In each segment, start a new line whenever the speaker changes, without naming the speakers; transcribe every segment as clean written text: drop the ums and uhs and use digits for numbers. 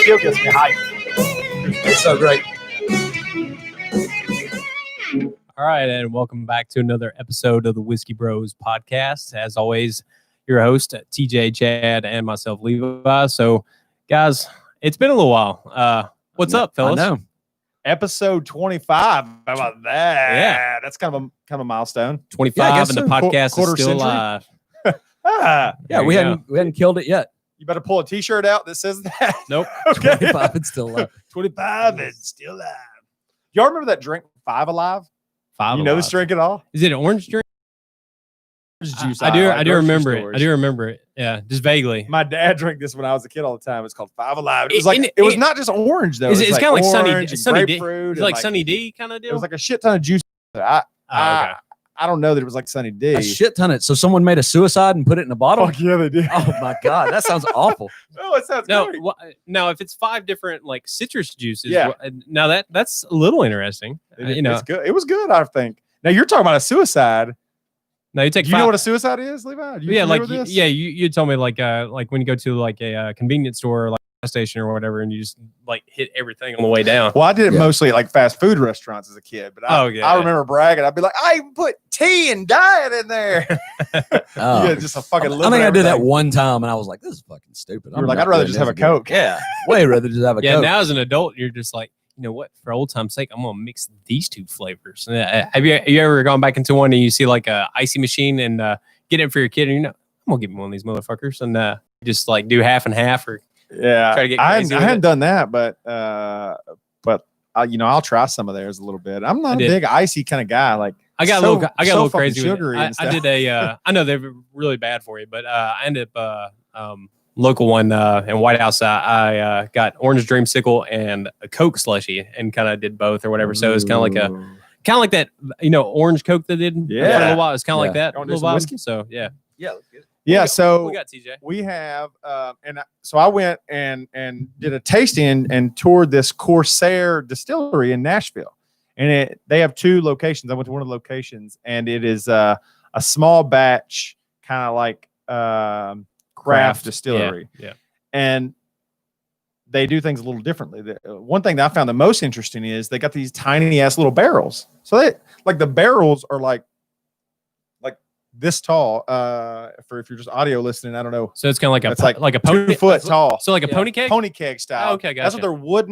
still gets me hyped.
It's so great.
All right, and welcome back to another episode of the Whiskey Bros podcast. As always, your host, TJ, Chad, and myself, Levi. So, guys, it's been a little while. What's up, fellas?
I know.
Episode 25. How about that?
Yeah.
That's kind of a milestone.
25,
Yeah, I guess
and the
so.
podcast
Quarter
is still
century.
alive.
Ah,
Yeah, we hadn't killed it yet.
you better pull a T-shirt out that says that.
Nope.
Okay.
25 and still alive.
25 and still alive. Y'all remember that drink, Five Alive?
Five
You know
alive.
this drink at all?
Is it an orange drink?
Juice.
I do
like grocery
remember it.
stores.
I do remember it. Yeah, just vaguely.
My dad drank this when I was a kid all the time. It's called Five Alive. It was
And
like it was not just orange though.
It's
It was
kind of like Sunny
orange and
D.
grapefruit.
It's
and
like Sunny D kind of deal.
It was like a shit ton of juice.
Okay.
I don't know that it was like Sunny D.
A shit ton of it. So someone made a suicide and put it in a bottle?
Fuck yeah, they did.
Oh my God, that sounds awful.
Oh, it sounds
No,
great.
now if it's 5 different like citrus juices,
Yeah.
now that's a little interesting.
It's good. It was good, I think. Now you're talking about a suicide.
Now you take.
Do you
5,
know what a suicide is, Levi? Do you
yeah,
familiar
like
with this?
you told me like when you go to like a convenience store, like a gas station or whatever, and you just like hit everything on the way down.
Well, I did it
Yeah.
mostly at like fast food restaurants as a kid, but I
yeah.
remember bragging. I'd be like, I even put tea and diet in there.
Oh.
Yeah, just a fucking.
I think I did that one time and I was like, this is fucking stupid.
You were like, I'd rather just have a Coke.
Yeah, way rather just have a
Yeah,
Coke.
now as an adult, you're just like, you know what? For old time's sake, I'm gonna mix these 2 flavors. Have you ever gone back into one and you see like a icy machine and get it for your kid, and I'm gonna give him one of these motherfuckers and just like do half and half, or
Yeah,
Try to get
I
crazy
hadn't,
with
I hadn't
it.
done that, but I'll try some of theirs a little bit. I'm not a
did.
big icy kind of guy. Like
I got
so-
a little
so fucking
crazy with it.
sugary and
I
stuff.
did a I know they're really bad for you, but I ended up local one in White House. I got orange dreamsicle and a Coke slushy, and kind of did both or whatever. So it's kind of like that, orange Coke that did for a
Yeah.
little while. It's kind of like
Yeah.
that.
You wanna do
Little
some
vibe.
whiskey?
So yeah.
Yeah, let's get it.
Yeah, so
we got TJ.
we have, so I went and did a tasting and toured this Corsair distillery in Nashville, and they have 2 locations. I went to one of the locations, and it is a small batch, kind of like craft distillery,
Yeah.
and they do things a little differently. One thing that I found the most interesting is they got these tiny ass little barrels. So they like the barrels are like this tall. For if you're just audio listening, I don't know.
So it's kind of like
It's
like a
2
pony
foot tall.
So like a
Yeah.
pony cake.
Pony keg style.
Oh, okay,
That's
gotcha.
what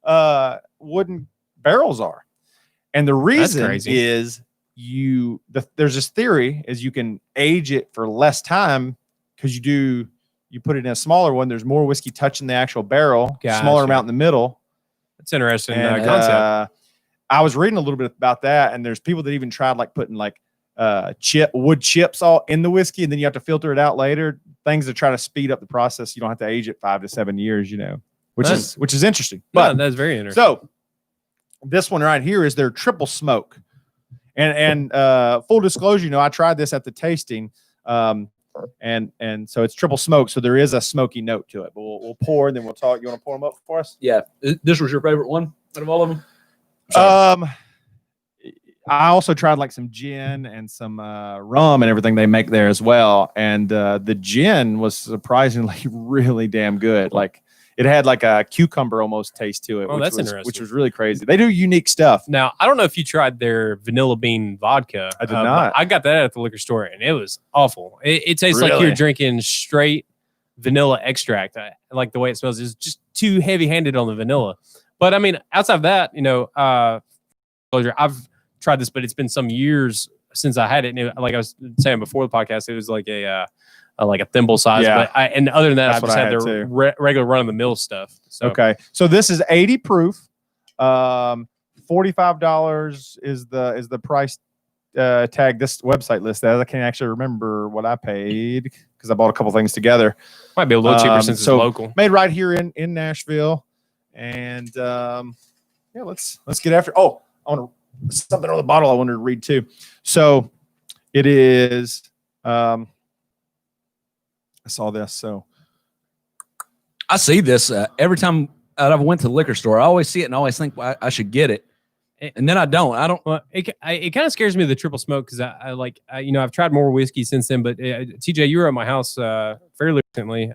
their wooden barrels are. And the reason
crazy.
is there's this theory is you can age it for less time because you put it in a smaller one. There's more whiskey touching the actual barrel, smaller
Gotcha.
amount in the middle.
That's interesting
And,
concept.
I was reading a little bit about that, and there's people that even tried like putting like wood chips all in the whiskey, and then you have to filter it out later. Things to try to speed up the process. You don't have to age it 5 to 7 years, which is interesting. But
That's very interesting.
so this one right here is their triple smoke, and full disclosure, I tried this at the tasting, and so it's triple smoke, so there is a smoky note to it. But we'll pour, and then we'll talk. You want to pour them up for us?
Yeah, this was your favorite one out of all of them?
I also tried like some gin and some rum and everything they make there as well. And the gin was surprisingly really damn good. Like it had like a cucumber almost taste to it,
Oh, that's
which
interesting.
was really crazy. They do unique stuff.
Now, I don't know if you tried their vanilla bean vodka.
I did
but
not.
I got that at the liquor store, and it was awful. It tastes like
Really?
you're drinking straight vanilla extract. I like the way it smells. It's just too heavy-handed on the vanilla. But I mean, outside of that, I've tried this, but it's been some years since I had it. And like I was saying before the podcast, it was like a thimble size.
Yeah.
But and other than that,
That's
I've
what
just
I
had
had
the
too.
regular run-of-the-mill stuff. So
Okay. So this is 80 proof. $45 is the price tag this website list as. I can't actually remember what I paid because I bought a couple things together.
might be a little cheaper since
so
it's local.
Made right here in Nashville. And let's get after. Oh, I want to something on the bottle I wanted to read too. So it is I saw this. So
I see this every time I went to the liquor store. I always see it and I always think I should get it. And then I don't.
Well, it kind of scares me, the triple smoke, because I've tried more whiskey since then. But TJ, you were at my house a fairly recently.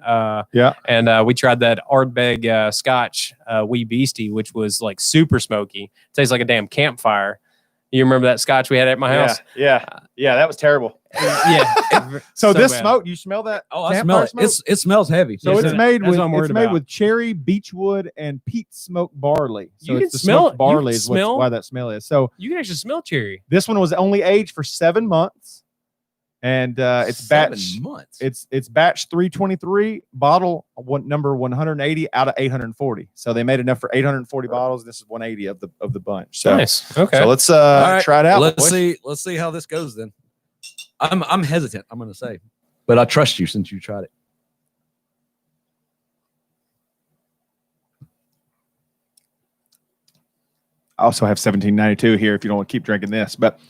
Yeah.
And we tried that Ardbeg Scotch Wee Beastie, which was like super smoky. Tastes like a damn campfire. You remember that Scotch we had at my house?
Yeah. That was terrible.
Yeah.
So this
bad.
smoke, you smell that?
Oh, I smell it.
Smoke?
It smells heavy.
So
Yes,
it's
that-
made
that's
with
what I'm worried about.
cherry, beechwood, and peat smoked barley. So
You
it's
can
the
smell
smoked
it.
barley
You
is
can smell-
why that smell is. So
You can actually smell cherry.
this one was only aged for 7 months, and it's
7
batch.
months.
It's batch 323, bottle number 180 out of 840. So they made enough for 840 bottles. This is 180 of the bunch. So
Nice. Okay.
so let's
All right,
try it out.
Let's
boys.
see how this goes then. I'm hesitant, I'm gonna say. But I trust you since you tried it.
I also have 1792 here if you don't want to keep drinking this, but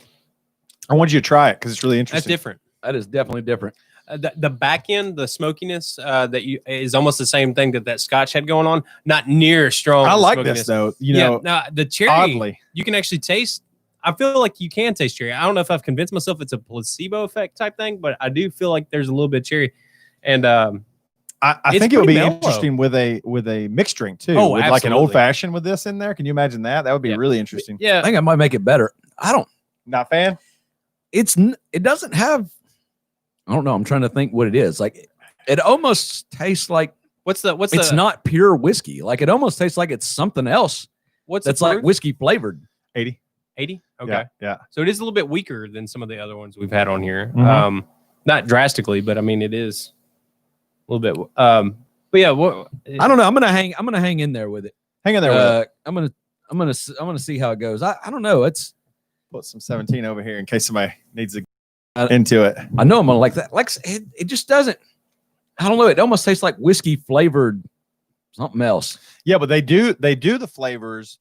I want you to try it because it's really
That's
interesting.
different.
That is definitely different.
The back end, the smokiness that you is almost the same thing that Scotch had going on. Not near as strong.
I
as
like
smokiness.
this though. You
Yeah,
know,
no, the cherry.
oddly.
You can actually taste. I feel like you can taste cherry. I don't know if I've convinced myself it's a placebo effect type thing, but I do feel like there's a little bit of cherry. And
I
It's
think it would be
pretty mellow.
interesting with a mixed drink too.
Oh,
with like an
absolutely.
old fashioned with this in there. Can you imagine that? That would be
Yeah.
really interesting.
I
yeah,
think I might make it better. I don't.
Not a fan?
It doesn't have. I don't know. I'm trying to think what it is. Like it almost tastes like
what's
it's not pure whiskey. Like it almost tastes like it's something else
what's
that's
the
like
proof?
Mm-hmm.
whiskey flavored.
80.
80. Okay,
Yeah.
so it is a little bit weaker than some of the other ones we've had on here.
Mhm.
Not drastically, but I mean it is a little bit. But yeah,
I don't know. I'm gonna hang in there with it.
Hang in there with it.
I'm gonna see how it goes. I don't know. It's
Put some 17 over here in case somebody needs to
I-
get into it.
I know I'm gonna like that. Like it just doesn't. I don't know. It almost tastes like whiskey flavored something else.
Yeah, but they do the flavors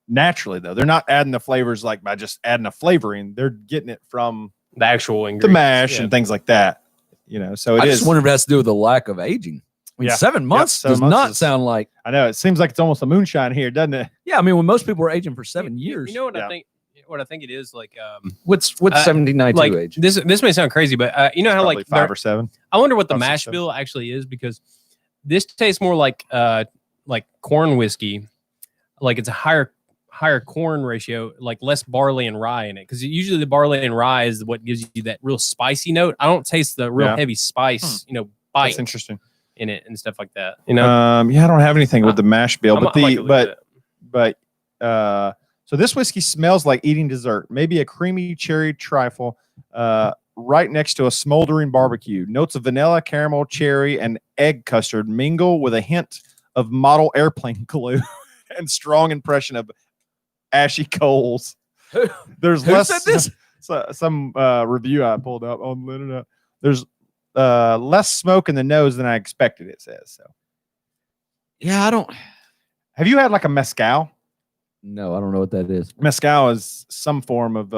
naturally though. They're not adding the flavors like by just adding a flavoring. They're getting it from
the actual
the
ingredients.
mash
Yeah.
and things like that. You know, so it
I
is.
just wonder if that's to do with the lack of aging. I mean,
Yeah.
7 months
7
does
months
not
is-
sound like.
I know it seems like it's almost a moonshine here, doesn't it?
Yeah, I mean, when most people are aging for 7
You-
years,
You know what
Yeah.
I think? What I think it is like.
what's
Uh,
1792
Like
age?
this may sound crazy, but you know how
Probably
like
5 or 7.
I wonder what the
About
mash
6, 7.
bill actually is because this tastes more like corn whiskey, like it's a higher corn ratio, like less barley and rye in it. Because usually the barley and rye is what gives you that real spicy note. I don't taste the real
Yeah.
heavy spice, bite
That's interesting.
in it and stuff like that. You know,
Yeah, I don't have anything with the mash bill,
I'm-
but
I might go look at it.
so this whiskey smells like eating dessert, maybe a creamy cherry trifle, right next to a smoldering barbecue. Notes of vanilla, caramel, cherry, and egg custard mingle with a hint of model airplane glue and strong impression of ashy coals. There's
Who
less.
said this?
Some review I pulled up on the internet. There's less smoke in the nose than I expected. It says so.
Yeah, I don't.
Have you had like a mezcal?
No, I don't know what that is.
Mezcal is some form of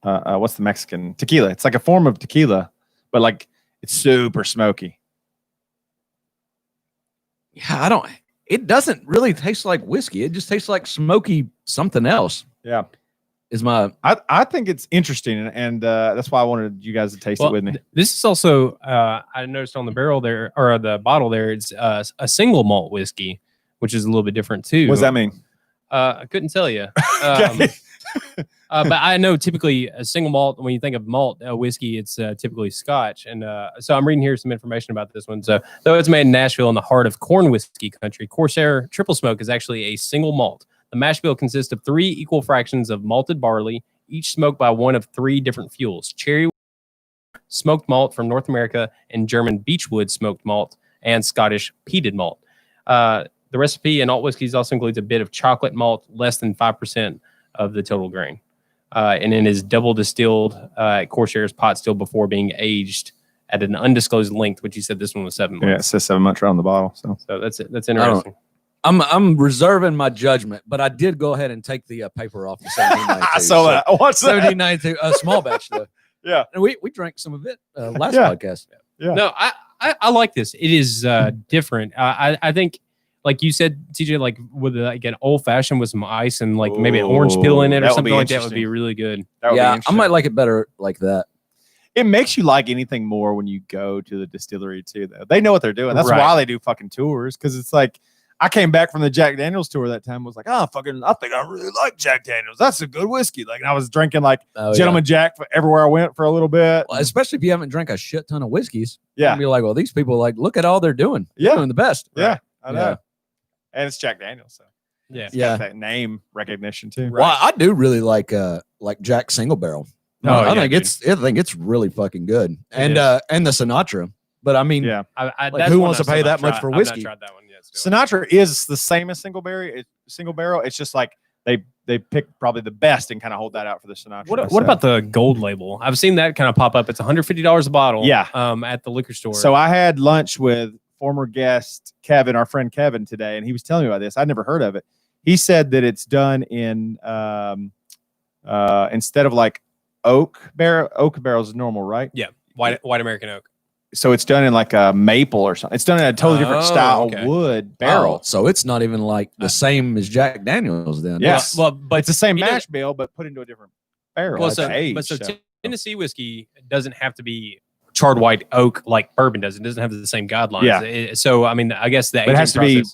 what's the Mexican tequila? It's like a form of tequila, but like it's super smoky.
Yeah, I don't. It doesn't really taste like whiskey. It just tastes like smoky something else.
Yeah,
Is my
I think it's interesting, and that's why I wanted you guys to taste it with me.
This is also I noticed on the barrel there or the bottle there. It's a single malt whiskey, which is a little bit different too.
What does that mean?
I couldn't tell you.
Okay.
But I know typically a single malt, when you think of malt whiskey, it's typically Scotch. And so I'm reading here some information about this one. So though it's made in Nashville in the heart of corn whiskey country, Corsair Triple Smoke is actually a single malt. The mash bill consists of 3 equal fractions of malted barley, each smoked by one of 3 different fuels: cherry smoked malt from North America, and German beechwood smoked malt, and Scottish peated malt. The recipe in alt whiskeys also includes a bit of chocolate malt, less than 5% of the total grain. And it is double distilled at Corsair's pot still before being aged at an undisclosed length, which you said this one was 7 months.
Yeah, it says 7 months right on the bottle. So
So that's it. That's interesting.
I'm reserving my judgment, but I did go ahead and take the paper off the 1792.
I saw that. What's that?
1792, a small batch though.
Yeah.
And we drank some of it last
Yeah.
podcast.
Yeah.
No, I like this. It is different. I think, like you said, TJ, like with like an old fashioned with some ice and like maybe an orange peel in it or
That would
something
be
like that would be
interesting.
really good.
That would be
Yeah, I
interesting.
might like it better like that.
it makes you like anything more when you go to the distillery too. Though they know what they're doing. That's
Right.
why they do fucking tours, because it's like I came back from the Jack Daniels tour that time. Was like, I think I really like Jack Daniels. That's a good whiskey. Like, and I was drinking like Gentleman Jack for everywhere I went for a little bit.
Well, especially if you haven't drank a shit ton of whiskeys.
Yeah.
You'll be like, well, these people like look at all they're doing. They're doing the best.
Yeah,
Right.
I know.
Yeah.
And it's Jack Daniels, so
Yeah.
it's got that name recognition too.
Well, I do really like Jack Single Barrel.
Oh,
I
yeah,
think it's really fucking good. And
is.
And the Sinatra. But I mean,
Yeah.
Like,
who wants to pay that much for whiskey?
I've not tried that one yet. Still.
Sinatra is the same as single barrel. It's just like they pick probably the best and kind of hold that out for the Sinatra.
What about the gold label? I've seen that kind of pop up. It's $150 a bottle.
Yeah.
At the liquor store.
So I had lunch with former guest Kevin, our friend Kevin, today, and he was telling me about this. I'd never heard of it. He said that it's done in instead of like oak barrels is normal, right?
yeah, white American oak.
So it's done in like a maple or something. It's done in a totally different style
okay.
wood barrel.
Oh, so it's not even like the same as Jack Daniels then.
Yes.
Well, but
It's the same
you know-
mash bill, but put into a different barrel.
Well,
It's
so,
aged,
but so
so.
Tennessee whiskey doesn't have to be charred white oak like bourbon does. It doesn't have the same guidelines.
Yeah.
So I mean, I guess the
But it has to
aging
be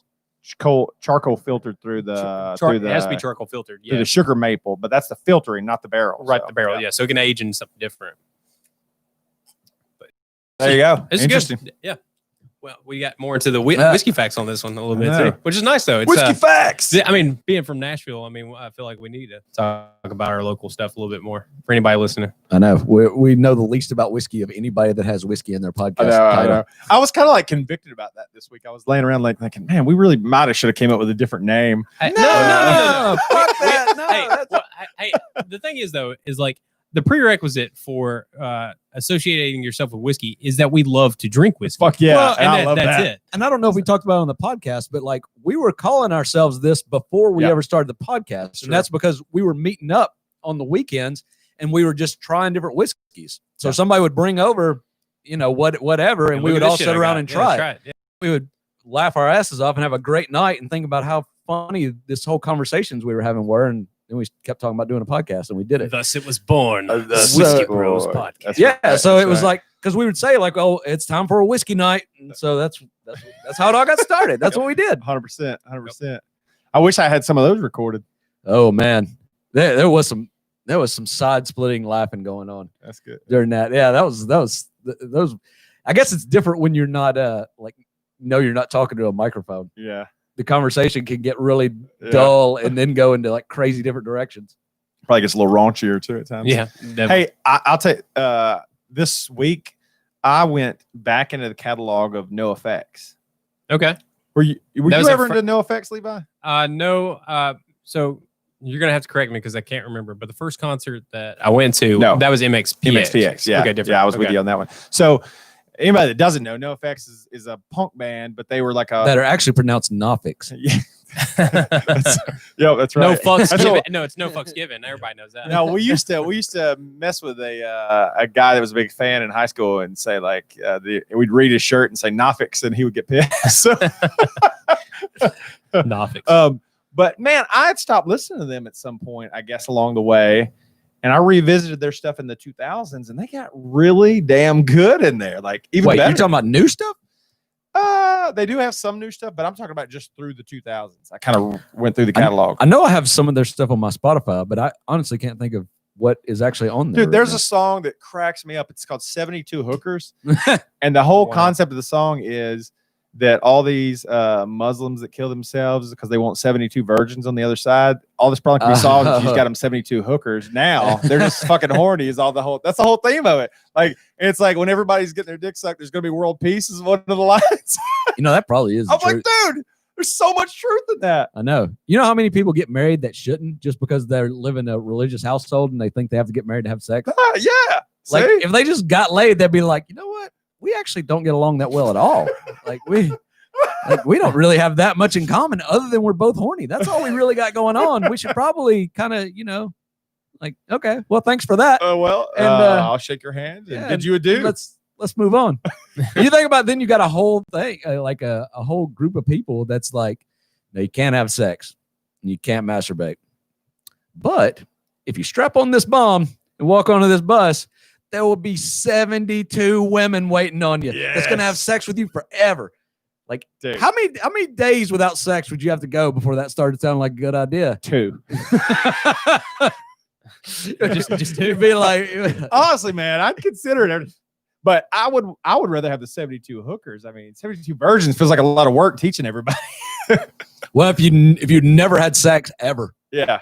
process-
charcoal filtered through the
it has to be charcoal filtered.
through
Yeah,
the sugar maple, but that's the filtering, not the barrel.
right.
So,
The barrel. Yeah. So it can age in something different.
There you go.
It's
Interesting.
good. Yeah. Well, we got more into the
Yeah.
whiskey facts on this one a little bit
I know.
too, which is nice though. It's,
Whiskey facts.
I mean, being from Nashville, I mean, I feel like we need to talk about our local stuff a little bit more for anybody listening.
I know. We know the least about whiskey of anybody that has whiskey in their podcast.
I know. I was kind of like convicted about that this week. I was laying around like thinking, man, we really might have should have came up with a different name.
No,
Fuck that. No,
Hey,
that's-
well, hey, the thing is though, is like the prerequisite for associating yourself with whiskey is that we love to drink whiskey.
Fuck yeah.
Well,
and I
and
love
that's
that.
it.
And I don't know if we talked about it on the podcast, but like we were calling ourselves this before we
Yeah.
ever started the podcast.
Sure.
And that's because we were meeting up on the weekends and we were just trying different whiskeys. So
Yeah.
somebody would bring over, whatever, and we
look
would
at
all
this shit
sit
I
around
got.
and
Yeah,
try.
let's
it.
Yeah.
We would laugh our asses off and have a great night and think about how funny this whole conversations we were having were. And then we kept talking about doing a podcast and we did it.
Thus it was born.
The
Whiskey
so-
Bros
Boy.
podcast.
That's
Yeah,
right.
so
That's
it was
right.
like because we would say like, "Oh, it's time for a whiskey night," and so that's how it all got started. That's what we did.
100%. 100%. I wish I had some of those recorded.
Oh man, there was some side splitting laughing going on
That's good.
during that. Yeah, that was those. I guess it's different when you're not you're not talking to a microphone.
Yeah.
The conversation can get really
Yeah.
dull and then go into like crazy different directions.
Probably gets a little raunchier too at times.
Yeah. definitely.
Hey, I'll tell you, this week I went back into the catalog of Nofx.
Okay.
Were you
That was a
ever
fr-
into Nofx, Levi?
No. So you're gonna have to correct me because I can't remember. But the first concert that I went to,
No.
that was MXPX.
MXPX. Yeah.
Okay. Different.
Yeah, I was with
Okay.
you on that one. So anybody that doesn't know, Nofx is a punk band, but they were like a
That are actually pronounced Nofx.
yeah. Yeah, that's
No
right.
fucks
That's
given.
what-
No, it's no fucks given. Everybody knows that.
No, we used to mess with a guy that was a big fan in high school and say like we'd read his shirt and say Nofx and he would get pissed. So,
Nofx.
but man, I had stopped listening to them at some point, I guess along the way, and I revisited their stuff in the 2000s, and they got really damn good in there. Like even
Wait,
better.
you're talking about new stuff?
They do have some new stuff, but I'm talking about just through the 2000s. I kind of went through the catalog.
I know I have some of their stuff on my Spotify, but I honestly can't think of what is actually on there.
Dude, there's a song that cracks me up. It's called 72 Hookers.
a
And the whole
Wow.
concept of the song is that all these Muslims that kill themselves because they want 72 virgins on the other side, all this probably can be solved if you just got them 72 hookers. Now they're just fucking horny is that's the whole theme of it. Like, it's like when everybody's getting their dick sucked, there's going to be world peace is one of the lines.
that probably is.
I'm
the
like,
truth.
dude, there's so much truth in that.
I know. You know how many people get married that shouldn't just because they live in a religious household and they think they have to get married to have sex?
Yeah.
Like,
See?
if they just got laid, they'd be like, you know what? We actually don't get along that well at all. we don't really have that much in common other than we're both horny. That's all we really got going on. We should probably kind of, okay, well, thanks for that.
And I'll shake your hand and
yeah,
bid you adieu.
Let's move on. You think about then you got a whole thing, like a whole group of people that's like, no, you can't have sex and you can't masturbate. But if you strap on this bomb and walk onto this bus, there will be 72 women waiting on you that's gonna have sex with you forever. Like,
Dude.
how many days without sex would you have to go before that started sounding like a good idea?
2.
just to be like,
Honestly, man, I'd consider it. But I would rather have the 72 hookers. I mean, 72 virgins feels like a lot of work teaching everybody.
well, if you'd never had sex ever,
Yeah.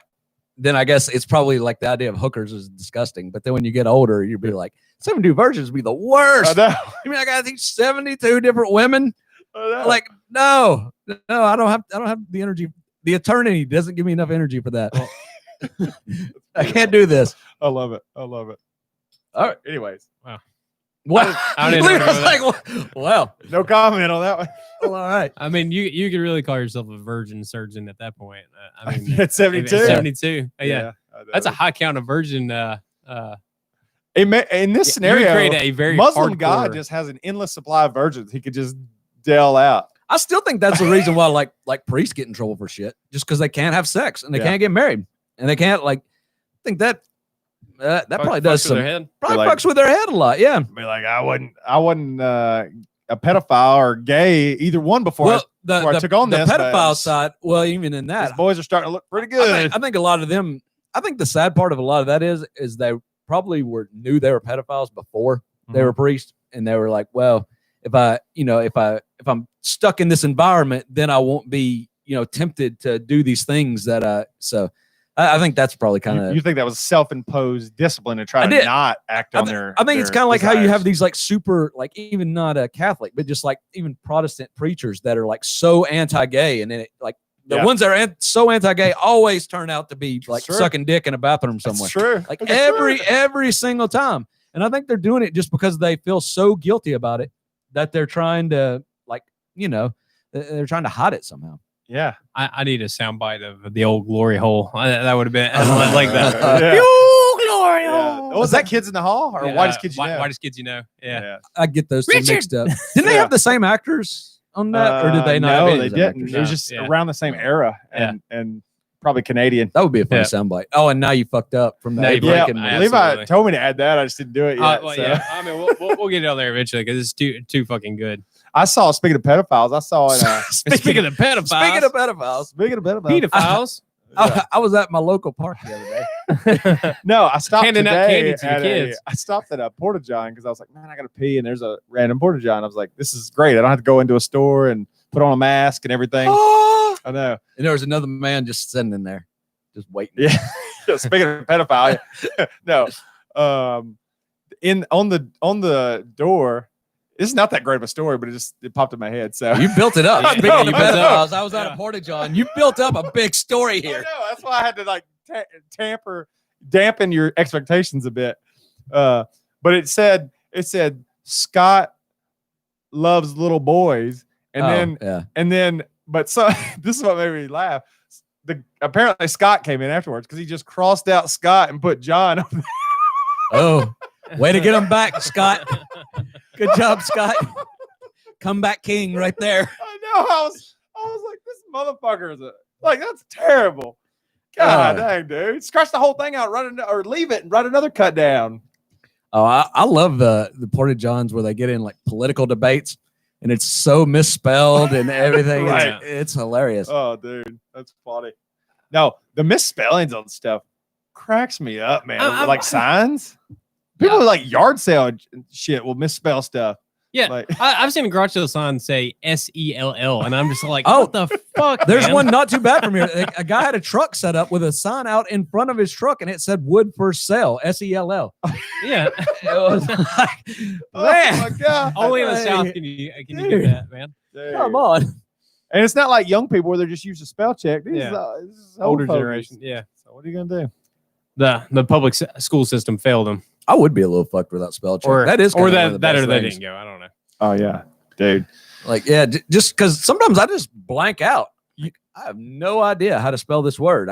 then I guess it's probably like the idea of hookers is disgusting. But then when you get older, you'd be like, 72 virgins would be the worst.
I know.
You mean I gotta teach 72 different women?
I know.
Like, no, I don't have the energy. The eternity doesn't give me enough energy for that. I can't do this.
I love it. All right. Anyways.
Wow.
What?
I don't even know
like, well,
No comment on that one.
well, all right.
I mean, you could really call yourself a virgin surgeon at that point. I mean,
At 72.
72. Yeah.
I know.
That's a high count of virgin.
In this scenario,
create a very
Muslim
hardcore-
God just has an endless supply of virgins. He could just deal out.
I still think that's the reason why like priests get in trouble for shit, just because they can't have sex and they can't get married and they can't I think that probably does some
their head.
probably
Like-
fucks with their head a lot. Yeah.
Be like, I wasn't a pedophile or gay, either one before.
Well,
before I took on
the
this, but
pedophile side. Well, even in that,
these boys are starting to look pretty
I
good.
think a lot of them. I think the sad part of a lot of that is they probably knew they were pedophiles before they were priests, and they were like, well, if I'm stuck in this environment, then I won't be tempted to do these things that so. I think that's probably kind of.
You think that was self-imposed discipline to try to not act on their?
I think it's
their
kind of like how you
desires.
have these like super, like even not a Catholic, but just like even Protestant preachers that are like so anti-gay, and then the ones that are so anti-gay always turn out to be like sucking dick in a bathroom somewhere.
That's true.
Like
That's
every single time, and I think they're doing it just because they feel so guilty about it that they're trying to they're trying to hide it somehow.
Yeah.
I need a soundbite of the old glory hole. That would have been like that.
Yeah.
You glory hole.
Was that Kids in the Hall or Whitest Kids You Know?
Whitest kids you know. Yeah.
I get those two
Richard!
mixed up. Didn't they have the same actors on that, or did they not?
No,
have any
they
of the same
didn't.
actors?
It was
No.
just
Yeah.
around the same era and probably Canadian.
That would be a funny
Yeah.
soundbite. Oh, and now you fucked up from
Now
that.
you
Yeah,
breaking-
Levi
absolutely.
told me to add that. I just didn't do it yet.
Well,
so.
yeah. I mean, we'll get it on there eventually because it's too fucking good.
I saw. Speaking of pedophiles, I saw it.
Speaking of pedophiles,
Speaking of pedophiles,
Speaking of pedophiles,
pedophiles,
I was at my local park the other day.
no, I stopped
Handing out
today
candy to the
at
kids.
I stopped at a Porta John because I was like, man, I gotta pee, and there's a random Porta John. I was like, this is great. I don't have to go into a store and put on a mask and everything. I know.
And there was another man just sitting in there, just waiting.
Yeah. Speaking of pedophile, no. On the door. This is not that great of a story, but it popped in my head. So
You built it up.
I
Speaking
know,
of
you built it up.
pedophiles, I was at a Porta John. You built up a big story
I
here.
know. That's why I had to dampen your expectations a bit. But it said Scott loves little boys, and then but so this is what made me laugh. Apparently Scott came in afterwards because he just crossed out Scott and put John on there.
Oh, way to get him back, Scott. Good job, Scott. Comeback king right there.
I know. I was like, this motherfucker is that's terrible. God dang, dude. Scratch the whole thing out, or leave it and write another cut down.
Oh, I love the Porta Johns where they get in like political debates and it's so misspelled and everything.
Right.
It's hilarious.
Oh, dude, that's funny. No, the misspellings on stuff cracks me up, man. Like signs. People with like yard sale and shit will misspell stuff.
Yeah,
Like-
I've seen a garage sale sign say SELL, and I'm just like,
Oh,
what the fuck?
There's
man?
one not too bad from here. A guy had a truck set up with a sign out in front of his truck and it said wood for sale, SELL.
Yeah,
It was like,
Oh
man,
my god.
only in the
Hey,
South can you get that, man.
Dude.
come on.
And it's not like young people where they're just used to spell check. This
Yeah.
is
Older
folks.
generation. Yeah,
So what are you gonna do?
the public school system failed them,
I would be a little fucked without spell check.
or
that is
or
kinda one of the
that
best
or they
things.
didn't go. I don't know.
Oh yeah, dude.
Like, yeah, just because sometimes I just blank out. I have no idea how to spell this word.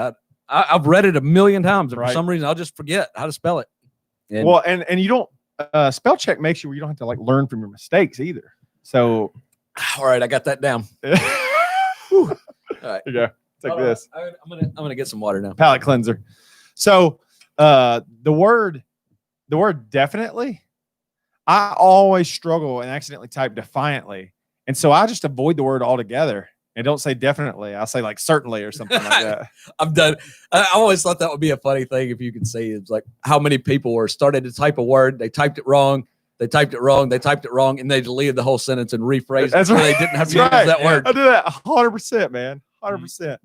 I've read it a million times, and for
Right.
some reason I'll just forget how to spell it. And
Well, and you don't spell check makes you where you don't have to like learn from your mistakes either. So
all right, I got that down.
Whew.
All right,
Here you go. Take
Hold on.
this
I'm gonna get some water now.
palate cleanser. So the word the word definitely, I always struggle and accidentally type defiantly. And so I just avoid the word altogether and don't say definitely. I'll say like certainly or something like that.
I'm done. I always thought that would be a funny thing if you could see. It's like how many people were started to type a word, they typed it wrong, they typed it wrong, and they deleted the whole sentence and rephrased it.
That's
so
right.
They didn't have to
That's
use
right.
that word.
I do that 100%, man. 100%.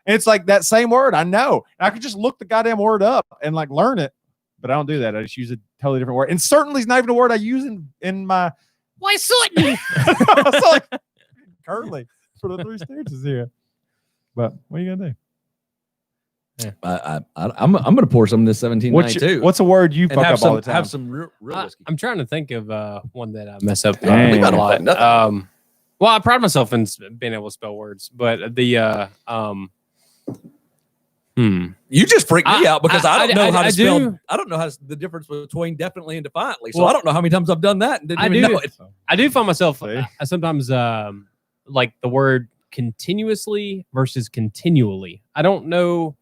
And it's like that same word. I know. And I could just look the goddamn word up and like learn it. But I don't do that. I just use a totally different word. And certainly it's not even a word I use in my.
Why certainly?
It's like currently for the Three Stooges here. But what are you gonna do?
Yeah. I'm gonna pour some of this 1792.
What's a word you
and
fuck
have
up
some,
all the time?
Have some real whiskey.
I'm trying to think of one that I mess up
Dang.
a
We gotta
lot.
find nothing.
Well, I pride myself in being able to spell words, but the
You just freak me out because I don't know how to spell.
do.
I don't know how the difference between definitely and defiantly. So I don't know how many times I've done that and didn't even know it.
I do find myself
See?
sometimes like the word continuously versus continually. I don't know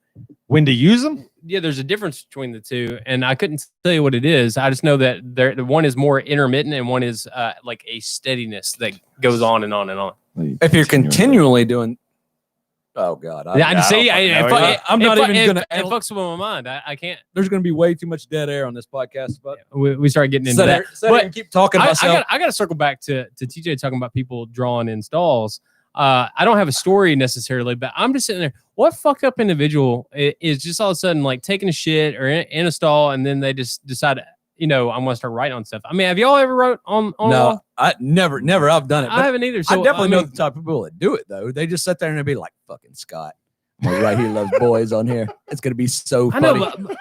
When to use them?
Yeah, there's a difference between the two, and I couldn't tell you what it is. I just know that the one is more intermittent, and one is like a steadiness that goes on and on and on.
If you're continually doing, oh god,
I'm not even
gonna.
It fucks with my mind. I can't.
There's gonna be way too much dead air on this podcast, but
We start getting into that.
But keep talking about myself.
I got to circle back to TJ talking about people drawing in stalls. I don't have a story necessarily, but I'm just sitting there. What fucked up individual is just all of a sudden like taking a shit or in a stall, and then they just decide, I'm going to start writing on stuff. I mean, have y'all ever wrote on?
No, I never. I've done it.
I haven't either. So
I definitely know the type of people that do it though. They just sit there and they be like, "Fucking Scott, right here loves boys on here. It's gonna be so funny."
I know,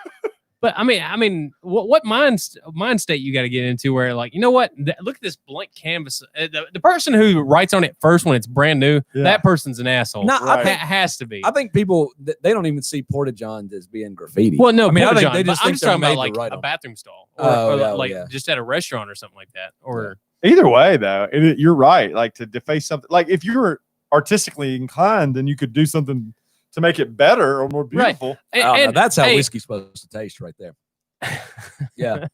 but I mean, what mind state you got to get into where like, you know what? Look at this blank canvas. The person who writes on it first when it's brand new, that person's an asshole.
No,
Right.
It has to be.
I think people they don't even see porta johns as being graffiti.
Well, no,
I mean, I think
Porta-John,
they just
but I'm
think
just talking
they're
about
made to
like
write
a
on.
bathroom stall,
Oh,
just at a restaurant or something like that. Or
Either way, though, you're right. Like to deface something, like if you were artistically inclined, then you could do something to make it better or more beautiful.
and
that's how whiskey's supposed to taste, right there. Yeah,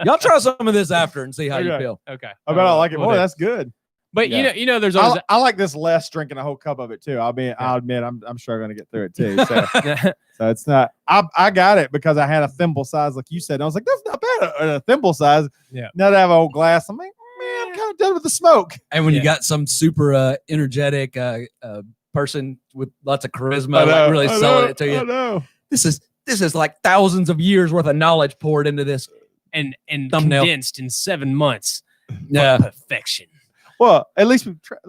y'all try some of this after and see how you feel.
Okay,
I bet I like it more. That's good.
But
Yeah.
you know, there's always
I like this less drinking a whole cup of it too. I'll admit I'm struggling to get through it too. So, so it's not. I got it because I had a thimble size, like you said. And I was like, that's not bad. A thimble size.
Yeah.
Now that I have an old glass, I'm like, man, I'm kind of done with the smoke.
And when you got some super energetic person with lots of charisma, like really selling it to
I
you,
know.
this is like thousands of years worth of knowledge poured into this.
and
Thumbnail.
condensed in 7 months.
Yeah.
Perfection.
Well, at least we tried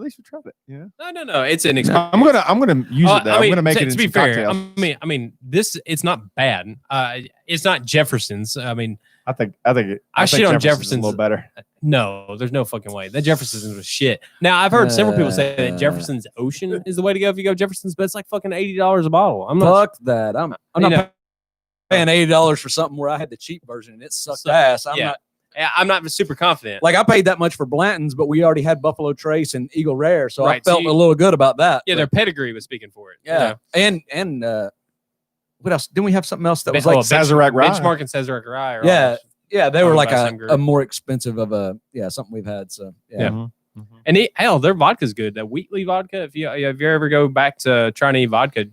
it. Yeah.
No. It's an experience.
I'm gonna use it though. I'm gonna make it
to
into
be fair.
cocktails.
I mean, this it's not bad. It's not Jefferson's. I mean,
I think
I shit on
a
Jefferson's
little better.
no, there's no fucking way. That Jefferson's was shit. Now I've heard several people say that Jefferson's Ocean is the way to go if you go Jefferson's, but it's like fucking $80 a bottle. I'm not.
Fuck that. I'm not paying $80 for something where I had the cheap version and it sucked ass.
I'm not super confident.
Like I paid that much for Blanton's, but we already had Buffalo Trace and Eagle Rare, so I
Right, so
felt a little good about that.
Yeah,
but,
their pedigree was speaking for it.
yeah. And what else? Didn't we have something else that was
Oh,
like
Sazerac Rye.
Benchmark and Sazerac Rye. Are
Yeah.
all-
Yeah, they were
owned
like
by some group.
a more expensive of a something we've had. So yeah.
Mhm.
And their vodka's good. That Wheatley vodka. If you ever go back to trying to eat vodka,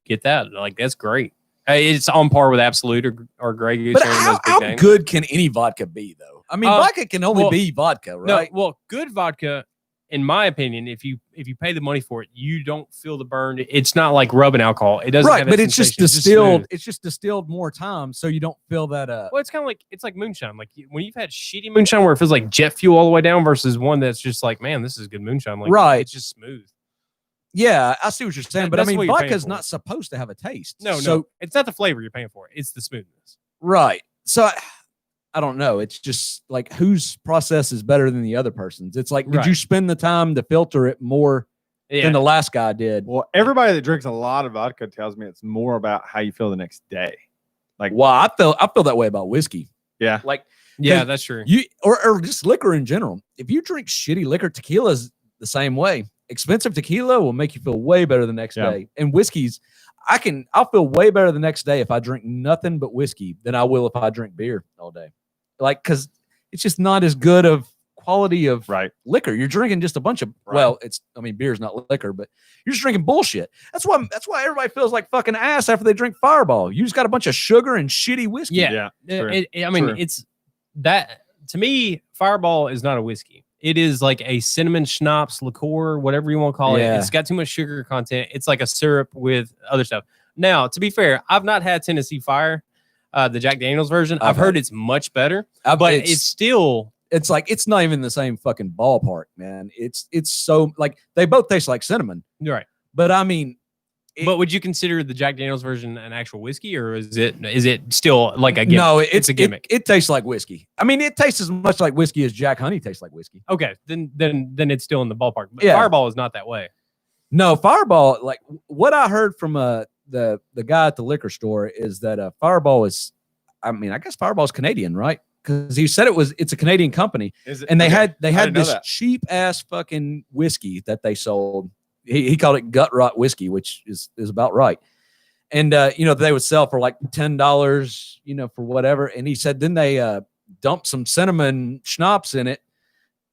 get that. Like that's great. It's on par with Absolute or Grey Goose.
But
or any of
how,
those big
how
names.
good can any vodka be though? I mean, vodka can only be vodka, right?
No, well, good vodka, in my opinion, if you pay the money for it, you don't feel the burn. It's not like rubbing alcohol. It doesn't.
Right,
have
but
that
it's just
sensation.
distilled.
smooth.
It's just distilled more time, so you don't feel that.
Well, it's kind of like moonshine. Like when you've had shitty moonshine where it feels like jet fuel all the way down versus one that's just like, man, this is good moonshine. Like,
Right.
It's just smooth.
Yeah, I see what you're saying, but I
That's
mean,
what you're paying
vodka's
for.
not supposed to have a taste.
No,
So,
it's not the flavor you're paying for. It's the smoothness.
right. So I don't know. It's just like whose process is better than the other person's. It's like, did
Right.
you spend the time to filter it more
Yeah.
than the last guy did?
Well, everybody that drinks a lot of vodka tells me it's more about how you feel the next day. Like,
Well, I feel that way about whiskey.
yeah,
Like
Yeah, that's true.
you or just liquor in general. If you drink shitty liquor, tequila's the same way. Expensive tequila will make you feel way better the next
Yeah.
day. And whiskeys, I'll feel way better the next day if I drink nothing but whiskey than I will if I drink beer all day. like because it's just not as good of quality of
Right.
liquor. You're drinking just a bunch of well, beer's not liquor, but you're just drinking bullshit. That's why everybody feels like fucking ass after they drink Fireball. You just got a bunch of sugar and shitty whiskey.
Yeah.
True.
It's that to me, Fireball is not a whiskey. It is like a cinnamon schnapps, liqueur, whatever you want to call it. It's got too much sugar content. It's like a syrup with other stuff. Now, to be fair, I've not had Tennessee Fire, the Jack Daniels version. I've heard it's much better, but it's still.
It's like it's not even the same fucking ballpark, man. It's so like they both taste like cinnamon,
Right?
But I mean,
but would you consider the Jack Daniels version an actual whiskey, or is it still like a gimmick?
No,
it's a gimmick.
It tastes like whiskey. I mean, it tastes as much like whiskey as Jack Honey tastes like whiskey.
Okay, then it's still in the ballpark. But
Yeah.
Fireball is not that way.
No, Fireball. Like what I heard from the guy at the liquor store is that Fireball is. I mean, I guess Fireball is Canadian, right? Because he said it's a Canadian company, and they had this cheap ass fucking whiskey that they sold. He called it gut rot whiskey, which is about right. And they would sell for like $10, for whatever. And he said then they dumped some cinnamon schnapps in it,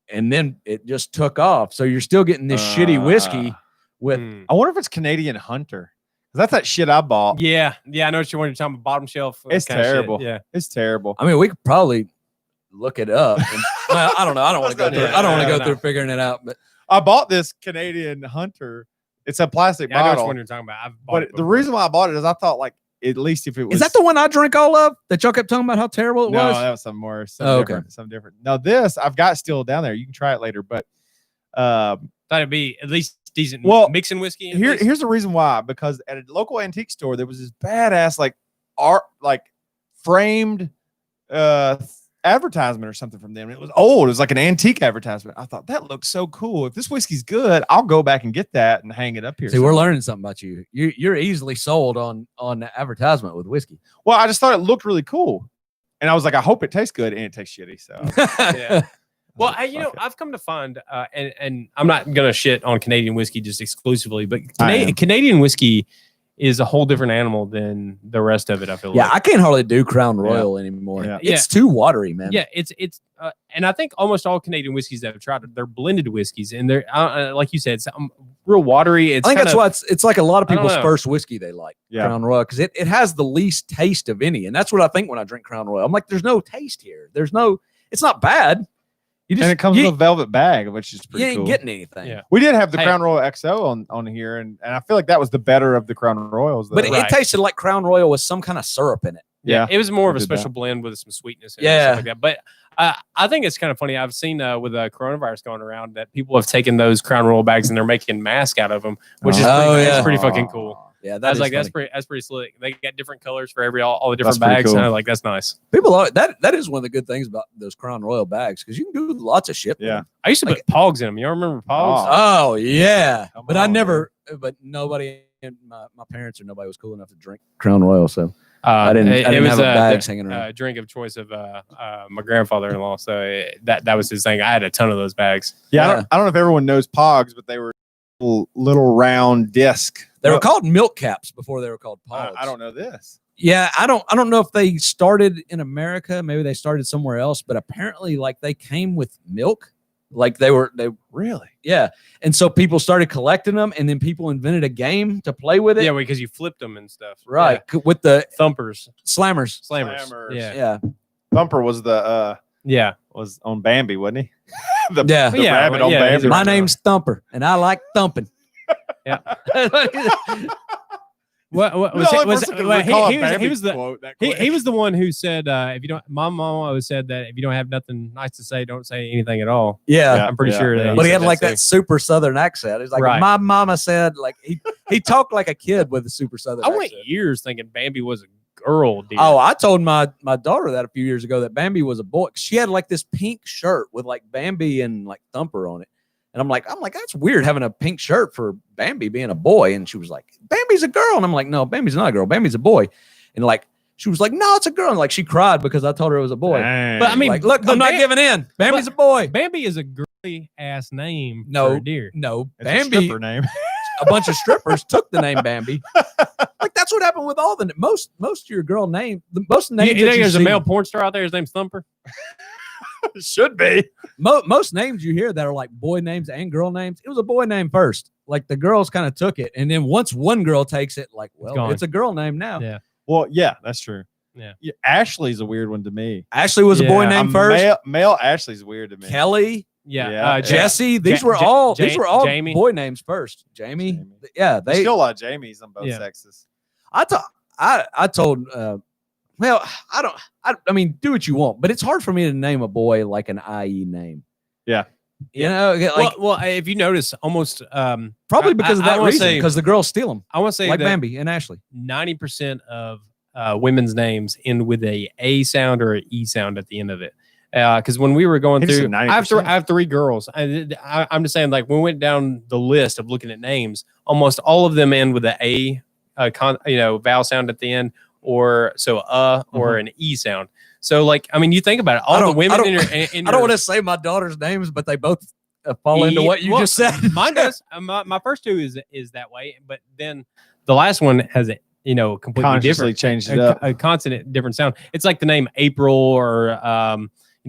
and then it just took off. So you're still getting this shitty whiskey with.
I wonder if it's Canadian Hunter. That's that shit I bought.
Yeah, I know what you're talking about. Bottom shelf.
It's terrible.
Yeah,
it's terrible.
I mean, we could probably look it up. And, well, I don't know. I don't want to go through. I don't want to go through figuring it out. But
I bought this Canadian Hunter. It's a plastic
I know
bottle.
which one you're talking about. I've bought
But the reason why I bought it is I thought like at least if it was.
Is that the one I drank all of that y'all kept talking about how terrible it
no,
was?
that was some more.
Okay.
Some different. Now this I've got still down there. You can try it later, but
thought it'd be at least decent.
Well,
mixing whiskey.
Here's the reason why. Because at a local antique store there was this badass like art like framed advertisement or something from them. It was old. It was like an antique advertisement. I thought that looks so cool. If this whiskey's good, I'll go back and get that and hang it up here.
See, we're learning something about you. You're easily sold on advertisement with whiskey.
Well, I just thought it looked really cool, and I was like, I hope it tastes good, and it tastes shitty. So
yeah. Well, I've come to find, and I'm not gonna shit on Canadian whiskey just exclusively, but Canadian whiskey is a whole different animal than the rest of it. I feel.
Yeah,
like.
I can't hardly do Crown Royal anymore.
Yeah.
It's too watery, man.
Yeah, it's and I think almost all Canadian whiskeys that I've tried, they're blended whiskeys, and they're like you said, it's real watery. It's
I think that's why it's like a lot of people's
know.
first whiskey they like Crown Royal because it has the least taste of any, and that's what I think when I drink Crown Royal. I'm like, there's no taste here. It's not bad.
And it comes in a velvet bag, which is pretty cool.
You ain't getting anything.
Yeah.
We did have the Crown Royal XO on here, and I feel like that was the better of the Crown Royals. Though.
But it tasted like Crown Royal with some kind of syrup in it.
Yeah, it was more of a special blend with some sweetness. And stuff like that. But I think it's kind of funny. I've seen with coronavirus going around that people have taken those Crown Royal bags and they're making masks out of them, which is pretty fucking cool.
Yeah,
that's pretty slick. They got different colors for all the different bags. Cool. And I was like, that's nice.
People that is one of the good things about those Crown Royal bags because you can do lots of shit.
Yeah,
I used to put Pogs in them. You all remember Pogs?
Oh yeah, but I never. But nobody, my parents or nobody was cool enough to drink Crown Royal, so I didn't have bags hanging around.
Drink of choice of my grandfather-in-law. So that was his thing. I had a ton of those bags.
Yeah, I don't know if everyone knows Pogs, but they were little round disc.
They were called milk caps before they were called Pogs.
I don't know this.
Yeah, I don't know if they started in America. Maybe they started somewhere else, but apparently, like they came with milk. Like they
really,
yeah. And so people started collecting them, and then people invented a game to play with it.
Yeah, because you flipped them and stuff.
Right, with the
thumpers,
slammers.
Yeah.
Thumper was was on Bambi, wasn't he? the rabbit on Bambi.
My name's Thumper, and I like thumping.
Yeah. What was he was the one who said if you don't, my mom always said that if you don't have nothing nice to say, don't say anything at all.
Yeah,
I'm pretty sure that.
But he had like that super Southern accent. It's like my mama said, like he talked like a kid with a super Southern accent.
I went years thinking Bambi was a girl. Dude.
Oh, I told my daughter that a few years ago that Bambi was a boy. She had like this pink shirt with like Bambi and like Thumper on it. And I'm like, that's weird having a pink shirt for Bambi being a boy. And she was like, Bambi's a girl. And I'm like, no, Bambi's not a girl. Bambi's a boy. And like, she was like, no, it's a girl. And like, she cried because I told her it was a boy.
Dang.
But I mean, like, look, I'm not giving in. Bambi's a boy.
Bambi is a girly ass name
for
a deer.
No,
it's Bambi. A stripper name.
a bunch of strippers took the name Bambi. Like that's what happened with all the most of your girl name. The most names.
You think there's a male porn star out there? His name's Thumper.
Should be.
Most names you hear that are like boy names and girl names. It was a boy name first. Like the girls kind of took it, and then once one girl takes it, like, well, it's a girl name now.
Yeah.
Well, yeah, that's true.
Yeah.
Ashley's a weird one to me.
Ashley was a boy name first.
Male Ashley's weird to me.
Kelly.
Yeah.
Jesse. These were all
Jamie.
boy names first. Jamie. Yeah.
There's still a lot of Jamies on both sexes.
I told well, I mean, do what you want, but it's hard for me to name a boy like an IE name.
Yeah.
You know, like,
well, if you notice, almost
probably because of that reason, because the girls steal them.
I want to say
like
that
Bambi and Ashley.
90% of women's names end with a sound or an e sound at the end of it. Because when we were going through, I have three girls. I'm just saying, like, when we went down the list of looking at names, almost all of them end with a vowel sound at the end, or an e sound. So, like, I mean, you think about it. All the women in your
I don't want to say my daughter's names, but they both fall into what you just said.
Mine does. My first two is that way, but then the last one has a completely different,
changed it up,
a consonant different sound. It's like the name April or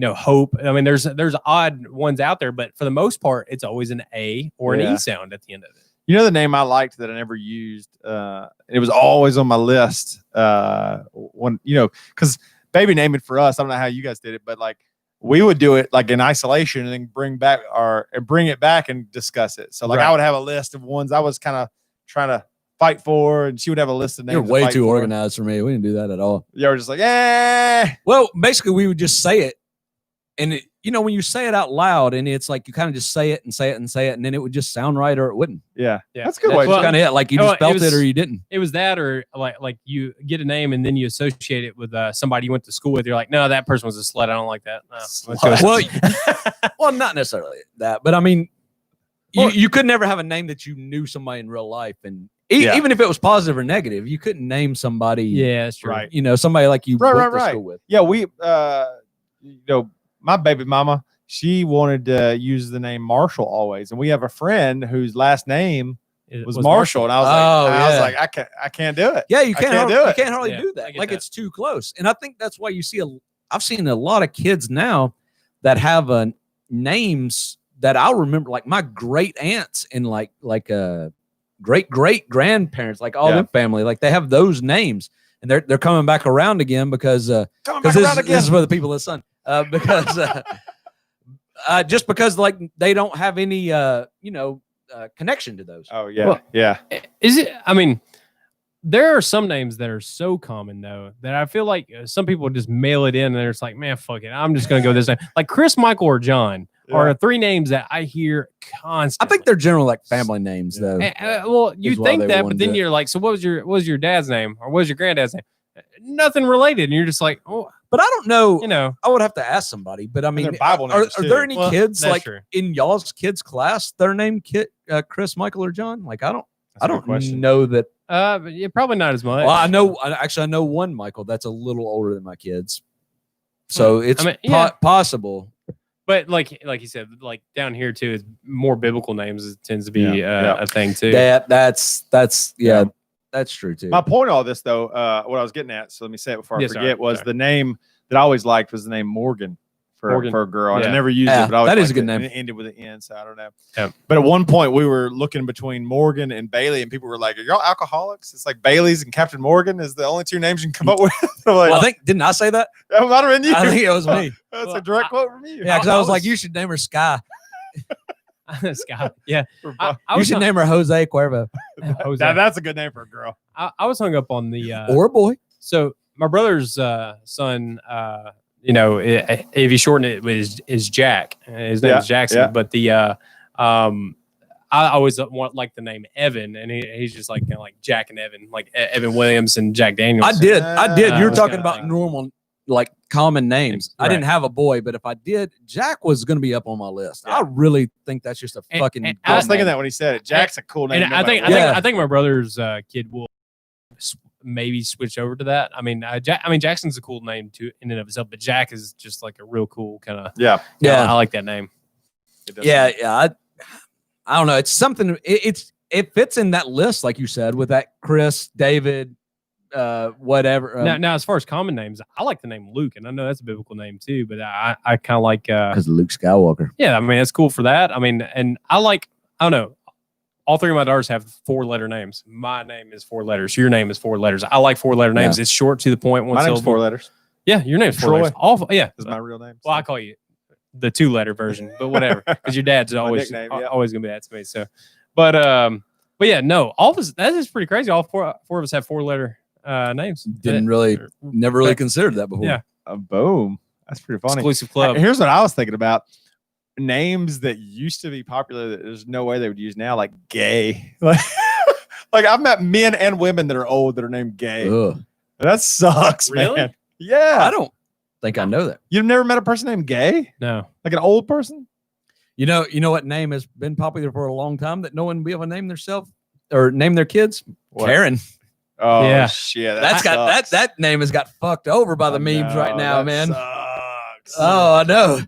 Hope. I mean, there's odd ones out there, but for the most part, it's always an A or an E sound at the end of it.
You know the name I liked that I never used? It was always on my list. Because baby naming for us, I don't know how you guys did it, but like we would do it like in isolation and then bring it back and discuss it. So like I would have a list of ones I was kind of trying to fight for, and she would have a list of names.
You're way too organized for me. We didn't do that at all.
You were just like, yeah.
Well, basically, we would just say it, and when you say it out loud, and it's like you kind of just say it and say it and say it, and then it would just sound right or it wouldn't.
Yeah. That's a good way.
That's kind of it. Like you just felt it or you didn't.
It was that, or like you get a name and then you associate it with somebody you went to school with. You're like, no, that person was a slut. I don't like that. No,
well, not necessarily that, but I mean, you could never have a name that you knew somebody in real life, and even if it was positive or negative, you couldn't name somebody.
Yeah, that's true.
Right. Somebody like you went to school with.
Yeah, we my baby mama, she wanted to use the name Marshall always, and we have a friend whose last name was Marshall, and I was like, I can't do it.
Yeah, you can't hardly do that. Like
that.
It's too close, and I think that's why you see I've seen a lot of kids now that have names that I'll remember, like my great aunts and like great grandparents, like all them family, like they have those names, and they're coming back around again because this is for the people of the sun. Just because like they don't have any connection to those.
Oh yeah.
Is it? I mean, there are some names that are so common though that I feel like some people just mail it in and they're just like, man, fuck it, I'm just gonna go this name. Like Chris, Michael, or John are three names that I hear constantly.
I think they're general like family names though.
Well, you think that, but then you're like, so what was your dad's name or what was your granddad's name? Nothing related, and you're just like, oh.
But I don't know. I would have to ask somebody. But I mean, are there any kids like in y'all's kids' class? Their name Chris, Michael, or John? Like I don't know that.
Yeah, probably not as much.
Well, I know one Michael that's a little older than my kids, so it's possible.
But like you said, like down here too, is more biblical names. It tends to be a thing too. That's true too.
My point of all this, though, what I was getting at, so let me say it before I forget, was the name that I always liked was the name Morgan for a girl. And I never used it, but I always
that is a good name.
It ended with an N, so I don't know.
Yeah.
But at one point, we were looking between Morgan and Bailey, and people were like, "Are y'all alcoholics?" It's like Bailey's and Captain Morgan is the only two names you can come up with.
Like, well, didn't I say that?
That might have been you.
I think it was me.
That's a direct quote from you.
Yeah, because I was like, you should name her Sky.
Scott. Yeah.
You should name her Jose Cuervo.
Jose. That's a good name for a girl.
I was hung up on the
or a boy. So
my brother's son, if you shorten it, is Jack. His name is Jackson. Yeah. But I always like the name Evan, and he's just like kind of like Jack and Evan, like Evan Williams and Jack Daniels.
I did. You were talking about normal, like common names. Right. I didn't have a boy, but if I did, Jack was going to be up on my list. Yeah. I really think that's just a fucking.
And I was thinking that when he said it. Jack's a cool name.
And I think my brother's kid will maybe switch over to that. I mean, Jackson's a cool name too in and of itself, but Jack is just like a real cool kind of. Yeah. I like that name.
I don't know. It's something. It's it fits in that list, like you said, with that Chris, David, whatever.
Now, as far as common names, I like the name Luke, and I know that's a biblical name too. But I kind of like
because Luke Skywalker.
Yeah, I mean it's cool for that. I mean, and I don't know. All three of my daughters have 4-letter names. My name is 4 letters. Your name is 4 letters. I like 4-letter names. It's short to the point.
My name's 4 letters.
Yeah, your name's 4
Troy.
letters. Yeah,
Is my real name.
well, I call you the 2-letter version, but whatever, because your dad's always
nickname, yeah.
always gonna be that to me. So, but yeah, no, all of us. That is pretty crazy. All four of us have 4-letter names.
Never really considered that before.
Yeah.
Boom. That's pretty funny.
Exclusive club.
Here's what I was thinking about. Names that used to be popular that there's no way they would use now, like gay. Like I've met men and women that are old that are named gay.
Ugh.
That sucks,
Really?
man. Yeah.
I don't think I know that.
You've never met a person named gay?
No.
Like an old person?
You know what name has been popular for a long time that no one will be able to name themselves or name their kids?
What?
Karen.
Oh
Yeah.
shit.
That's got
sucks.
that name has got fucked over by the
I
memes
know,
right now,
that
man.
Sucks.
Oh, I know.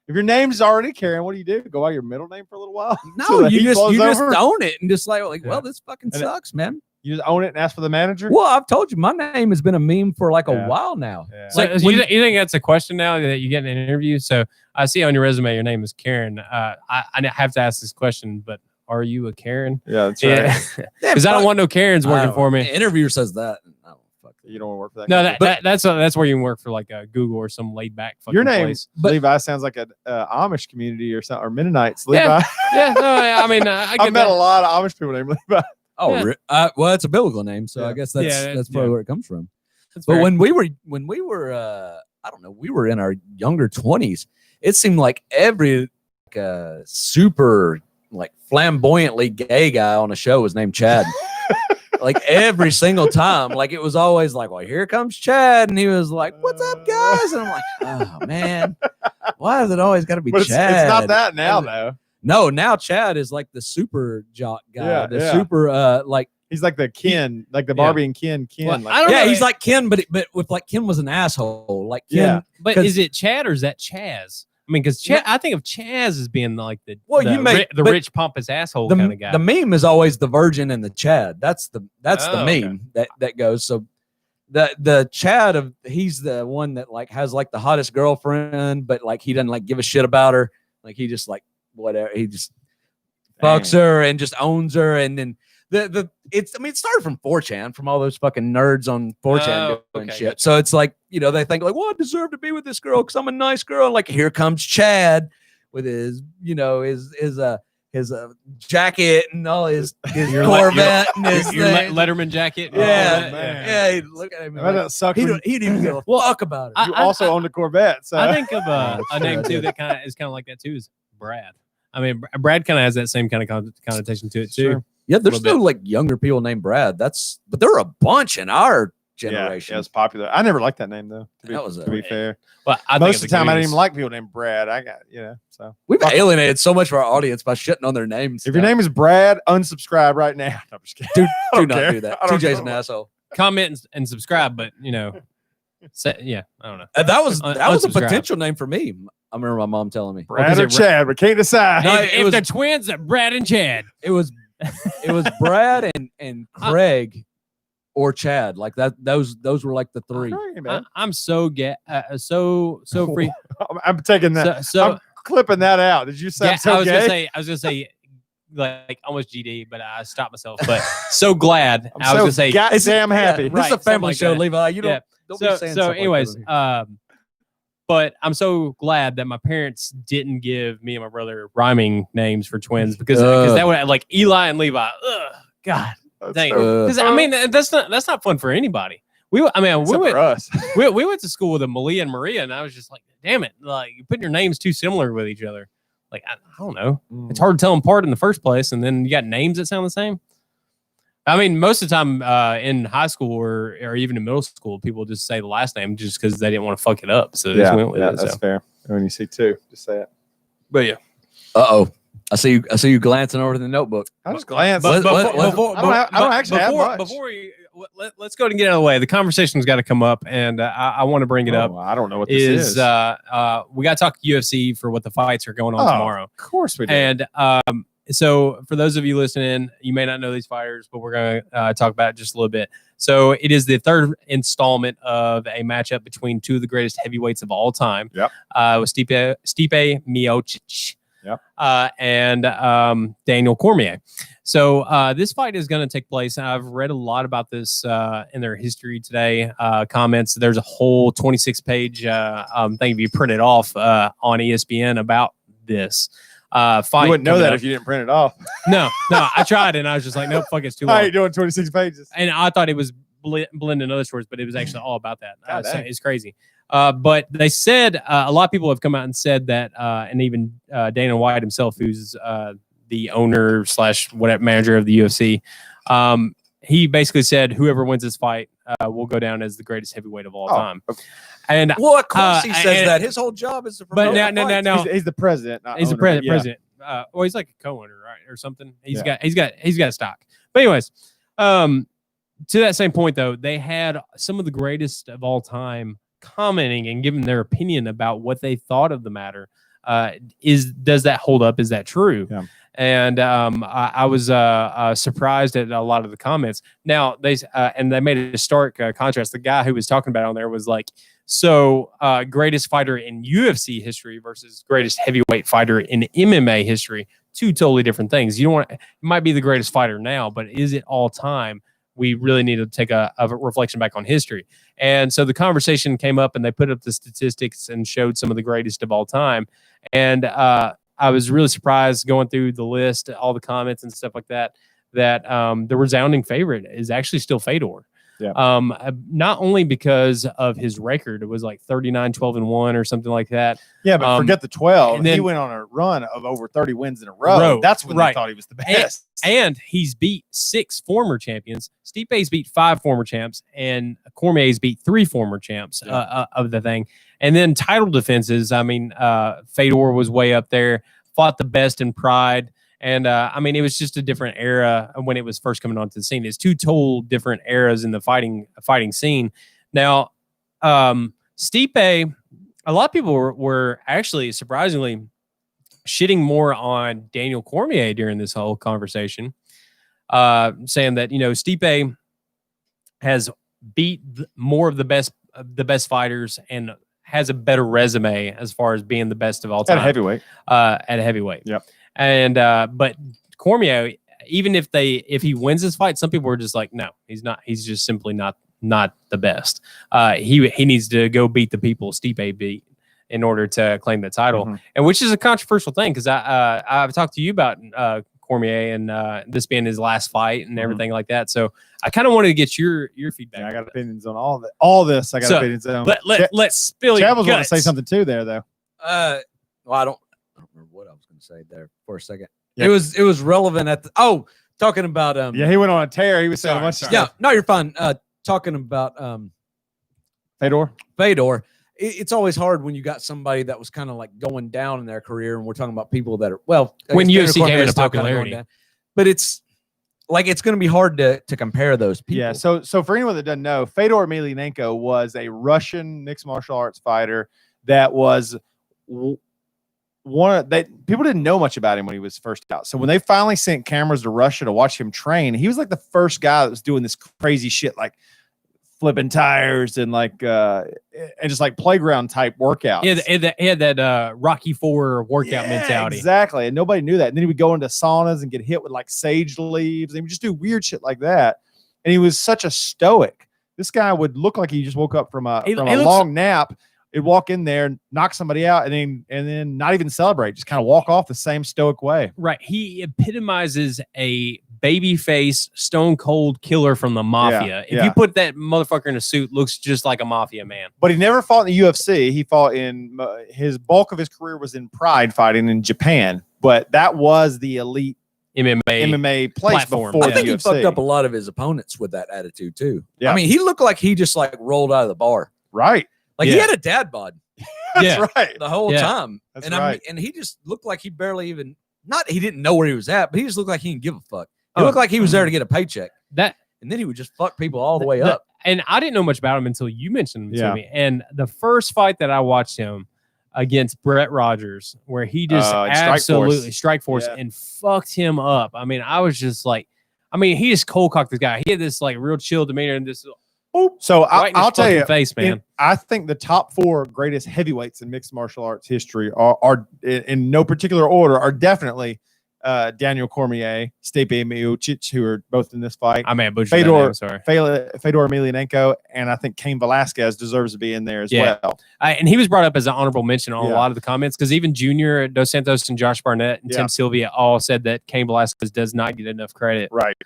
If your name's already Karen, what do? Go by your middle name for a little while?
No,
Till the
you
heat
just
blows over?
own it and just like
Yeah.
well, this fucking
And it-
sucks, man.
You just own it and ask for the manager?
Well, I've told you my name has been a meme for like a
Yeah.
while now.
Yeah.
It's like
So
when-
you think that's a question now that you get in an interview? So I see on your resume your name is Karen. I have to ask this question, but are you a Karen?
Yeah, that's right.
Yeah, because I don't want no Karens working for me.
The interviewer says that. I don't fuck
You don't want to work for that.
No,
company.
that's where you can work for like a Google or some laid back fucking
Your name,
place.
Levi, sounds like an Amish community or something, or Mennonites. Levi.
Yeah. Yeah, no, I mean, I get
I've met
that.
a lot of Amish people named Levi.
Oh,
Yeah.
well, it's a biblical name, so
Yeah.
I guess that's
Yeah,
that's probably
yeah.
where it comes from.
That's
But
fair.
when we were I don't know, we were in our younger 20s. It seemed like every super like flamboyantly gay guy on a show was named Chad. Like every single time, like it was always like, well, here comes Chad, and he was like, "What's up, guys?" And I'm like, "Oh man, why has it always got to be
But
Chad?"
it's not that now, though.
No, now Chad is like the super jock guy,
Yeah,
the
yeah.
super like.
He's like the Ken, like the Barbie and Ken.
Well,
like,
I don't
Yeah,
know.
he's like Ken, but with like Ken was an asshole. Like Ken,
Yeah.
But
'cause-
is it Chad or is that Chaz? I mean, because I think of Chaz as being like the
Well,
the,
you may-
the
but
rich pompous asshole kind of guy.
the meme is always the virgin and the Chad. That's the
Oh, okay.
meme that goes. So the Chad of he's the one that like has like the hottest girlfriend, but like he doesn't like give a shit about her. Like he just like whatever. He just fucks her and just owns her. And then it started from 4chan, from all those fucking nerds on 4chan doing
okay,
shit.
gotcha.
So it's like, they think like, well, I deserve to be with this girl because I'm a nice girl. And like, here comes Chad with his, his jacket and all his Corvette and his
your
thing.
Letterman jacket.
Yeah,
Oh, man.
yeah. He'd look at him.
That
Like,
doesn't suck.
he
when
didn't even give a fuck about it.
you also own the Corvette. So
I think of a
sure
name
I
too
did.
that kind of is kind of like that too is Brad. I mean, Brad kind of has that same kind of connotation to it too.
Sure.
Yeah, there's
little
still like younger people named Brad. But there are a bunch in our
yeah,
generation.
it was popular. I never liked that name though.
That was
to be fair.
But I
Most of
think
the time, I didn't even
Goonies.
like people named Brad. I got so.
We've
Fuck.
alienated so much of our audience by shitting on their names.
If your name is Brad, unsubscribe right now. No, I'm just kidding.
do
I don't
not
care.
do that.
I don't
TJ's an
know.
asshole.
Comment and subscribe, but yeah, I don't know.
That was a
Unsubscribe.
potential name for me. I remember my mom telling me
Brad or
it-
Chad, we can't decide.
No,
if
it was-
they're twins, Brad and Chad.
it was Brad and Craig or Chad. Like that. Those were like the three.
Hey, man.
I'm so so free.
I'm taking that.
So
I'm clipping that out. Did you say
yeah,
I'm so gay?
I was gonna say like almost GD, but I stopped myself. But so glad
I'm
I was
so
gonna say
goddamn happy.
This is a
something
family
like
show,
that.
Levi. You don't.
Yeah.
Don't be
So
saying stuff like that
anyways,
over here.
but I'm so glad that my parents didn't give me and my brother rhyming names for twins because that would like Eli and Levi. Ugh, God,
That's
dang.
so-
Because I mean that's not fun for anybody. We
except for us.
we went to school with a Malia and Maria, and I was just like, damn it, like you're putting your names too similar with each other. Like I don't know, it's hard to tell them apart in the first place, and then you got names that sound the same. I mean, most of the time in high school or even in middle school, people just say the last name just because they didn't want to fuck it up. So they just went with it.
that's
So.
fair. When you see two, just say it.
But yeah,
I see you glancing over the notebook.
I just glance.
But-
I don't actually have much.
before let's go and get out of the way. The conversation's got to come up, and I want to bring it up.
Oh, I don't know what this
Is
is.
we got to talk UFC for what the fights are going on tomorrow.
Of course we do.
And So for those of you listening, you may not know these fighters, but we're going to talk about it just a little bit. So it is the third installment of a matchup between two of the greatest heavyweights of all time.
Yep.
With Stipe Miocic.
Yep.
And Daniel Cormier. So this fight is going to take place. I've read a lot about this in their history today comments. There's a whole 26-page thing to be printed off on ESPN about this fight.
You wouldn't know that
up.
if you didn't print it off.
No, I tried and I was just like, nope, fuck, it's too long.
How you doing 26 pages?
And I thought it was blending other stories, but it was actually all about that. So
dang.
it's crazy. But they said a lot of people have come out and said that, and even Dana White himself, who's the owner / whatever manager of the UFC, he basically said whoever wins this fight will go down as the greatest heavyweight of all time.
Okay.
And
well, of course he says that. His whole job is to promote.
But no.
He's the president. Not
He's the
owner,
president. Well, he's like a co-owner, right, or something. He's got stock. But anyways, to that same point though, they had some of the greatest of all time commenting and giving their opinion about what they thought of the matter. Does that hold up? Is that true?
Yeah.
And I was surprised at a lot of the comments. Now they made a stark contrast. The guy who was talking about it on there was like, so greatest fighter in UFC history versus greatest heavyweight fighter in MMA history, two totally different things. You don't want, it might be the greatest fighter now, but is it all time? We really need to take a reflection back on history. And so the conversation came up and they put up the statistics and showed some of the greatest of all time. And I was really surprised going through the list, all the comments and stuff like that, that the resounding favorite is actually still Fedor.
Yeah.
Not only because of his record, it was like 39-12-1 or something like that.
Yeah, but forget the 12.
and then-
He went on a run of over 30 wins in a row. That's when they thought he was the best.
And he's beat 6 former champions. Stipe's beat 5 former champs, and Cormier's beat 3 former champs of the thing. And then title defenses. I mean, Fedor was way up there, fought the best in Pride. And I mean, it was just a different era when it was first coming onto the scene. It's two total different eras in the fighting scene. Now, Stipe, a lot of people were actually surprisingly shitting more on Daniel Cormier during this whole conversation, saying that, you know, Stipe has beat more of the best fighters and has a better resume as far as being the best of all time
At heavyweight.
At a heavyweight.
Yep.
And but Cormier, even if he wins this fight, some people were just like, no, he's not. He's just simply not the best. He needs to go beat the people Stipe beat in order to claim the title, and which is a controversial thing because I've talked to you about Cormier and this being his last fight and everything like that. So I kind of wanted to get your feedback.
Yeah, I got opinions on all this. I got opinions on.
Let's spill your
Chavez want to
guts.
say something too there though.
Well, I don't remember what I was going to say there for a second.
Yeah.
It was relevant at the talking about
Yeah, he went on a tear. He was saying a bunch of
yeah,
stuff.
no, you're fine. Talking about
Fedor.
It's always hard when you got somebody that was kind of like going down in their career, and we're talking about people that are
when
UFC
UFC came into popularity.
But it's like it's going to be hard to compare those people.
Yeah. So for anyone that doesn't know, Fedor Emelianenko was a Russian mixed martial arts fighter that was people didn't know much about him when he was first out. So when they finally sent cameras to Russia to watch him train, he was like the first guy that was doing this crazy shit, like flipping tires and and just like playground type workouts.
He had that Rocky IV workout mentality.
Exactly. And nobody knew that. And then he would go into saunas and get hit with like sage leaves. And he would just do weird shit like that. And he was such a stoic. This guy would look like he just woke up from a long nap. He'd walk in there, knock somebody out, and then not even celebrate, just kind of walk off the same stoic way.
Right. He epitomizes a babyface, stone cold killer from the mafia. If you put that motherfucker in a suit, looks just like a mafia man.
But he never fought in the UFC. He fought in his bulk of his career was in Pride fighting in Japan. But that was the elite MMA place
platform.
before
I think
the
he
UFC.
fucked up a lot of his opponents with that attitude too.
Yeah.
I mean, he looked like he just like rolled out of the bar.
Right.
Like he had a dad bod
That's right.
the whole time.
That's
and
right.
and he just looked like he barely even he didn't know where he was at, but he just looked like he didn't give a fuck. He looked like he was there to get a paycheck. And then he would just fuck people all the way up.
And I didn't know much about him until you mentioned him to me. And the first fight that I watched him, against Brett Rogers, where he just
in
absolutely strike force
Yeah.
and fucked him up. I mean, I was just like, he just cold cocked this guy. He had this like real chill demeanor and this.
So
Right in his
I'll tell
fucking
you,
face, man.
I think the top 4 greatest heavyweights in mixed martial arts history are in no particular order are definitely Daniel Cormier, Stipe Miocic, who are both in this fight.
I may have butchered that name, sorry.
Fedor Emelianenko, and I think Cain Velasquez deserves to be in there as well.
And he was brought up as an honorable mention on a
Yeah.
lot of the comments because even Junior Dos Santos and Josh Barnett and
Yeah.
Tim Sylvia all said that Cain Velasquez does not get enough credit
Right.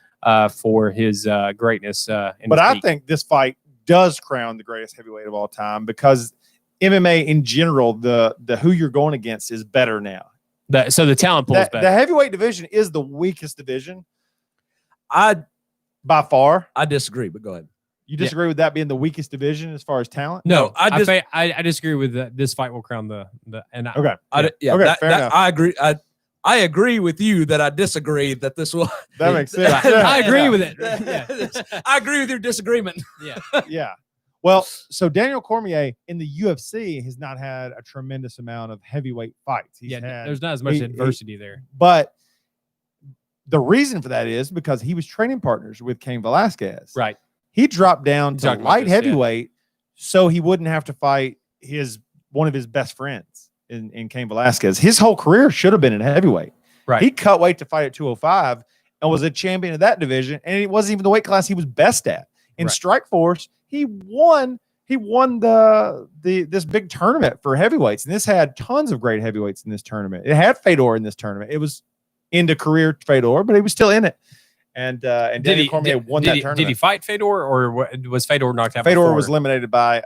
for his greatness.
But I think this fight does crown the greatest heavyweight of all time because MMA in general, the who you're going against is better now.
So the talent pool is better.
The heavyweight division is the weakest division
I
by far.
disagree, but go ahead.
You disagree with that being the weakest division as far as talent?
No,
I disagree with that. This fight will crown the and
Okay.
Okay,
fair enough.
I agree. I agree with you that I disagree that this will.
That makes sense.
I agree with it.
I agree with your disagreement.
Yeah. Well, so Daniel Cormier in the UFC has not had a tremendous amount of heavyweight fights.
There's not as much adversity there.
But the reason for that is because he was training partners with Cain Velasquez.
Right.
He dropped down
We
to
talked about
light
this, yeah.
heavyweight so he wouldn't have to fight one of his best friends in Cain Velasquez. His whole career should have been in heavyweight.
Right.
He cut weight to fight at 205 and was a champion of that division. And it wasn't even the weight class he was best at. In Strikeforce, he won this big tournament for heavyweights. And this had tons of great heavyweights in this tournament. It had Fedor in this tournament. It was into career Fedor, but he was still in it. And Daniel Cormier won that tournament.
Did he fight Fedor or was Fedor knocked out?
Fedor was eliminated by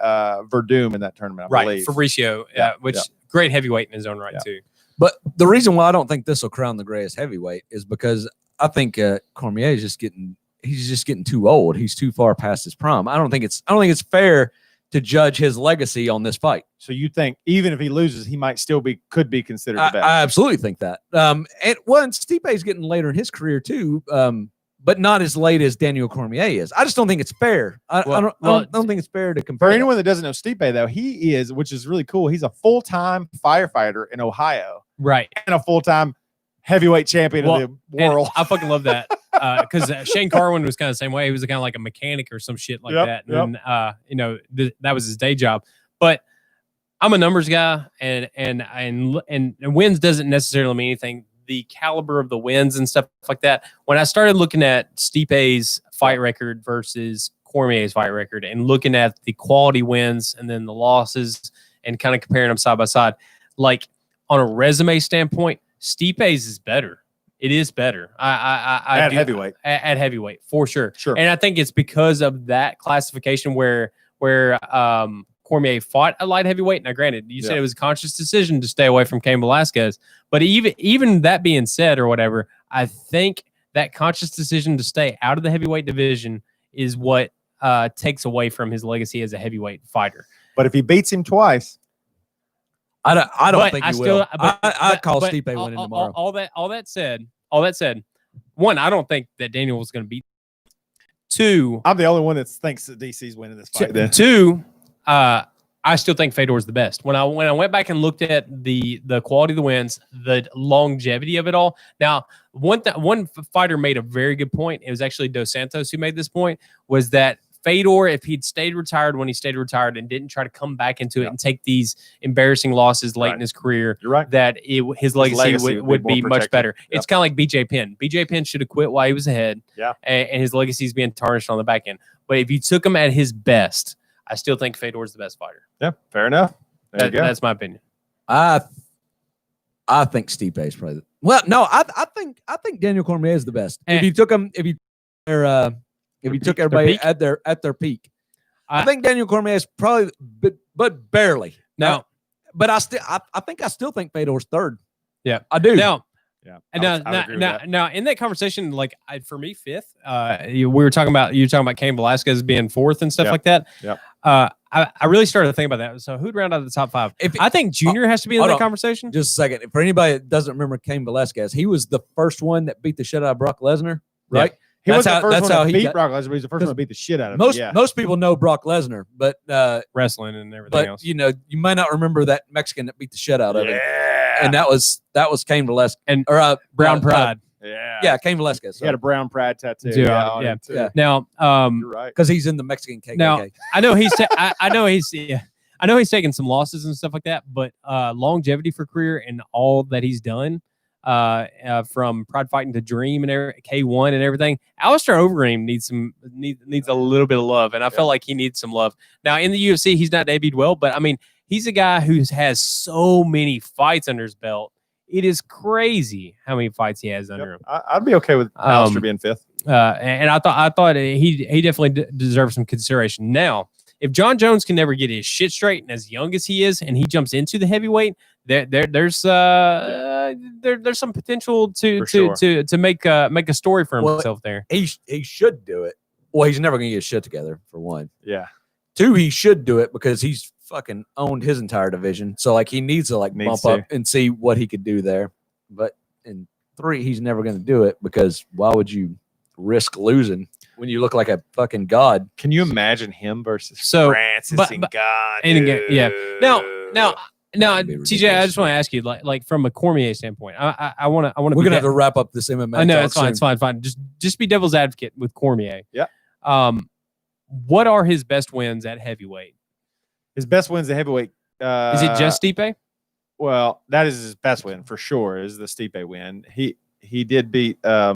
Verdum in that tournament, I believe.
Fabricio, which great heavyweight in his own right too.
But the reason why I don't think this will crown the greatest heavyweight is because I think Cormier is just getting too old. He's too far past his prime. I don't think it's fair to judge his legacy on this fight.
So you think even if he loses, he might still could be considered the best?
I absolutely think that. And Stipe's getting later in his career too, but not as late as Daniel Cormier is. I just don't think it's fair. I don't think it's fair to compare.
For anyone that doesn't know Stipe, though, he is, which is really cool. He's a full-time firefighter in Ohio,
right,
and a full-time heavyweight champion of the world.
I fucking love that because Shane Carwin was kind of the same way. He was kind of like a mechanic or some shit like that, and then that was his day job. But I'm a numbers guy, and wins doesn't necessarily mean anything. The caliber of the wins and stuff like that. When I started looking at Stipe's fight record versus Cormier's fight record, and looking at the quality wins and then the losses, and kind of comparing them side by side, like on a resume standpoint, Stipe's is better. It is better. At
heavyweight.
At heavyweight, for sure.
Sure.
And I think it's because of that classification where Cormier fought a light heavyweight. Now, granted, you said it was a conscious decision to stay away from Cain Velasquez. But even that being said or whatever, I think that conscious decision to stay out of the heavyweight division is what takes away from his legacy as a heavyweight fighter.
But if he beats him twice,
I don't think he will. I call Stipe winning tomorrow.
All that said, one, I don't think that Daniel was going to beat. Two,
I'm the only one that thinks that DC's winning this fight.
Two, I still think Fedor's the best. When I went back and looked at the quality of the wins, the longevity of it all. Now, one fighter made a very good point. It was actually Dos Santos who made this point, was that Fedor, if he'd stayed retired when he stayed retired and didn't try to come back into it and take these embarrassing losses late in his career,
you're right,
that his legacy would be much better.
Yep.
It's kind of like BJ Penn. BJ Penn should have quit while he was ahead, and his legacy is being tarnished on the back end. But if you took him at his best, I still think Fedor's the best fighter.
Yeah, fair enough.
That's my opinion.
I think Stipe is probably I think Daniel Cormier is the best. If you took everybody at their peak, I think Daniel Cormier is probably, but barely.
No,
but I still think Fedor's third.
Yeah,
I do.
Now, now, in that conversation, like for me, fifth. You were talking about Cain Velasquez being fourth and stuff like that.
Yeah.
I really started to think about that. So who'd round out the top five? I think Junior has to be in that conversation.
Just a second. For anybody that doesn't remember Cain Velasquez, he was the first one that beat the shit out of Brock Lesnar, right?
He
That's
was the
how-
first
that's
one
how
to
he
beat
got-
Brock Lesnar, but he's the first one to beat the shit out of him.
Most
Yeah.
most people know Brock Lesnar, but
Wrestling and everything else.
you know, you might not remember that Mexican that beat the shit out of him.
Yeah.
And that was Cain Velasquez
And
Brown
Brown Pride.
Yeah.
Cain Velasquez.
He had a brown pride tattoo.
Yeah,
on
yeah.
him, too.
Yeah.
Now,
You're right.
because he's in the Mexican KKK.
Now, I know he's I know he's taken some losses and stuff like that, but longevity for career and all that he's done, from Pride Fighting to Dream and K1 and everything, Alistair Overeem needs a little bit of love, and I felt like he needs some love. Now in the UFC, he's not debuted well, but I mean, he's a guy who has so many fights under his belt. It is crazy how many fights he has under him.
I'd be okay with Alistair being fifth.
And I thought he definitely deserves some consideration. Now, if John Jones can never get his shit straight, and as young as he is, and he jumps into the heavyweight, there's some potential to make a story for himself there.
he should do it. Well, he's never gonna get his shit together, for one.
Yeah.
2, he should do it because he's fucking owned his entire division. So like he needs to bump up and see what he could do there. But in 3, he's never gonna do it because why would you risk losing when you look like a fucking god?
Can you imagine him versus Francis Ngannou?
And again, yeah. Now,
That'd be
TJ, I
ridiculous.
just want to ask you, like from a Cormier standpoint, I want to.
We're gonna have to wrap up this MMA.
I know
talk
it's
soon.
fine. Just be devil's advocate with Cormier.
Yeah.
What are his best wins at heavyweight?
His best wins at heavyweight.
Is it just Stipe?
Well, that is his best win for sure. Is the Stipe win? He did beat my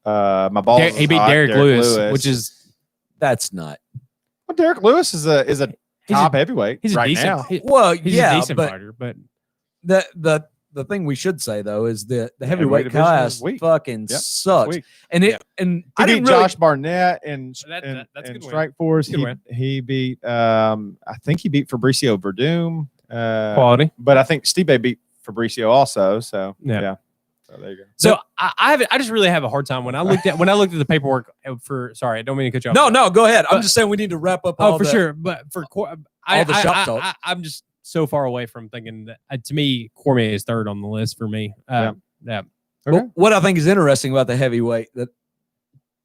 balls.
He beat Derek Lewis, which is
That's not.
well, Derek Lewis is a top heavyweight.
he's a
right
decent.
now.
Well,
He's
yeah,
a decent
but
fighter, but
the thing we should say though is the
heavyweight
heavyweight
division
class
is weak.
fucking
Yep,
sucks.
weak.
And
He
I
beat
didn't really,
Josh Barnett and
That's a good win.
Strike Force.
Good win.
He beat I think he beat Fabricio Verdum.
quality.
But I think Stipe beat Fabricio also. So
Yeah.
So there you go.
So I just really have a hard time when I looked at the paperwork for. Sorry, I don't mean to cut you off.
no, go ahead. I'm
But-
just saying we need to wrap up.
Oh,
all
for
the-
sure. But for
all the shop talk.
I'm just so far away from thinking that to me, Cormier is third on the list for me. Yeah.
Okay.
But what I think is interesting about the heavyweight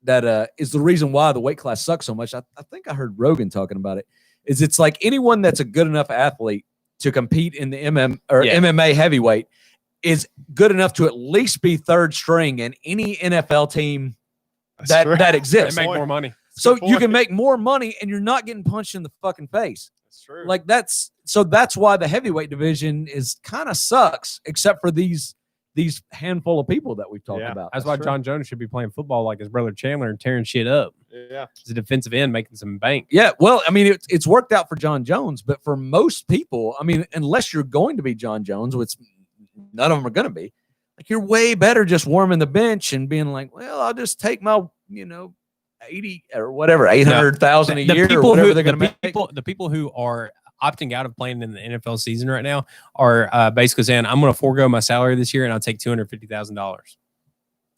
that is the reason why the weight class sucks so much. I think I heard Rogan talking about it. Is it's like anyone that's a good enough athlete to compete in the MMA heavyweight is good enough to at least be third string in any NFL team that
They
exists.
make more money.
So
Good
you can
point.
make more money and you're not getting punched in the fucking face.
That's true.
Like that's why the heavyweight division is kind of sucks, except for these handful of people that we've talked
Yeah.
about.
That's why
true.
John Jones should be playing football like his brother Chandler and tearing shit up.
Yeah.
He's a defensive end making some bank.
Yeah, well, I mean, it's worked out for John Jones, but for most people, I mean, unless you're going to be John Jones, which none of them are going to be, like you're way better just warming the bench and being like, well, I'll just take my, 80 or whatever, 800,000 a year or whatever they're going to make.
The people who are opting out of playing in the NFL season right now are basically saying, I'm going to forego my salary this year and I'll take $250,000.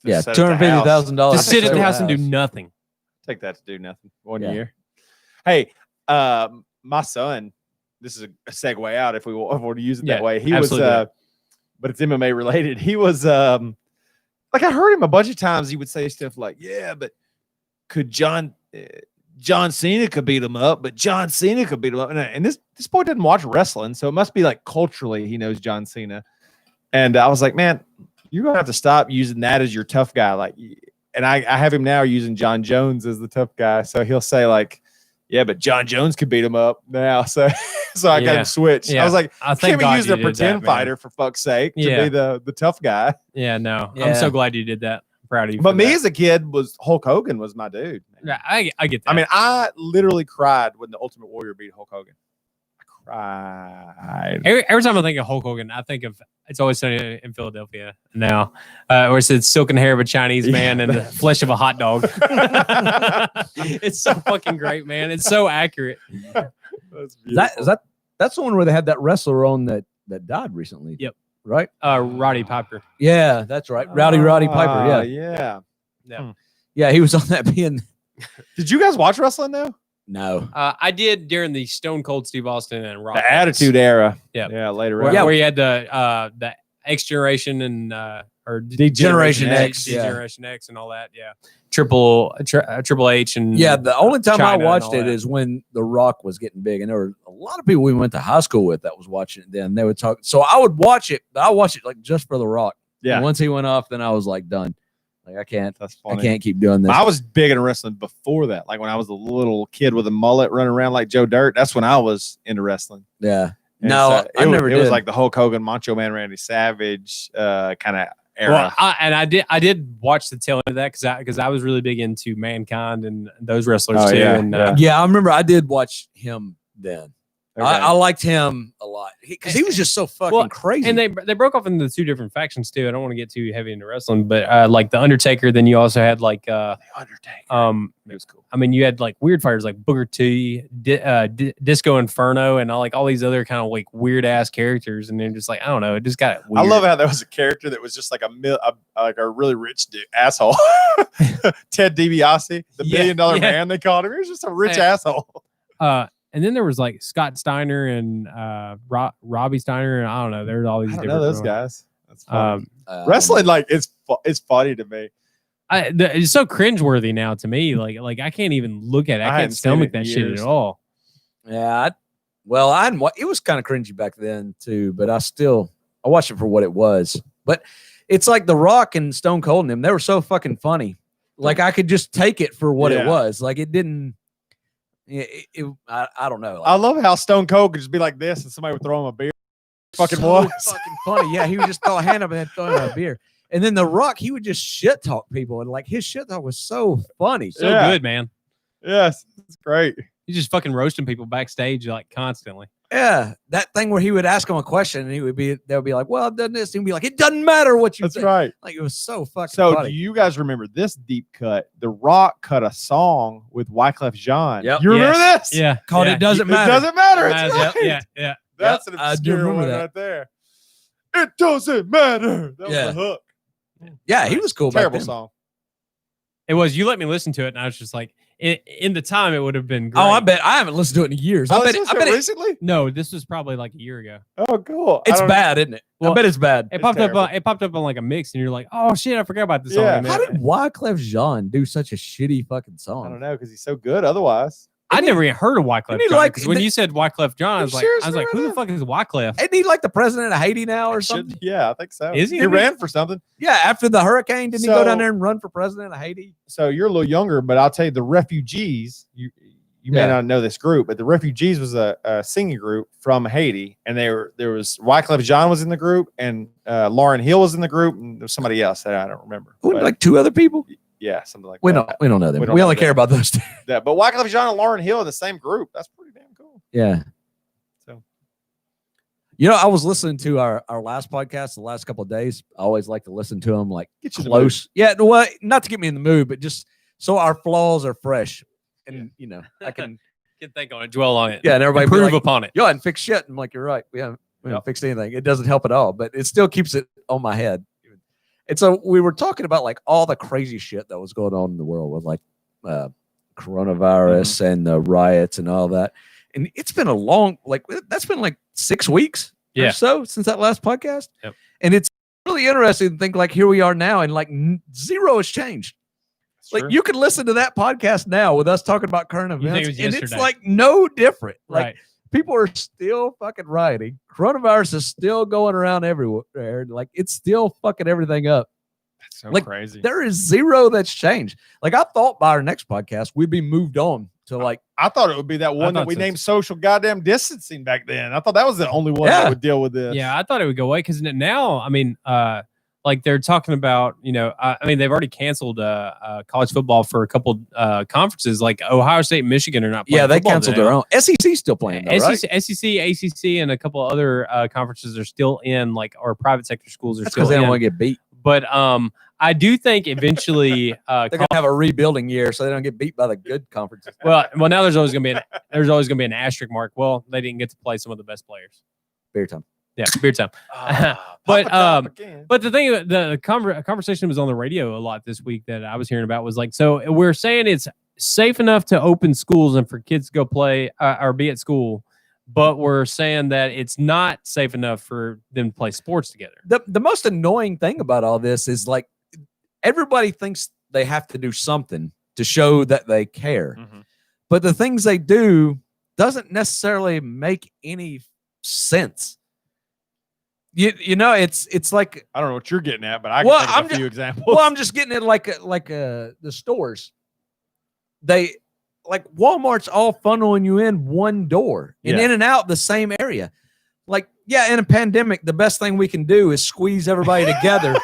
Yeah,
Just sit at the house.
$250,000.
Just sit at the house and do nothing.
Take that to do nothing. 1
Yeah.
year. Hey, my son, this is a segue out if we want to use it
Yeah,
that way. He
absolutely.
was, but it's MMA related. He was, like I heard him a bunch of times. He would say stuff like, "Yeah, but could John Cena could beat him up, but John Cena could beat him up." And this boy doesn't watch wrestling, so it must be like culturally he knows John Cena. And I was like, man, you're gonna have to stop using that as your tough guy. Like, and I have him now using John Jones as the tough guy. So he'll say like, yeah, but John Jones could beat him up now. So I got
Yeah.
him switched.
Yeah.
I was like,
I
can't be
God
using
you
a
did
pretend
that, man.
fighter for fuck's sake to
Yeah.
be the tough guy.
Yeah, no.
Yeah.
I'm so glad you did that. I'm proud of you.
But
for
me
that.
as a kid was Hulk Hogan was my dude. man.
Yeah, I get that.
I mean, I literally cried when the Ultimate Warrior beat Hulk Hogan. I cried.
every time I think of Hulk Hogan, I think of It's Always Sunny in Philadelphia now, where it says silken hair of a Chinese man and the flesh of a hot dog. It's so fucking great, man. It's so accurate.
That's beautiful.
That's the one where they had that wrestler on that died recently.
Yep.
Right?
Roddy Piper.
Yeah, that's right. Roddy Piper. Yeah.
Yeah.
Yeah, he was on that being
Did you guys watch wrestling though?
no.
I did during the Stone Cold Steve Austin and Rock.
The Attitude Era.
Yep.
Yeah, later
Where,
on.
where you had the X Generation and or
Generation X, yeah.
Generation X and all that. Yeah, Triple H and
Yeah, the only time I
China and
watched
all
it
that.
is when The Rock was getting big, and there were a lot of people we went to high school with that was watching it. Then they would talk. So I would watch it, but I watched it like just for The Rock.
Yeah.
And once he went off, then I was like done. Like I can't keep doing this.
I was big into wrestling before that. Like when I was a little kid with a mullet running around like Joe Dirt. That's when I was into wrestling.
Yeah.
And
No,
so
I never
It
did.
was like the Hulk Hogan, Macho Man, Randy Savage kind of era.
Well, I did watch the tail end of that because I was really big into Mankind and those wrestlers
Oh,
too.
yeah,
And
yeah.
Yeah, I remember I did watch him then.
Okay.
I liked him a lot because he was just so fucking crazy.
And they broke off into two different factions too. I don't want to get too heavy into wrestling, but like the Undertaker. Then you also had like
the Undertaker.
It was cool. I mean, you had like weird fighters like Booker T, Disco Inferno, and all these other kind of like weird ass characters. And then just like I don't know, it just got weird.
I love how there was a character that was just like a really rich asshole. Ted DiBiase, the $1 billion man they called him. He was just a rich asshole.
And then there was like Scott Steiner and Robbie Steiner, and I don't know. There's all these.
I don't
different
know those
ones.
guys. That's funny.
Wrestling.
Wrestling, like it's funny to me.
It's so cringeworthy now to me. Like I can't even look at it. I
hadn't
can't
seen
stomach
it in
that shit
years.
at all.
Yeah. It was kind of cringy back then too, but I watched it for what it was. But it's like The Rock and Stone Cold and them. They were so fucking funny. Like I could just take it for what it was. Like it didn't. I don't know. Like,
I love how Stone Cold could just be like this and somebody would throw him a beer. Fucking was.
fucking funny. Yeah, he would just throw a hand up and then throw him a beer. And then The Rock, he would just shit talk people, and like his shit talk was so funny.
So
Yeah.
good, man.
Yes, it's great.
He's just fucking roasting people backstage like constantly.
Yeah, that thing where he would ask him a question, and they would be like, "Well, I've done this," and he'd be like, "It doesn't matter what you
That's
think."
right.
Like it was so fucking
So,
funny.
do you guys remember this deep cut? The Rock cut a song with Wyclef Jean.
Yep.
You remember this?
Yeah.
Called
yeah.
It Doesn't
It
Matter.
doesn't matter. It's
Yeah,
right.
yeah, yeah.
That's
Yep,
an
I do
obscure
remember
one
that.
right there. It doesn't matter. That
Yeah.
was the hook.
Yeah, he was cool.
Terrible
back then.
song.
It was. You let me listen to it, and I was just like, in the time, it would have been great.
Oh, I bet I haven't listened to it in years. I bet
recently.
No, this was probably like a year ago.
Oh, cool.
it's bad, isn't it?
Well,
I bet it's bad.
It popped
terrible.
up. It popped up on like a mix, and you're like, "Oh shit, I forgot about this
Yeah.
song." Man.
How did Wyclef Jean do such a shitty fucking song?
I don't know because he's so good. Otherwise,
I never even heard of Wyclef
need,
Jean.
like,
Because when you said Wyclef Jean, I was
You
like,
seriously
who the
right
fuck is Wyclef?
Isn't he like the president of Haiti now or something?
yeah, I think so.
Is he?
He ran for something.
Yeah, after the hurricane, didn't he go
So-
down there and run for president of Haiti?
So you're a little younger, but I'll tell you, the Refugees. You may
Yeah.
not know this group, but the Refugees was a singing group from Haiti, and there was Wyclef Jean was in the group, and Lauryn Hill was in the group, and there was somebody else that I don't remember.
Wasn't
But,
like two other people?
yeah, something like
We
that.
don't know them.
We
We,
don't know
only
them.
care about those two.
Yeah, but Wyclef Jean and Lauryn Hill in the same group. That's pretty damn cool.
Yeah.
So.
You know, I was listening to our last podcast the last couple of days. I always like to listen to them like
Get you in the
close. Yeah, well, not to get me in the mood, but just so our flaws are fresh. And you know, I can
Can think on it, dwell on it.
and everybody be
improve
like,
upon it.
"Yo, I didn't fix shit." I'm like, "You're right. We haven't fixed anything. It doesn't help at all, but it still keeps it on my head." And so we were talking about like all the crazy shit that was going on in the world with like coronavirus and the riots and all that. And it's been that's been like 6 weeks
Yeah.
or so since that last podcast.
Yep.
And it's really interesting to think like here we are now and like zero has changed. Like you can listen to that podcast now with us talking about current
You think
events,
it was
and it's
yesterday.
like no different. Like
Right.
people are still fucking rioting. Coronavirus is still going around everywhere. Like it's still fucking everything up.
That's so
Like,
crazy.
There is zero that's changed. Like I thought by our next podcast we'd be moved on to like
I thought it would be that one that
thought
we
so,
named social goddamn distancing back then. I thought that was the only one
Yeah.
that would deal with this.
Yeah, I thought it would go away because now, I mean, like they're talking about, I mean, they've already canceled college football for a couple conferences, like Ohio State and Michigan are not playing.
yeah they
football
canceled
now.
their own. SEC still playing though, right?
SEC, ACC, and a couple other conferences are still in, like, or private sector schools are
That's
still
because they don't
in.
want to get beat.
But I do think eventually,
They're gonna have a rebuilding year so they don't get beat by the good conferences.
well, now there's always gonna be an asterisk mark. Well, they didn't get to play some of the best players.
Beer time.
Yeah, beer time. But, But the thing, the conversation was on the radio a lot this week that I was hearing about was like, so we're saying it's safe enough to open schools and for kids to go play or be at school, but we're saying that it's not safe enough for them to play sports together.
The most annoying thing about all this is like everybody thinks they have to do something to show that they care, but the things they do doesn't necessarily make any sense. You know, it's like
I don't know what you're getting at, but I can think of a few examples.
Well, I'm just getting it like the stores. They like Walmart's all funneling you in one door and in and out the same area. Like, yeah, in a pandemic, the best thing we can do is squeeze everybody together.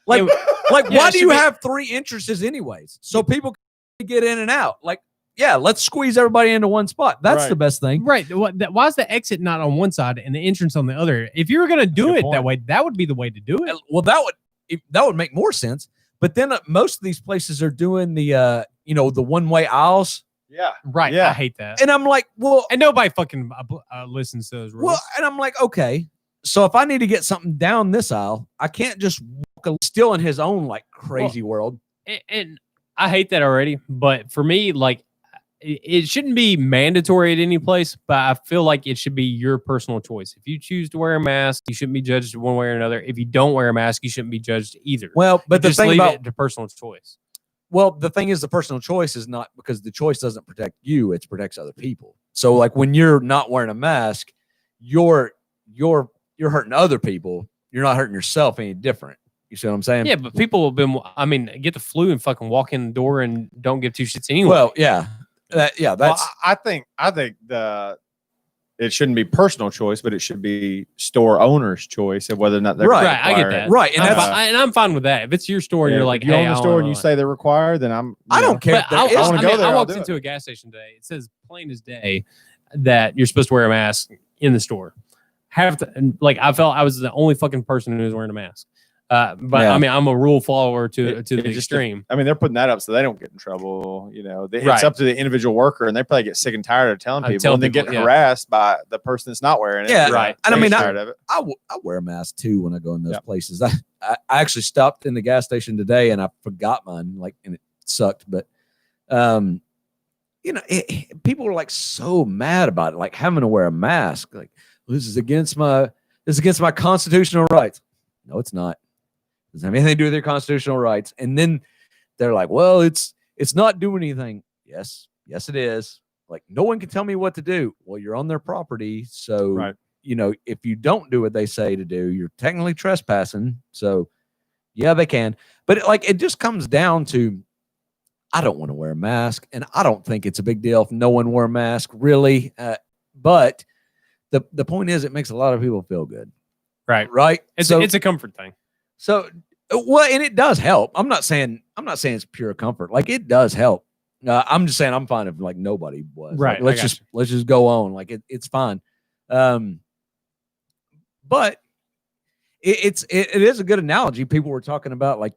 Like why do you have 3 entrances anyways? So people can get in and out. Like, yeah, let's squeeze everybody into one spot. That's the best thing.
Right. Why is the exit not on one side and the entrance on the other? If you were going to do it that way, that would be the way to do it.
Well, that would make more sense. But then most of these places are doing the the one-way aisles.
Yeah.
Right.
Yeah.
I hate that.
And I'm like, well,
and nobody fucking listens to those rules.
Well, and I'm like, okay, so if I need to get something down this aisle, I can't just walk still in his own like crazy world.
And I hate that already. But for me, like, it shouldn't be mandatory at any place, but I feel like it should be your personal choice. If you choose to wear a mask, you shouldn't be judged one way or another. If you don't wear a mask, you shouldn't be judged either.
Well, but the thing about
the personal choice.
Well, the thing is, the personal choice is not because the choice doesn't protect you; it protects other people. So, like when you're not wearing a mask, you're hurting other people. You're not hurting yourself any different. You see what I'm saying?
Yeah, but people have been. I mean, get the flu and fucking walk in the door and don't give 2 shits anyway.
Well, yeah. That's.
Well, I think it shouldn't be personal choice, but it should be store owner's choice of whether or not they're
right. I get that.
Right, and
I'm fine with that. If it's your store and you're like,
if you own
hey,
the store and you say they're required, then
I don't care.
But I walked
into
into a gas station today. It says plain as day that you're supposed to wear a mask in the store. I felt I was the only fucking person who was wearing a mask. But I mean, I'm a rule follower to the extreme.
I mean, they're putting that up so they don't get in trouble. You know, it's up to the individual worker, and they probably get sick and tired of telling people, and they get harassed by the person that's not wearing it.
Yeah,
right.
And I mean,
I
wear a mask too when I go in those places. I actually stopped in the gas station today, and I forgot mine. Like, and it sucked. But, people are like so mad about it, like having to wear a mask. Like, this is against my constitutional rights. No, it's not. Doesn't have anything to do with your constitutional rights. And then they're like, well, it's not doing anything. Yes, it is. Like, no one can tell me what to do. Well, you're on their property. So, if you don't do what they say to do, you're technically trespassing. So, yeah, they can. But it just comes down to, I don't want to wear a mask. And I don't think it's a big deal if no one wore a mask, really. But the point is, it makes a lot of people feel good.
Right. It's a comfort thing.
So, well, and it does help. I'm not saying it's pure comfort. Like, it does help. I'm just saying I'm fine if like nobody was.
Right.
Like, let's just go on. Like it's fine. But it is a good analogy. People were talking about like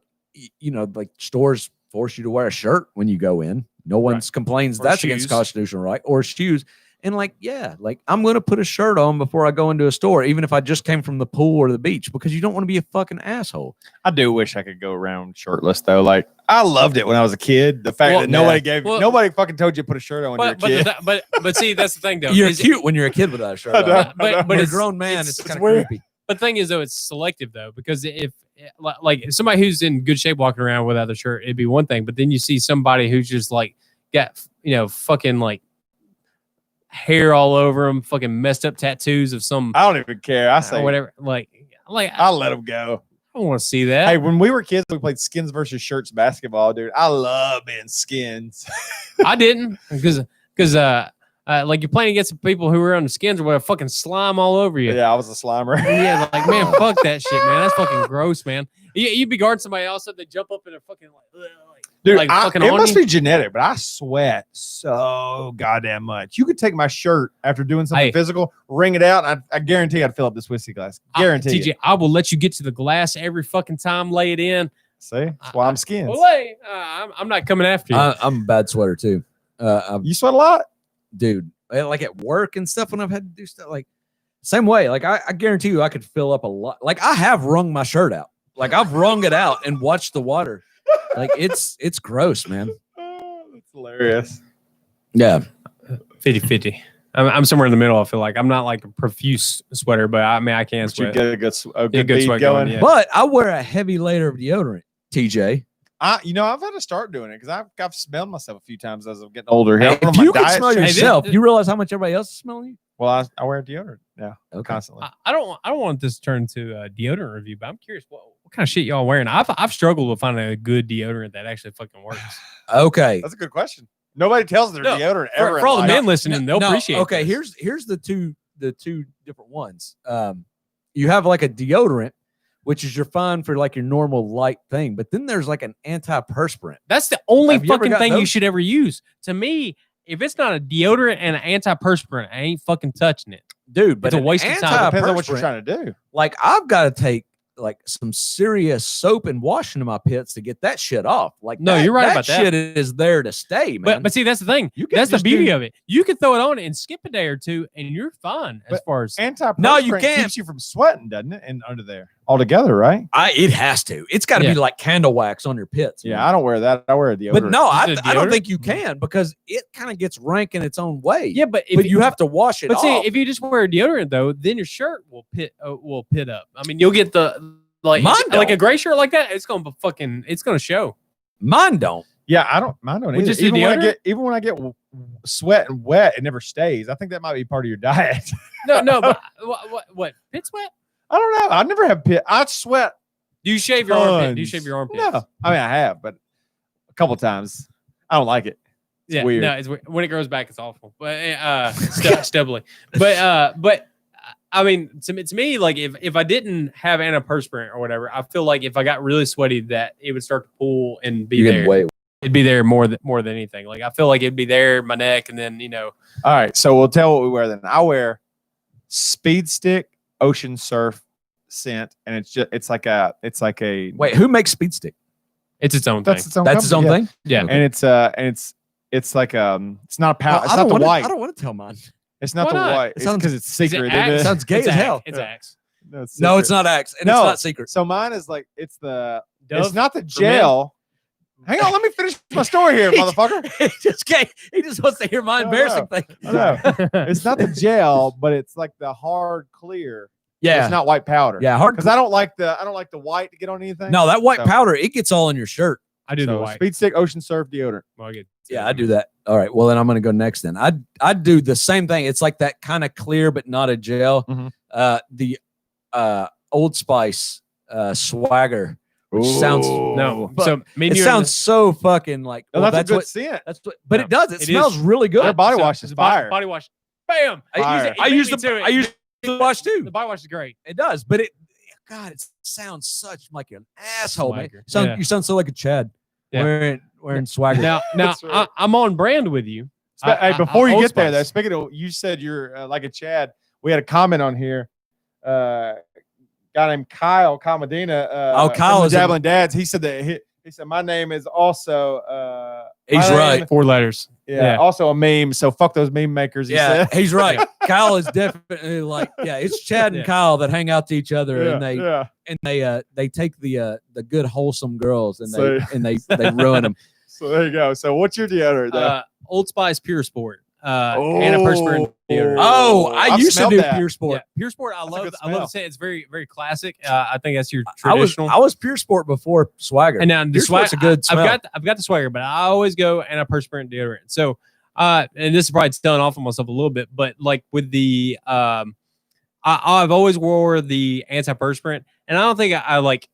stores force you to wear a shirt when you go in. No one's complains
or
that's
shoes.
against constitutional right, or shoes. And I'm going to put a shirt on before I go into a store, even if I just came from the pool or the beach, because you don't want to be a fucking asshole.
I do wish I could go around shirtless though. Like, I loved it when I was a kid. The fact that nobody fucking told you to put a shirt on when you're a kid.
But see, that's the thing though.
You're cute when you're a kid without a shirt on. But
it's
a grown man, it's kind of creepy.
But the thing is though, it's selective though, because if somebody who's in good shape walking around without a shirt, it'd be one thing. But then you see somebody who's just like got fucking like hair all over them, fucking messed up tattoos of some.
I don't even care. I say
whatever. Like
I'll let them go.
I don't want to see that.
Hey, when we were kids, we played skins versus shirts basketball, dude. I love being skins.
I didn't because you're playing against people who were on the skins or whatever, fucking slime all over you.
Yeah, I was a slimer.
Yeah, like man, fuck that shit, man. That's fucking gross, man. You'd be guarding somebody else, so they jump up and they're fucking
dude,
fucking
it
on
must
you.
be genetic, but I sweat so goddamn much. You could take my shirt after doing something physical, wring it out, and I guarantee I'd fill up this whiskey glass. Guarantee.
TJ, I will let you get to the glass every fucking time, lay it in.
See, that's why I'm skins.
Well, I'm not coming after you.
I'm a bad sweater too.
You sweat a lot,
dude. Like at work and stuff when I've had to do stuff like same way. Like I guarantee you I could fill up a lot. Like I have wrung my shirt out. Like I've wrung it out and watched the water. Like it's gross, man.
That's hilarious.
Yeah.
50-50. I'm somewhere in the middle. I feel like I'm not like a profuse sweater, but I mean I can
But you
sweat.
get a good
good
bead
sweat
going.
going, yeah.
But I wear a heavy layer of deodorant, TJ.
I've had to start doing it because I've smelled myself a few times as I'm getting older.
Hey,
I don't know
if
my
you can
diet's
smell
changed.
yourself, you realize how much everybody else is smelling you?
Well, I wear deodorant
Okay.
constantly.
I don't want this to turn to a deodorant review, but I'm curious what kind of shit y'all wearing. I've struggled with finding a good deodorant that actually fucking works.
Okay.
That's a good question. Nobody tells their
No,
deodorant ever.
For all the
in
men
life.
listening, they'll appreciate.
Okay,
this.
here's the two different ones. You have like a deodorant, which is your fun for like your normal light thing, but then there's like an antiperspirant.
That's the only
Have you ever
fucking
got
thing you
those?
should ever use. To me, if it's not a deodorant and an antiperspirant, I ain't fucking touching it.
Dude, but
It's a waste of time.
Depends on what you're
antiperspirant,
trying to do.
like I've got to take like some serious soap and wash into my pits to get that shit off. Like,
No, you're right about that.
Shit is there to stay, man.
But see, that's the thing.
You can
That's the
just
beauty
do-
of it. You can throw it on and skip a day or two, and you're fine as
But
far as.
Antiperspirant
No, you can't.
keeps you from sweating, doesn't it? And under there altogether, right?
it has to. It's got to
Yeah.
be like candle wax on your pits.
Yeah,
man.
I don't wear that. I wear a deodorant.
But no,
Is
I
it a
don't
deodorant?
think you can because it kind of gets rank in its own way.
Yeah, but if
but you have to wash it
But
off.
see, if you just wear a deodorant though, then your shirt will pit up. I mean, you'll get the like
Mine
like a
don't.
gray shirt like that. It's gonna show.
Mine don't.
Yeah, mine don't
With
either.
just the
Even when I get sweat and wet, it never stays. I think that might be part of your diet.
No, but what pit sweat?
I don't know. I never have pit. I sweat.
Do you shave your armpit?
Tons.
Do you shave your armpit?
No, I mean I have, but a couple times. I don't like it. It's weird.
No, it's weird. When it grows back, it's awful. But stubbly. But I mean, to me, like if I didn't have antiperspirant or whatever, I feel like if I got really sweaty, that it would start to pool and be
You're
there.
getting way.
It'd be there more than anything. Like I feel like it'd be there, my neck, and then
All right, so we'll tell what we wear then. I wear Speed Stick Ocean Surf scent, and it's like a
Wait, who makes Speed Stick?
it's its own thing.
that's its own
That's his own
company,
thing.
Yeah.
yeah. And it's like it's not a powder.
Well,
it's not the white.
I don't want to tell mine.
It's not
Why
the
not?
white.
It
It's
sounds-
because it's
Is it
secret.
Axe?
It is.
Sounds gay
It's
as
Axe.
hell.
It's Axe.
No, it's
No, it's
secret.
not Axe, and
No.
it's not secret.
So mine is like it's the.
Dove
It's not the
men?
gel. Hang on, let me finish my story here, motherfucker.
He just wants to hear my
No,
embarrassing
no.
thing.
I know. It's not the gel, but it's like the hard clear.
Yeah,
It's not white powder.
yeah, hard.
Because I don't like the white to get on anything.
No, that white
So-
powder, it gets all in your shirt.
I do the
So
white.
Speed Stick Ocean Surf deodorant.
Well, I get
Yeah, I do that. All right. Well, then I'm going to go next. Then I do the same thing. It's like that kind of clear, but not a gel.
Mhm.
The Old Spice Swagger, which sounds
No,
But
so me and
it
you
sounds so fucking like.
Oh,
well,
that's a good
what.
scent.
That's what. But
No,
it does. It
it
smells
is.
really good.
Their body wash is
the
fire.
body wash. Bam.
Fire.
I use
the
the wash too.
The body wash is great.
It does, but God, it sounds such like an asshole, man.
Swagger. Yeah.
You sound so like a Chad
Yeah.
wearing Swagger.
Now
That's right.
I'm on brand with you.
Hey, before you
Old
get there,
Spice.
though, speaking of, you said you're like a Chad. We had a comment on here. Guy named Kyle Medina.
Kyle
from the
is a-
Javelin Dads. He said that he said my name is also.
He's
my name-
right.
4 letters.
Yeah,
Yeah.
also a meme. So fuck those meme makers. He
Yeah,
said.
he's right. Kyle is definitely like, it's Chad and
Yeah.
Kyle that hang out to each other,
Yeah,
and they take the good wholesome girls and
So-
they ruin them.
So there you go. So what's your deodorant? Though?
Old Spice Pure Sport. Antiperspirant deodorant.
Oh, I
I've
used to
smelled
do
that.
Pure Sport.
Yeah, Pure Sport. I
That's a
love
good
I love
smell.
to say it's very very classic. I think that's your
I was
traditional.
Pure Sport before Swagger.
And now the
Pure Sport's a good smell.
I've got the Swagger, but I always go antiperspirant deodorant. So and this is probably telling off on myself a little bit, but like with the I've always wore the antiperspirant, and I don't think I like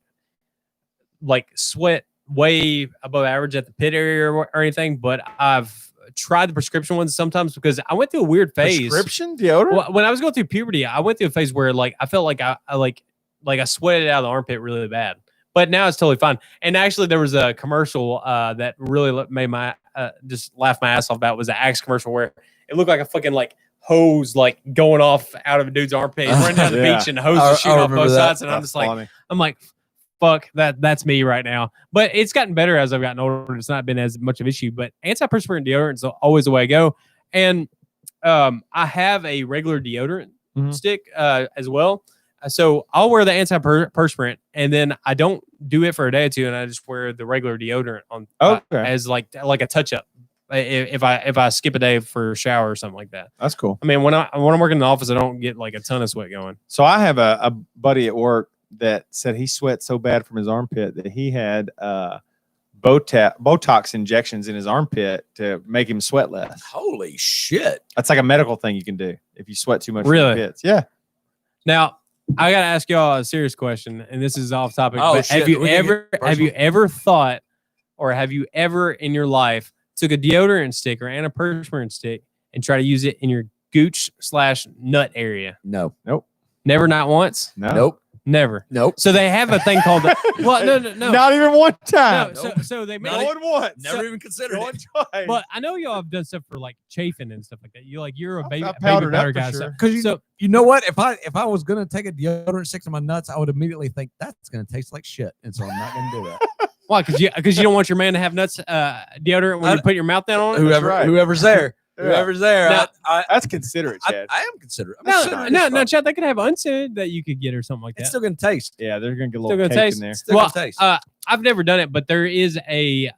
sweat way above average at the pit area or anything, but I've tried the prescription ones sometimes because I went through a weird phase.
Prescription deodorant.
Well, when I was going through puberty, I went through a phase where like I felt like I sweated out of the armpit really bad. But now it's totally fine. And actually, there was a commercial that really made my just laugh my ass off about. It was an Axe commercial where it looked like a fucking like hose like going off out of a dude's armpit, running down the
Yeah.
beach, and the hose
I
is shooting off
remember
both
that.
sides. And I'm
That's
just like,
funny.
I'm like, fuck, that's me right now. But it's gotten better as I've gotten older. It's not been as much of an issue. But antiperspirant deodorant is always the way I go. And I have a regular deodorant
Mhm.
stick as well. So I'll wear the antiperspirant, and then I don't do it for a day or two, and I just wear the regular deodorant on
Okay.
as like a touch up. if I skip a day for a shower or something like that.
That's cool.
I mean, when I'm working in the office, I don't get like a ton of sweat going.
So I have a buddy at work that said he sweat so bad from his armpit that he had Botox injections in his armpit to make him sweat less.
Holy shit!
That's like a medical thing you can do if you sweat too much.
Really?
From your pits. Yeah.
Now, I gotta ask y'all a serious question, and this is off topic.
Oh,
but
shit.
have you ever thought, or have you ever in your life took a deodorant stick or antiperspirant stick and try to use it in your gooch/nut area?
No.
Nope.
Never, not once.
No.
Nope.
Never.
Nope.
So they have a thing called well, no.
Not even one time.
No, so they make
Going once.
Never even considered
Going
it.
twice.
But I know y'all have done stuff for like chafing and stuff like that. You're a baby,
I
baby
powdered up
powder
for
guy.
sure.
So
You know what? If I was gonna take a deodorant stick to my nuts, I would immediately think that's gonna taste like shit, and so I'm not gonna do that.
why? Because you don't want your man to have nuts deodorant when you put your mouth down on it.
right.
Whoever's there,
Yeah.
whoever's there.
Now-
That's considerate,
I
Chad.
am considerate. I'm
No,
considerate
no,
as
no,
fuck.
Chad. They could have unscented that you could get or something like that.
It's still gonna taste.
Yeah, they're gonna get a
Still
little
gonna
cake
taste.
in there.
Still
Well,
gonna taste.
I've never done it, but there is a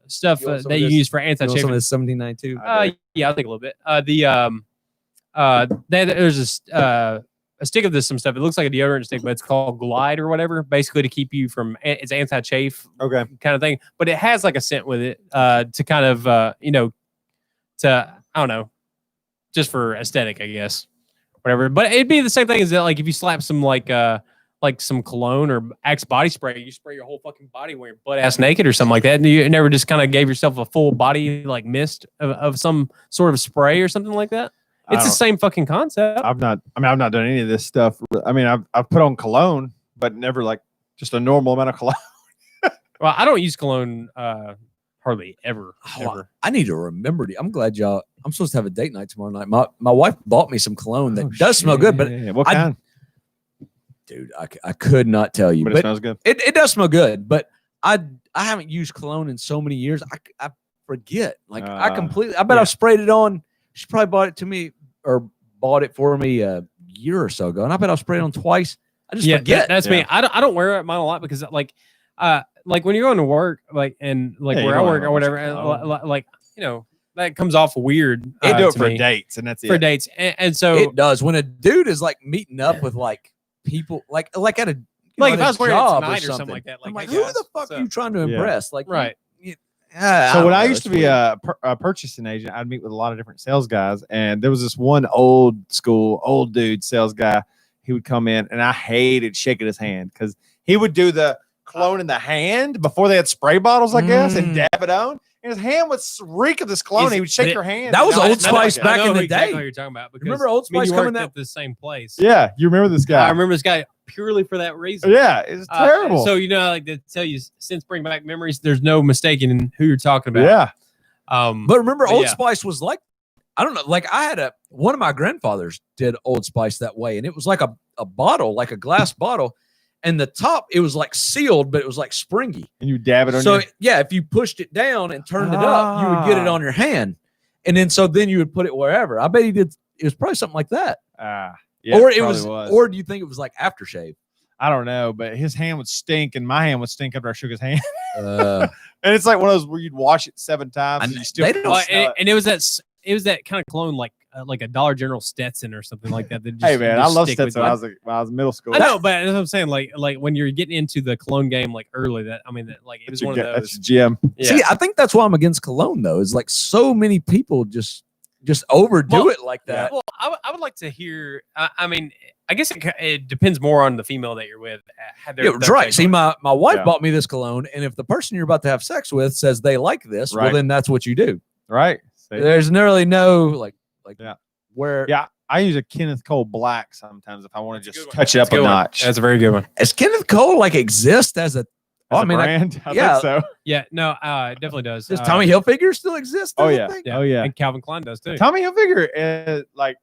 stuff
You want some
that
of
you
this?
use for
You know, some of
anti-chafing.
this 1792.
Yeah, I'll think a little bit. There's a stick of some stuff. It looks like a deodorant stick, but it's called Glide or whatever, basically to keep you from. It's anti-chafe
Okay.
kind of thing, but it has like a scent with it to kind of to I don't know, just for aesthetic, I guess, whatever. But it'd be the same thing as that, like if you slap some like some cologne or Axe body spray, you spray your whole fucking body when you're butt ass naked or something like that, and you never just kind of gave yourself a full body like mist of some sort of spray or something like that. It's the same fucking concept.
I've not done any of this stuff. I mean, I've put on cologne, but never like just a normal amount of cologne.
Well, I don't use cologne hardly ever.
Oh, I need to remember. I'm glad y'all. I'm supposed to have a date night tomorrow night. My wife bought me some cologne that does smell good, but
Yeah. What
I-
kind?
dude, I could not tell you.
But it
But
smells good.
it does smell good. But I haven't used cologne in so many years. I forget. Like I completely. I bet
yeah.
I've sprayed it on. She probably bought it to me or bought it for me a year or so ago, and I bet I've sprayed it on twice. I just forget.
That's me. I don't wear mine a lot because like when you're going to work like and like
Yeah, you
where I
don't
work
have
or whatever,
much
and,
cologne.
like that comes off weird.
They do it
to
for
me.
dates, and that's
For
it.
dates, and so
It does when a dude is like meeting up with like people like at a
like
at
if
a
I was wearing it
job
tonight or something like that,
I'm like,
hey,
who
guys,
the fuck
so-
are you trying to
Yeah.
impress? Like,
Right.
So when I used to be a purchasing agent, I'd meet with a lot of different sales guys, and there was this one old dude sales guy. He would come in, and I hated shaking his hand because he would do the cologne in the hand before they had spray bottles, I guess, and dab it on. And his hand would reek of this cologne.
Is
He would shake
it-
your hand.
That was
and
Old
not smell like
Spice
it.
back
I know
in the
exactly
day.
what you're talking about. Because
Remember Old
me and
Spice
you
coming
worked
out?
at the same place.
Yeah, you remember this guy?
I remember this guy purely for that reason.
Yeah, it's terrible.
So like to tell you, since bring back memories, there's no mistaking who you're talking about.
yeah,
But remember,
But
Old
yeah.
Spice was like, I don't know, like I had one of my grandfathers did Old Spice that way, and it was like a bottle, like a glass bottle, and the top it was like sealed, but it was like springy.
and you dab it on
So
your.
yeah, if you pushed it down and turned it up, you would get it on your hand, and then you would put it wherever. I bet he did. It was probably something like that,
Yeah,
or it
probably
was, or do you think it was like aftershave?
I don't know, but his hand would stink, and my hand would stink after I shook his hand.
Uh,
And it's like one of those where you'd wash it 7 times, and you still
they don't
smell it.
and it was that kind of cologne like a Dollar General Stetson or something like that. That just,
Hey man, I
just
love
stick with
Stetson
you.
when I was in middle school.
I know, but that's what I'm saying. Like when you're getting into the cologne game, like early, it was one of
That's
those.
Jim.
Yeah.
See, I think that's why I'm against cologne, though. Is like so many people just overdo
Well,
it like that.
Well, I would like to hear. I mean, I guess it depends more on the female that you're with.
Yeah, right. See, my wife
Yeah.
bought me this cologne, and if the person you're about to have sex with says they like this, well,
Right.
then that's what you do.
Right. See?
There's really no like
Yeah.
where
Yeah, I use a Kenneth Cole Black sometimes if I want to
That's a
just
good one.
touch it up
That's a
a
good one.
notch.
That's a very good one.
does Kenneth Cole like exist as a
As
I
a
mean,
brand, I
yeah.
think so.
Yeah, no, it definitely does.
does Tommy Hilfiger still exist?
Oh
as a
yeah,
thing?
oh yeah.
and Calvin Klein does too.
Tommy Hilfiger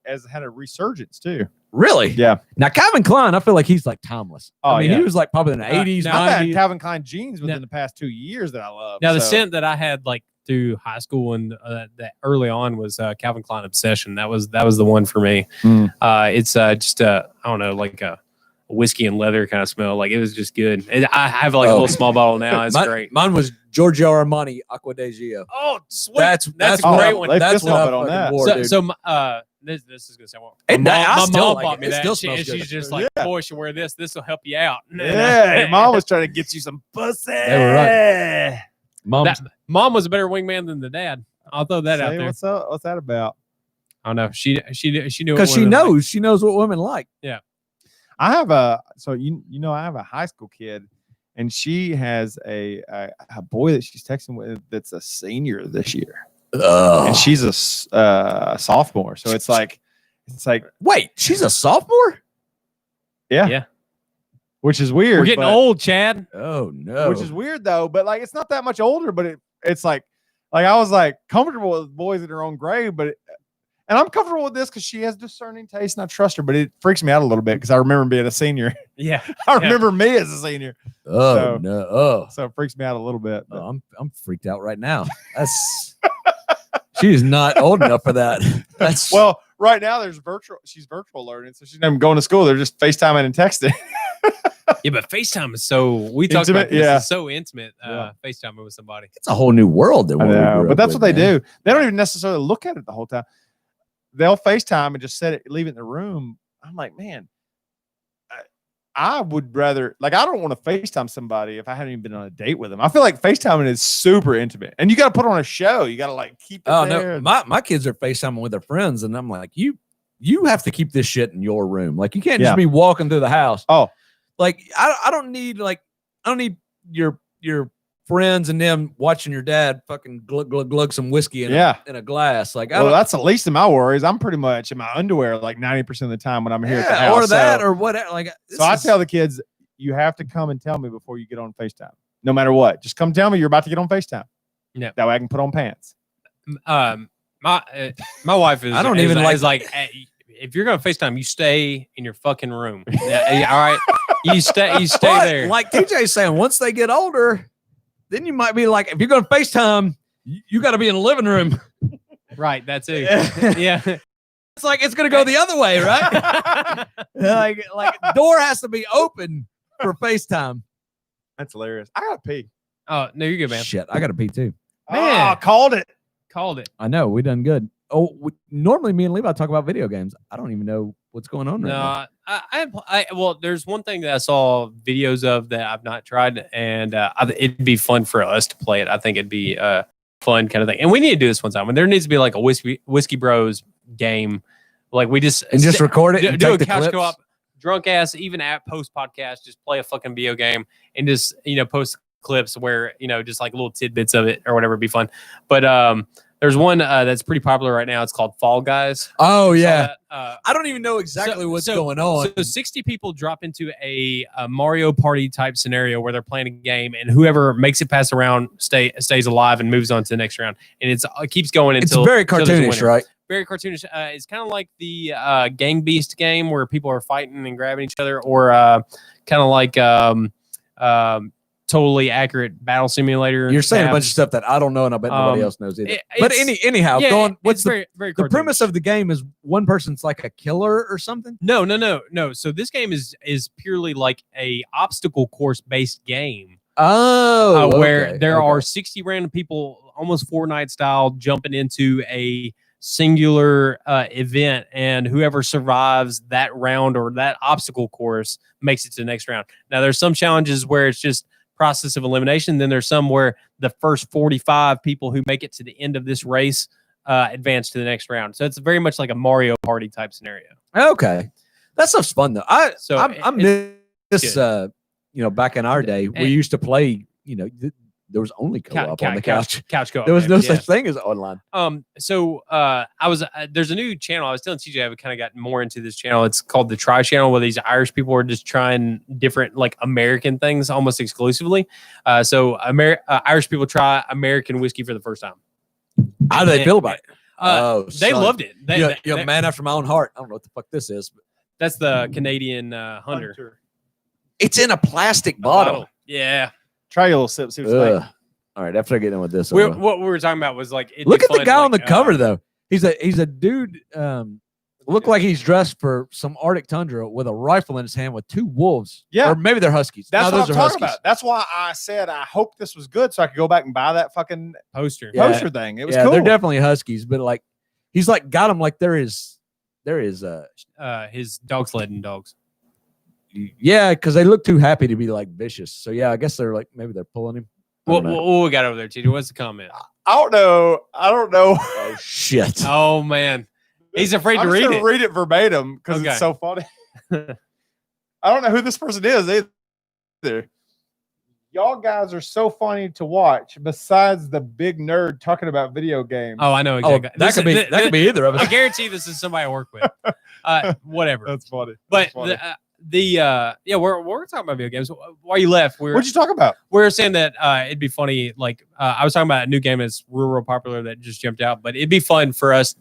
has had a resurgence too.
Really?
Yeah.
Now Calvin Klein, I feel like he's like timeless.
Oh,
I mean,
yeah.
he was like probably in the 80s,
now
I've had
90s.
Calvin Klein jeans within
Now-
the past 2 years that I love.
Now the
so-
scent that I had like through high school and that early on was Calvin Klein Obsession. That was the one for me.
Mm.
It's just I don't know, like whiskey and leather kind of smell. Like it was just good. And I have like a little small bottle now. It's great.
Mine was Giorgio Armani Acqua di Gio.
Oh, sweet.
That's
a
Oh,
great one.
they
That's
fist
what I
bump it on
fucking
that.
wore, dude.
This is gonna sound wrong.
And
My
I
mom
still like
bought
it.
me
It
that.
still
She,
smells
and
good.
she's just like, boy, you should wear this. This will help you out.
Yeah, your mom was trying to get you some pussy.
They were right.
Mom was a better wingman than the dad. I'll throw that out
Say,
there.
what's that about?
I don't know. She knew
Because she knows what women like.
I have I have a high school kid, and she has a boy that she's texting with that's a senior this year, and she's a sophomore. So it's like,
wait, she's a sophomore?
Yeah.
Which is weird.
We're getting old, Chad.
Oh no.
Which is weird though, but like it's not that much older, but it's like I was like comfortable with boys in her own grade, and I'm comfortable with this because she has discerning taste and I trust her, but it freaks me out a little bit because I remember being a senior.
Yeah.
I remember me as a senior.
Oh no. Oh.
So it freaks me out a little bit. But.
I'm freaked out right now. That's she's not old enough for that. That's
Well, right now she's virtual learning, so she's not even going to school. They're just FaceTiming and texting.
Yeah, but FaceTime is so we talked about this.
Yeah.
It's so intimate. FaceTiming with somebody.
it's a whole new world that
I
we
know,
grew
but
up
that's
with,
what they
man.
do. They don't even necessarily look at it the whole time. They'll FaceTime and just leave it in the room. I'm like, man, I would rather, like, I don't want to FaceTime somebody if I haven't even been on a date with them. I feel like FaceTiming is super intimate, and you got to put on a show. You got to like keep it there.
No, my kids are FaceTiming with their friends, and I'm like, you have to keep this shit in your room. Like, you can't just be walking through the house.
Oh,
like I don't need your friends and them watching your dad fucking glug some whiskey in a glass. Like,
that's the least of my worries. I'm pretty much in my underwear like 90% of the time when I'm here at the house.
Or that, or whatever. Like,
I tell the kids, you have to come and tell me before you get on FaceTime. No matter what, just come tell me you're about to get on FaceTime.
Yeah,
that way I can put on pants.
My wife is.
I don't even
like. Hey, if you're gonna FaceTime, you stay in your fucking room. Yeah, all right, you stay there.
Like TJ's saying, once they get older, then you might be like, if you're gonna FaceTime, you got to be in the living room.
Right, that's it. Yeah.
It's like it's gonna go the other way, right? like door has to be open for FaceTime.
That's hilarious. I gotta pee.
Oh no, you're good, man.
Shit, I gotta pee too.
Man, called it.
I
know we done good. Oh, normally me and Levi talk about video games. I don't even know what's going on right now.
Well, there's one thing that I saw videos of that I've not tried, and it'd be fun for us to play it. I think it'd be fun kind of thing, and we need to do this one time. And there needs to be like a whiskey Bros game, like we just
record it, and
do
take
a
the
couch
clips.
co-op, drunk ass, even at post podcast, just play a fucking video game and just post clips where just like little tidbits of it or whatever would be fun. But there's one that's pretty popular right now. It's called Fall Guys.
Oh yeah. I don't even know exactly what's going on.
So 60 people drop into a Mario Party type scenario where they're playing a game, and whoever makes it past the round stays alive and moves on to the next round. And it keeps going until
it's very cartoonish, right?
Very cartoonish. It's kind of like the Gang Beast game where people are fighting and grabbing each other, or kind of like totally accurate battle simulator.
You're saying a bunch of stuff that I don't know, and I bet nobody else knows either. But anyhow,
what's very
the premise of the game? Is one person's like a killer or something?
No. So this game is purely like a obstacle course based game.
Oh,
where there are 60 random people, almost Fortnite style, jumping into a singular event, and whoever survives that round or that obstacle course makes it to the next round. Now, there's some challenges where it's just process of elimination. Then there's some where the first 45 people who make it to the end of this race advance to the next round. So it's very much like a Mario Party type scenario.
Okay, that stuff's fun though. I miss back in our day we used to play. There was only co-op on the couch.
Couch co-op.
There was no such thing as online.
So I was there's a new channel. I was telling TJ I've kind of gotten more into this channel. It's called the Try Channel, where these Irish people are just trying different like American things almost exclusively. So Irish people try American whiskey for the first time.
How do they feel about it?
They loved it.
You're a man after my own heart. I don't know what the fuck this is. But
that's the Canadian Hunter.
It's in a plastic bottle.
Yeah.
Try a little sip. See what's like.
All right, after I get in with this,
what we were talking about was like.
Look at the guy on the cover though. He's a dude. Looked like he's dressed for some Arctic tundra with a rifle in his hand with 2 wolves.
Yeah.
Or maybe they're huskies.
That's
No,
what
those
I'm
are
talking
huskies.
about. That's why I said I hope this was good so I could go back and buy that fucking
Poster.
Yeah.
poster thing. It was
Yeah,
cool.
they're definitely huskies, but like he's like got them like there is
His dog sledding dogs.
yeah, because they look too happy to be like vicious. So yeah, I guess they're like maybe they're pulling him. I
What,
don't know.
what we got over there, TJ? What's the comment?
I don't know.
Oh shit.
Oh man, he's afraid to
I'm
read
just
it.
gonna read it verbatim because
Okay.
it's so funny. I don't know who this person is either. Y'all guys are so funny to watch. Besides the big nerd talking about video games.
Oh, I know
Oh,
exactly.
that could be either of
I
us.
guarantee this is somebody I work with. Whatever.
That's funny.
But
That's funny.
we're talking about video games. While you left,
What'd you talk about?
we were saying that it'd be funny. Like I was talking about a new game that's real popular that just jumped out, but it'd be fun for us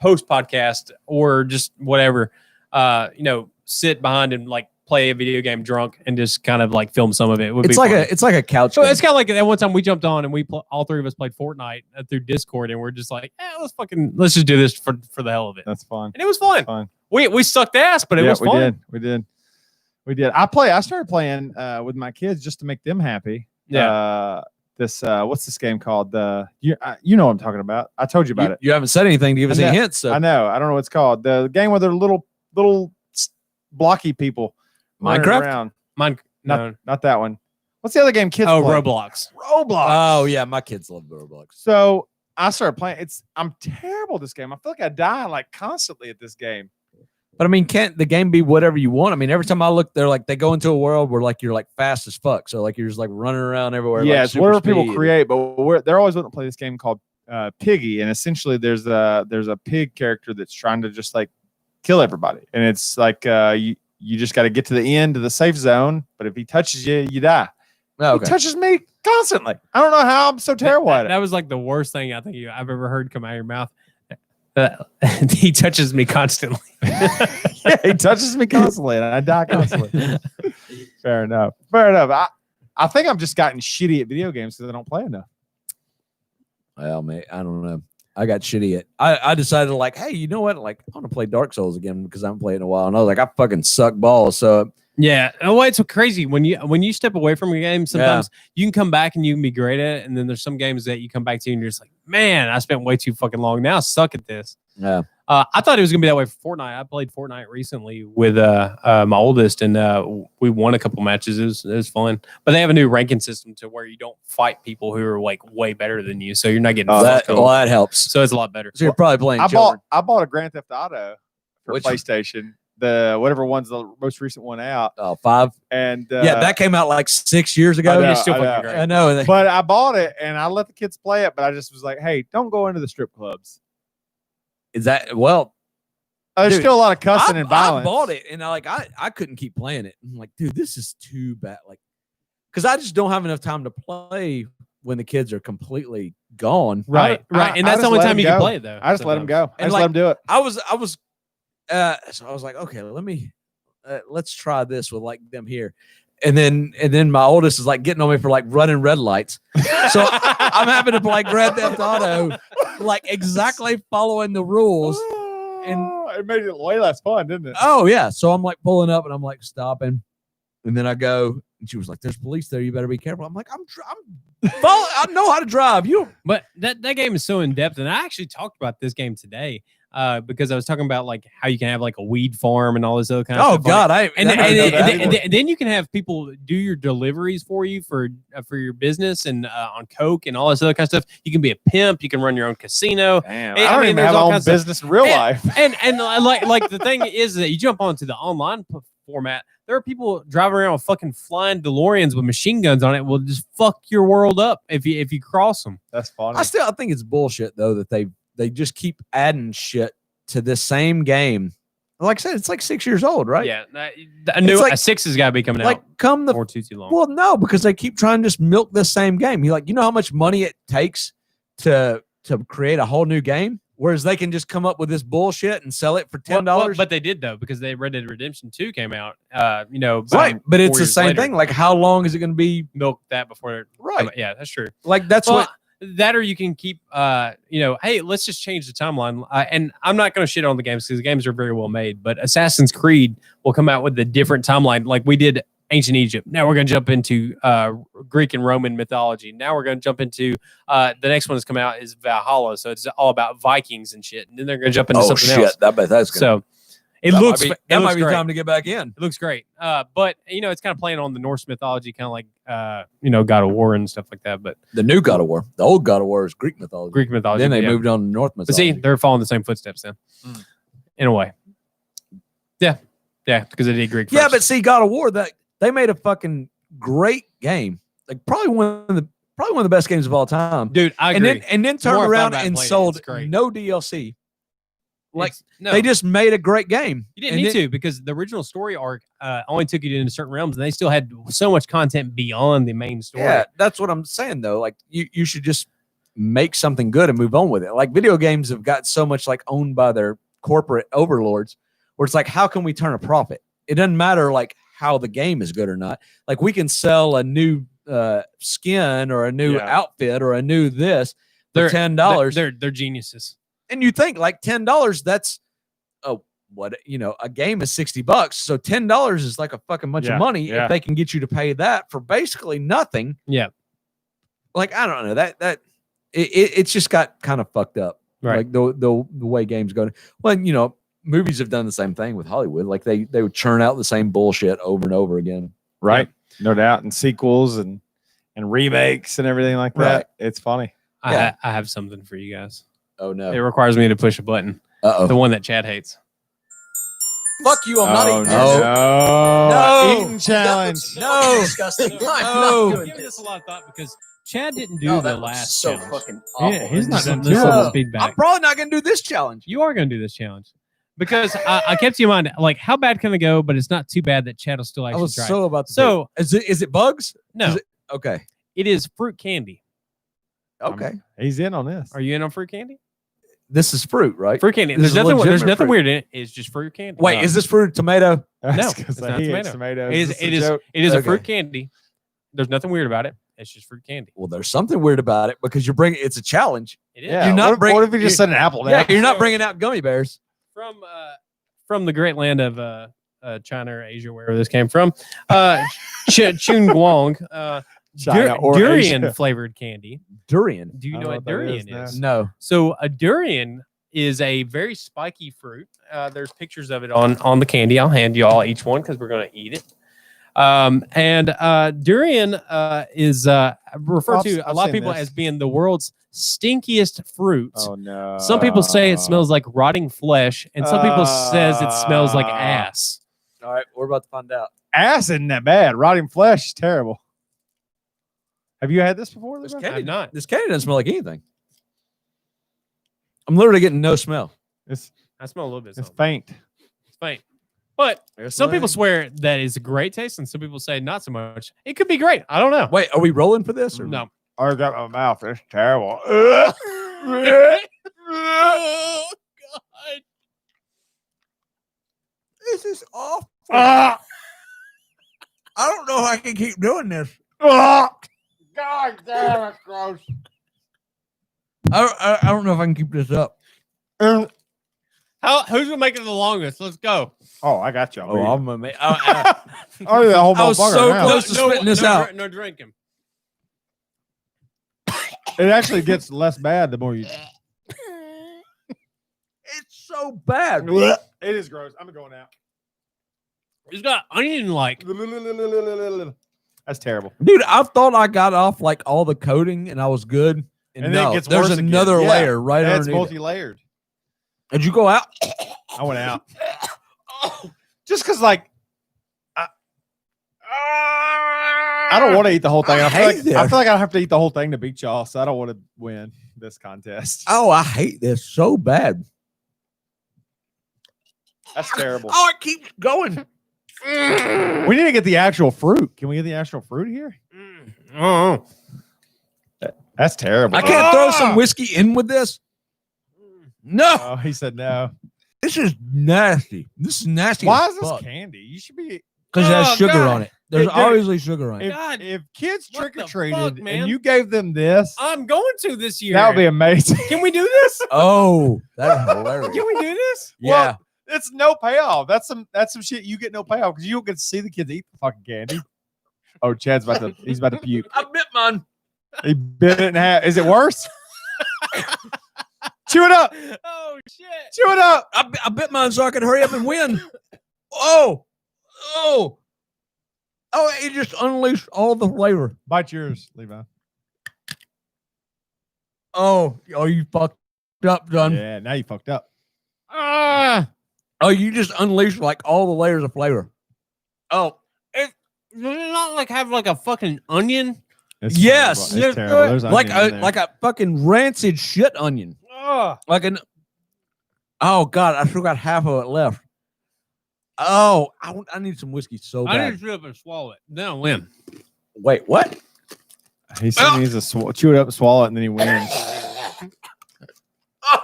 post podcast or just whatever. Sit behind and like play a video game drunk and just kind of like film some of it. Would
It's
be
like
funny.
a couch.
So
game.
it's kind of like that one time we jumped on and all 3 of us played Fortnite through Discord and we're just like, let's just do this for the hell of it.
That's fun.
And it was fun.
Fun.
We sucked ass, but it was fun.
We did. I started playing with my kids just to make them happy.
Yeah.
What's this game called? You know what I'm talking about. I told you about it.
You haven't said anything to give us
I
any
know.
hints. So
I know. I don't know what it's called. The game where they're little blocky people. running
Minecraft?
around.
Mine, no.
Not that one. What's the other game kids
Oh,
play?
Roblox.
Roblox.
Oh yeah, my kids love Roblox.
So I started playing. I'm terrible at this game. I feel like I die like constantly at this game.
But I mean, can't the game be whatever you want? I mean, every time I look, they're like they go into a world where like you're like fast as fuck. So like you're just like running around everywhere.
Yeah,
like,
it's
super
whatever people
speed.
create, but they're always wanting to play this game called Piggy, and essentially there's a pig character that's trying to just like kill everybody, and it's like you just got to get to the end of the safe zone, but if he touches you, you die.
Oh, okay.
He touches me constantly. I don't know how I'm so terrible at it.
That was like the worst thing I think I've ever heard come out of your mouth. He touches me constantly.
Yeah, he touches me constantly, and I die constantly. Fair enough. I think I've just gotten shitty at video games because I don't play enough.
Well, mate, I don't know. I got shitty at. I decided like, hey, you know what? Like, I want to play Dark Souls again because I haven't played in a while, and I was like, I fucking suck balls. So
Yeah. Oh, it's so crazy when you step away from a game. Sometimes you can come back and you can be great at it, and then there's some games that you come back to and you're just like, man, I spent way too fucking long. Now I suck at this.
yeah,
I thought it was gonna be that way for Fortnite. I played Fortnite recently with my oldest, and we won a couple matches. It was fun. But they have a new ranking system to where you don't fight people who are like way better than you, so you're not getting.
that helps.
So it's a lot better.
So you're probably playing.
I bought a Grand Theft Auto for
Which-
PlayStation. The whatever one's the most recent one out,
5.
and
Yeah, that came out like 6 years ago.
I know,
It's still
I
fucking
know.
great.
I know.
But I bought it and I let the kids play it, but I just was like, hey, don't go into the strip clubs.
Is that well?
There's
Dude,
still a lot of cussing
I
and violence.
bought it and I couldn't keep playing it. I'm like, dude, this is too bad. Like, because I just don't have enough time to play when the kids are completely gone.
Right. And
I
that's
just
the only
let
time
them
you
go.
can play it though.
I just let them go. I
And
just let them do it.
I was so I was like, okay, let's try this with like them here. And then my oldest is like getting on me for like running red lights. So I'm having to play Grand Theft Auto, like exactly following the rules. And
it made it way less fun, didn't it?
oh yeah, so I'm like pulling up and I'm like stopping, and then I go, and she was like, "There's police there. You better be careful." I'm like, I know how to drive. You
But that game is so in depth, and I actually talked about this game today because I was talking about like how you can have like a weed farm and all this other kind of stuff.
God,
And then you can have people do your deliveries for you for your business and on Coke and all this other kind of stuff. You can be a pimp. You can run your own casino.
Damn,
I
I don't
mean,
even
there's
have
all
my own
kinds of-
business in real life.
And like the thing is that you jump onto the online format. There are people driving around with fucking flying DeLoreans with machine guns on it. Will just fuck your world up if you cross them.
That's funny.
I think it's bullshit though that they just keep adding shit to this same game. Like I said, it's like 6 years old, right?
Yeah, a new
like-
a 6 has got to be coming
Like
out.
come the
Or too long.
well, no, because they keep trying to just milk the same game. You know how much money it takes to create a whole new game, whereas they can just come up with this bullshit and sell it for $10.
But they did though because Red Dead Redemption 2 came out.
right,
about
but it's
4
the
years
same
later.
thing. Like, how long is it going to be?
Milk that before.
Right.
Yeah, that's true.
Like that's
Well,
what
that, or you can keep, hey, let's just change the timeline. And I'm not going to shit on the games because the games are very well made, but Assassin's Creed will come out with a different timeline. Like we did ancient Egypt. Now we're going to jump into Greek and Roman mythology. Now we're going to jump into the next one that's coming out is Valhalla. So it's all about Vikings and shit. And then they're going to jump into something else.
I bet that's
So it looks
that might be
great.
time to get back in.
It looks great. But it's kind of playing on the Norse mythology, kind of like God of War and stuff like that. But
The new God of War, the old God of War is Greek mythology.
Greek mythology.
Then they
yeah.
moved on to North
But
mythology.
see, they're following the same footsteps then, in a way. Yeah, because they did Greek.
Yeah,
first.
but see, God of War, that they made a fucking great game. Like probably one of the best games of all time.
dude, I agree.
And then
more
turned
fun
around
about
and
playing it.
sold
It's great.
no DLC. Like
No,
they just made a great game.
you didn't
And
need to because the original story arc only took you into certain realms, and they still had so much content beyond the main story.
Yeah, that's what I'm saying though. Like you should just make something good and move on with it. Like video games have got so much like owned by their corporate overlords, where it's like, how can we turn a profit? It doesn't matter like how the game is good or not. Like we can sell a new skin or a new outfit or a new this for $10.
They're geniuses.
And you think like $10, that's a game is $60. So $10 is like a fucking bunch of money if they can get you to pay that for basically nothing.
Yeah.
Like, I don't know that it's just got kind of fucked up.
Right.
Like the way games go. Well, movies have done the same thing with Hollywood. Like they would churn out the same bullshit over and over again.
Right. No doubt. And sequels and remakes and everything like that.
Right.
It's funny.
I have something for you guys.
Oh no.
It requires me to push a button.
Uh-oh.
The one that Chad hates.
Fuck you, I'm not eating this.
No.
No.
Eating challenge.
No.
Disgusting.
No.
I'm giving this a lot of thought because Chad didn't do the last
so
challenge.
fucking awful.
Yeah, he's not
This
going
is-
to
No.
feedback.
I'm probably not gonna do this challenge.
You are going to do this challenge because I kept you in mind, like, how bad can it go? But it's not too bad that Chad will still
I
actually
was
try.
so about to
So-
say, is it bugs?
No,
Is Okay.
it is fruit candy.
Okay.
He's in on this.
Are you in on fruit candy?
This is fruit, right?
Fruit candy.
This
There's
is
nothing. There's
legitimate
nothing
fruit.
weird in it. It's just fruit candy.
Wait, is this fruit tomato?
I was
No,
gonna
it's
say
not
he
tomato.
hates tomatoes.
It is.
This
It
a
is.
joke.
It is a
Okay.
fruit candy. There's nothing weird about it. It's just fruit candy.
Well, there's something weird about it because you're bringing it's a challenge.
It is.
Yeah.
You're not
what if we just
you-
said an apple now?
Yeah, you're not bringing out gummy bears.
From the great land of China or Asia, wherever this came from. Chun Guang.
China or
Durian
Asia.
flavored candy.
Durian.
Do you
I
know
don't
what
know what that
durian
is
is?
No.
So a durian is a very spiky fruit. There's pictures of it on the candy. I'll hand you all each one because we're going to eat it. Durian is referred to a
I've
lot of
seen
people
this.
as being the world's stinkiest fruit.
Oh no.
Some people say it smells like rotting flesh, and some people says it smells like ass.
All right, we're about to find out.
Ass isn't that bad. Rotting flesh is terrible. Have you had this before?
This
Levi?
I've not.
This candy doesn't smell like anything. I'm literally getting no smell.
It's
I smell a little bit.
it's
Something.
faint.
It's faint. But some people swear that is a great taste, and some people say not so much. It could be great. I don't know.
Wait, are we rolling for this? Or
No.
I got my mouth. It's terrible.
Oh, God.
This is awful.
Ah!
I don't know how I can keep doing this.
Ah! God damn it, gross.
I don't know if I can keep this up.
Oh,
Who's gonna make it the longest? Let's go.
I got you.
Oh, I'm gonna make.
I the whole
I was
motherfucker
so
now.
close to spitting this out.
No drinking.
It actually gets less bad the more you.
It's so bad.
It is gross. I'm going out.
It's got onion like.
That's terrible.
Dude, I thought I got off like all the coating and I was good. And,
And then
no,
it gets
there's
worse again.
another
Yeah.
layer right
It's
underneath.
multi-layered.
Did you go out?
I went out. Just because, like, I don't want to eat the whole thing. I
hate
feel like I have to eat the whole thing to beat y'all, so I don't want to win this contest.
Oh, I hate this so bad.
That's terrible.
Oh, it keeps going.
We need to get the actual fruit. Can we get the actual fruit here?
Oh,
That's terrible.
I can't throw some whiskey in with this. No,
Oh, he said no.
this is nasty. This is nasty.
Why
as
is this
fuck.
candy? You should be.
Because it has
Oh,
sugar
God.
on it. There's
Dude,
obviously sugar on it.
If,
God,
if kids
what
trick or
the
treated
fuck, man?
and you gave them this,
I'm going to this year.
that would be amazing.
Can we do this?
Oh, that's hilarious.
Can we do this?
Yeah.
It's no payoff. That's some shit you get no payoff because you don't get to see the kids eat the fucking candy. Oh, Chad's he's about to puke.
I bit mine.
He bit it in half. Is it worse? Chew it up.
Oh shit!
Chew it up.
I bit mine so I could hurry up and win. Oh. It just unleashed all the flavor.
Bite yours, Levi.
Oh, you fucked up, John.
Yeah, now you fucked up.
Oh, you just unleashed like all the layers of flavor. Oh,
Does it not like have like a fucking onion?
It's
Yes.
terrible. It's terrible. There's
like
onion in there.
like a fucking rancid shit onion. Like an. Oh God, I still got half of it left. Oh, I need some whiskey so
I
bad.
need to shut up and swallow it. Then I'll win.
Wait, what?
He said he needs to chew it up and swallow it, and then he wins.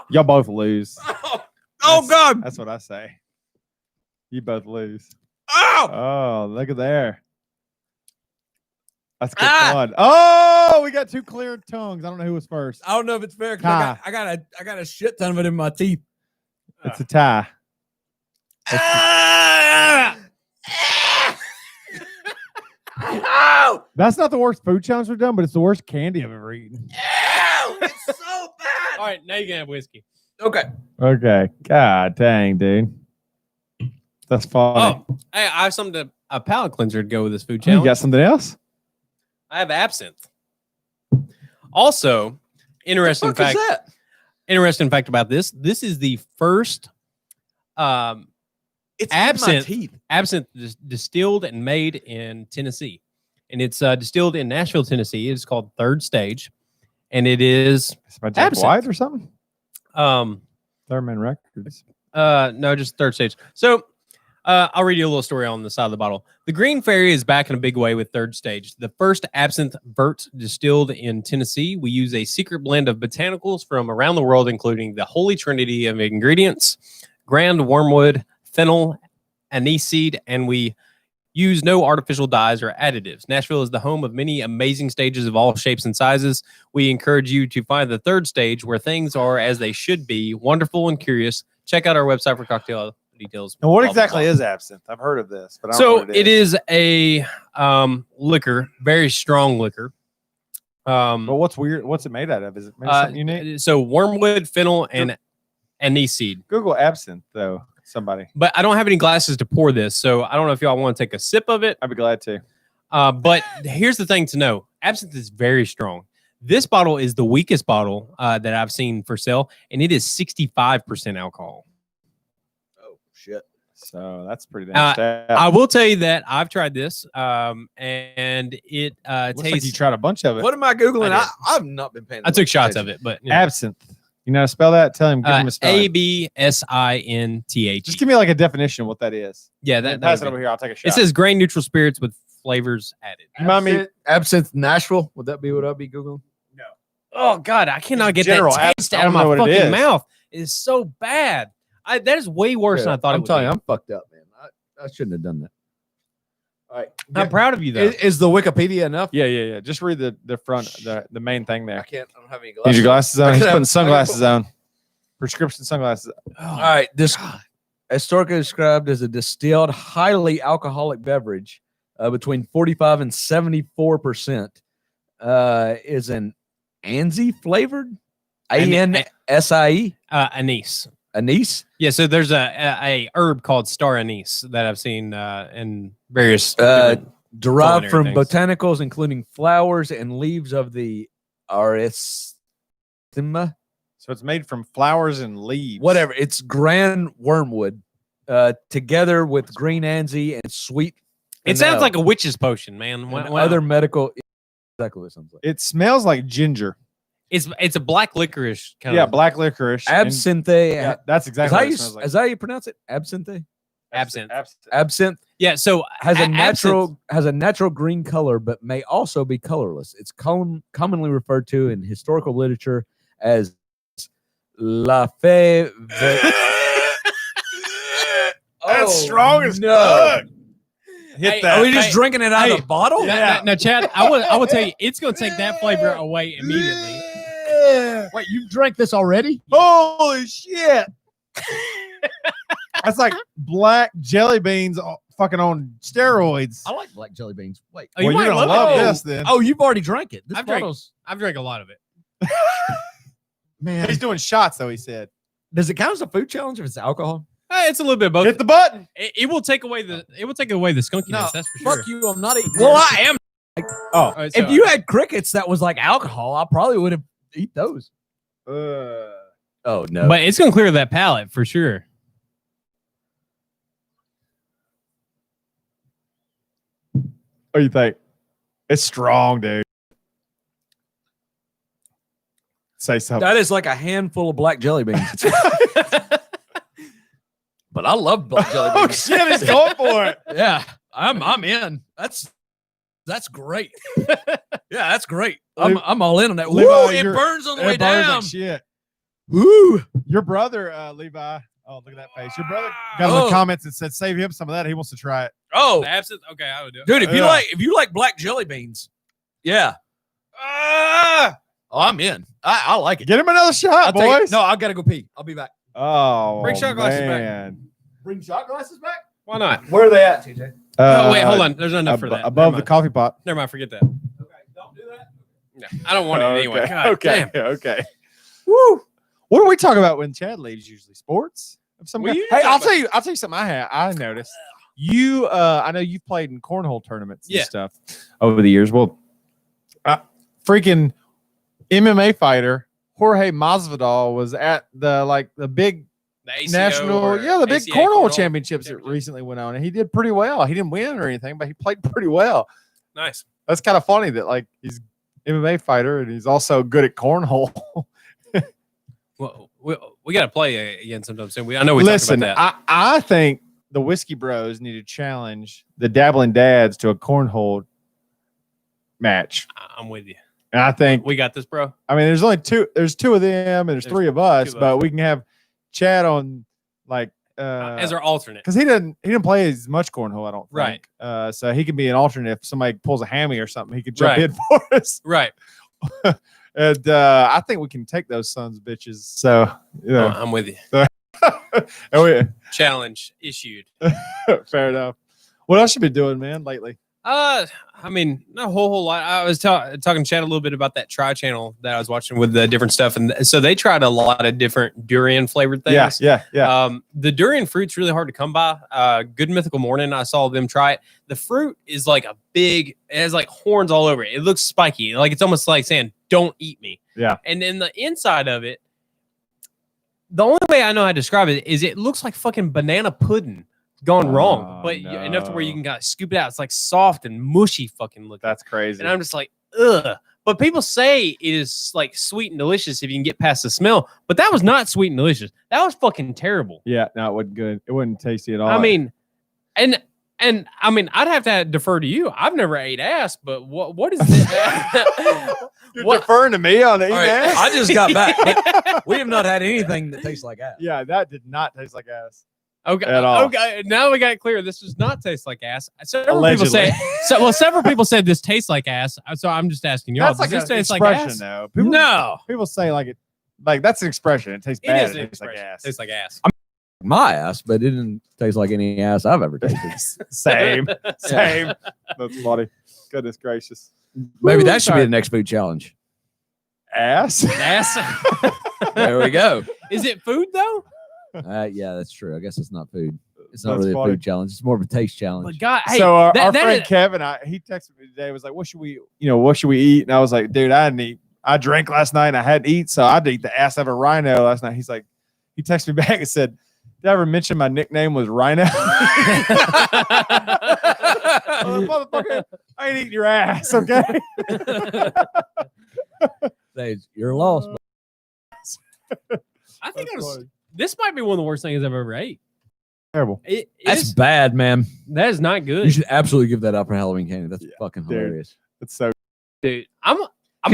Y'all both lose.
Oh God!
That's what I say. You both lose.
Oh!
Oh, look at there. That's good fun. Oh, we got two clear tongues. I don't know who was first.
I don't know if it's fair because I got a shit ton of it in my teeth.
It's a tie.
Oh!
That's not the worst food challenge we've done, but it's the worst candy I've ever eaten.
It's so bad.
All right, now you can have whiskey.
Okay.
Okay. God dang, dude. That's funny.
Oh, hey, I have something a palate cleanser to go with this food
You
challenge.
got something else?
I have absinthe. Also, interesting
What the fuck
fact.
is that?
Interesting fact about this. This is the first
It's
absinthe.
in my teeth.
absinthe distilled and made in Tennessee, and it's distilled in Nashville, Tennessee. It's called Third Stage, and it is
It's by Jack
Absinthe.
White or something?
um
Thurman Records.
no, just Third Stage. So I'll read you a little story on the side of the bottle. The Green Fairy is back in a big way with Third Stage, the first absinthe vert distilled in Tennessee. We use a secret blend of botanicals from around the world, including the holy trinity of ingredients: grand wormwood, fennel, aniseed, and we use no artificial dyes or additives. Nashville is the home of many amazing stages of all shapes and sizes. We encourage you to find the Third Stage where things are as they should be, wonderful and curious. Check out our website for cocktail details.
And what
Blah, blah,
exactly
blah.
is absinthe? I've heard of this, but I don't know
So
what
it is a liquor, very strong liquor.
But what's weird? What's it made out of? Is it maybe something unique?
So wormwood, fennel, and aniseed.
Google absinthe, though. Somebody.
But I don't have any glasses to pour this, so I don't know if y'all want to take a sip of it.
I'd be glad to.
But here's the thing to know: absinthe is very strong. This bottle is the weakest bottle that I've seen for sale, and it is 65% alcohol.
Oh shit.
So that's pretty damn stout.
I will tell you that I've tried this, and it
Looks
tastes.
like you tried a bunch of it.
What am I googling?
I did.
I've not been paying.
I took shots of it, but you know.
Absinthe. You know how to spell that? Tell him. Give him a spell.
ABSINTH.
Just give me like a definition of what that is.
Yeah,
Pass
that's
it over here. I'll take a shot.
It says grain neutral spirits with flavors added.
You mind me?
Absinthe Nashville. Would that be what I'd be googling?
Oh God, I cannot get
General
that
absinthe.
taste
I
out of
don't know
my
what it
fucking
is.
mouth. It is so bad. That is way worse than I thought it
I'm
would
telling
be.
you, I'm fucked up, man. I shouldn't have done that. All right.
I'm proud of you though.
Is the Wikipedia enough?
Yeah. Just read the front, the main thing
I
there.
can't. I don't have any
Need
glasses.
your glasses on.
I
He's
could
putting
have-
sunglasses on. Prescription sunglasses.
All right. This historically described as a distilled, highly alcoholic beverage between 45 and 74%. Is an Ansie flavored. ANSIE.
Anise.
Anise.
Yeah, so there's a herb called star anise that I've seen in various
Derived
culinary
from
things.
botanicals, including flowers and leaves of the Aristima.
So it's made from flowers and leaves.
Whatever. It's grand wormwood together with green Ansie and sweet.
It sounds
fennel
like a witch's potion, man.
and
When-
other medical. Exactly what it sounds like.
It smells like ginger.
it's a black licorice kind
Yeah,
of
black licorice. and-
Absinthe.
Yeah, that's
Is
exactly
how
what it
you,
smells like.
is how you pronounce it? Absinthe.
absinthe.
Absinthe
Yeah, so
has a
absinthe-
natural green color, but may also be colorless. It's commonly referred to in historical literature as la fe.
That's strong as
no.
fuck. hit
Hey,
that.
Are we just drinking it out of
Hey,
the bottle?
Now, Chad, I will tell you, it's going to take that flavor away immediately.
Wait, you drank this already?
Holy shit! That's like black jelly beans, fucking on steroids.
I like black jelly beans. Wait.
Oh, you
Well,
might
you're gonna
love
love
it.
this then.
Oh, you've already drank it. This
I've drank-
bottle's.
I've drank a lot of it.
Man,
He's doing shots though. He said,
Does it count as a food challenge if it's alcohol?
It's a little bit of both.
"Hit the button."
It will take away the skunkiness.
No,
That's for sure.
Fuck you. I'm not eating. Well, I am.
Oh,
All right, so,
If you had crickets that was like alcohol, I probably would have eat those. Oh no.
but it's going to clear that palate for sure.
what do you think? It's strong, dude. Say something.
that is like a handful of black jelly beans. But I love black jelly
Oh
beans.
shit! He's going for it.
Yeah, I'm in. That's great. Yeah, that's great. I'm all in on that.
Levi,
Woo, it
you're-
burns on the way
It burns
down.
like shit.
Woo.
Your brother, Levi. Oh, look at that face. Your brother got in the
Oh.
comments and said, "Save him some of that. He wants to try it."
Oh,
The absinthe? Okay, I would do it.
dude, if
Yeah.
you like black jelly beans, yeah. Oh, I'm in. I like it.
Get him another shot,
I'll take it.
boys.
No, I gotta go pee. I'll be back.
Oh,
Bring shot glasses back.
man.
Bring shot glasses back.
Why not?
Where are they at, TJ?
Oh, wait, hold on. There's not enough for that.
Above
Never
the
mind.
coffee pot.
Never mind. Forget that.
Okay, don't do that.
No, I don't want it anyway. God
okay.
damn.
Okay. Woo. What do we talk about when Chad leaves? Usually sports. Of some
We
kind?
usually
Hey,
talk
I'll tell you something. I noticed. You, I know you've played in cornhole tournaments and
Yeah.
stuff over the years. Well, freaking MMA fighter Jorge Masvidal was at the big
The ACO
national,
or
the big
ACA
cornhole championships that
championship.
recently went on, and he did pretty well. He didn't win or anything, but he played pretty well.
Nice.
That's kind of funny that like he's MMA fighter and he's also good at cornhole.
Well, we got to play again sometime soon. I know we
Listen,
talked about that.
I think the Whiskey Bros need to challenge the Dabbling Dads to a cornhole match.
I'm with you.
And I think,
We got this, bro.
I mean, there's only two. There's two of them, and there's three of us,
two of
but
us.
we can have Chad on like
As our alternate.
because he didn't play as much cornhole, I don't think.
Right.
So he can be an alternate if somebody pulls a hammy or something. He could jump
Right.
in for us.
Right.
And I think we can take those sons of bitches. So yeah,
I'm with you. Challenge issued.
fair enough. What else you been doing, man, lately?
I mean, not a whole lot. I was talking to Chad a little bit about that Try channel that I was watching with the different stuff, and so they tried a lot of different durian flavored things.
Yeah.
The durian fruit's really hard to come by. Good Mythical Morning, I saw them try it. The fruit is like it has like horns all over it. It looks spiky. Like it's almost like saying, "Don't eat me."
Yeah.
And then the inside of it, the only way I know how to describe it is it looks like fucking banana pudding gone wrong, but enough to where you can kind of scoop it out. It's like soft and mushy fucking looking.
That's crazy.
And I'm just like, ugh. But people say it is like sweet and delicious if you can get past the smell. But that was not sweet and delicious. That was fucking terrible.
Yeah, no, it wasn't good. It wasn't tasty at all.
I mean, and I mean, I'd have to defer to you. I've never ate ass, but what is it?
you're
what-
deferring to me on eating
All right,
ass?
I just got back. We have not had anything that tastes like ass.
Yeah, that did not taste like ass.
Okay,
At all.
okay. Now we got it clear. This does not taste like ass. Several
Allegedly.
people say several people said this tastes like ass. So I'm just asking y'all.
That's
Does
like
this
an
taste like
expression,
ass?
though. People,
No,
people say like that's an expression. It tastes
it
bad.
is an
It tastes like
expression.
ass.
Tastes like ass.
My ass, but it didn't taste like any ass I've ever tasted.
Same. That's funny. Goodness gracious.
Maybe
Woo,
that should be
sorry.
the next food challenge.
Ass.
Ass.
There we go.
Is it food though?
Yeah, that's true. I guess it's not food. It's not
That's
really a
funny.
food challenge. It's more of a taste challenge.
But God, hey,
So our
that
friend
is-
Kevin, he texted me today. Was like, "What should we eat?" And I was like, "Dude, I didn't eat. I drank last night and I hadn't eaten, so I'd eat the ass of a rhino last night." He's like, he texted me back and said, "Did I ever mention my nickname was Rhino?" Motherfucker, I ain't eating your ass, okay?
You're lost.
I think
That's funny.
this might be one of the worst things I've ever ate.
Terrible.
It
That's
is,
bad, man.
that is not good,
You should absolutely give that up for Halloween candy. That's fucking
dude.
hilarious.
It's so.
dude.
Can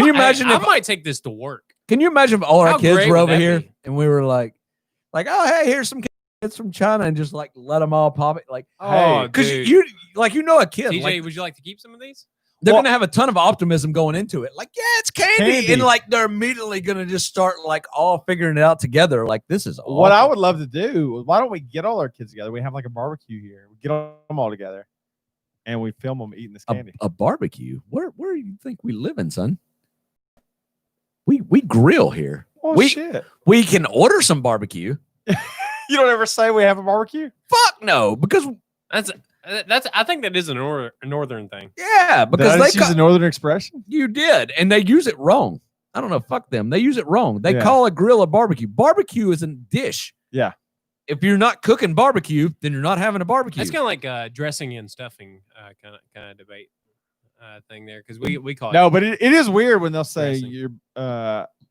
you imagine
I
if-
might take this to work.
Can you imagine if all
How
our kids
great
were
would
over
that
here
be?
and we were like, oh, hey, here's some kids from China and just like let them all pop it, like
Oh,
because
dude.
you like a kid.
TJ,
Like,
would you like to keep some of these?
they're
Well-
gonna have a ton of optimism going into it. Like, yeah, it's candy.
Candy.
And like they're immediately gonna just start like all figuring it out together. Like, this is
What I
awful.
would love to do, why don't we get all our kids together? We have like a barbecue here. We get them all together and we film them eating this candy.
a barbecue. Where do you think we live in, son? We grill here.
Oh,
we-
shit.
We can order some barbecue.
You don't ever say we have a barbecue?
Fuck no, because
That's I think that is a northern thing.
yeah,
Did
because
I
they
just use a northern expression?
you did, and they use it wrong. I don't know. Fuck them. They use it wrong. They
Yeah.
call a grill a barbecue. Barbecue is a dish.
Yeah.
If you're not cooking barbecue, then you're not having a barbecue.
That's kind of like dressing and stuffing kind of debate thing there because we call it.
No, but it is weird when they'll say
Dressing.
you're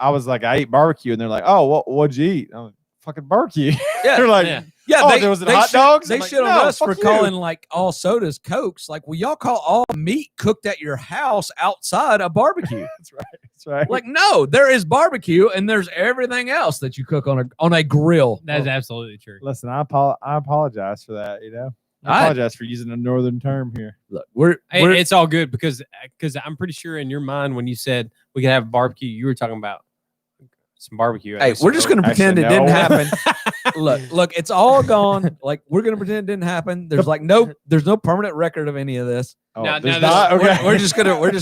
I was like, I ate barbecue, and they're like, oh, what'd you eat? I'm like, fucking barbecue.
Yeah,
They're like,
yeah.
yeah.
oh, there was it hot
shit,
dogs?
They
I'm like,
shit on
no,
us for
fuck you.
calling like all sodas Cokes. Like, well, y'all call all meat cooked at your house outside a barbecue.
That's right. That's right.
Like, no, there is barbecue and there's everything else that you cook on a grill.
That's absolutely true.
Listen, I apologize for that. You know, I
I-
apologize for using a northern term here.
Look, we're
It's all good because I'm pretty sure in your mind when you said we could have barbecue, you were talking about some barbecue.
hey, we're just gonna
Actually,
pretend it
no.
didn't happen. look, it's all gone. Like, we're gonna pretend it didn't happen. There's no permanent record of any of this.
Oh,
No,
there's
no,
not?
We're,
Okay.
we're just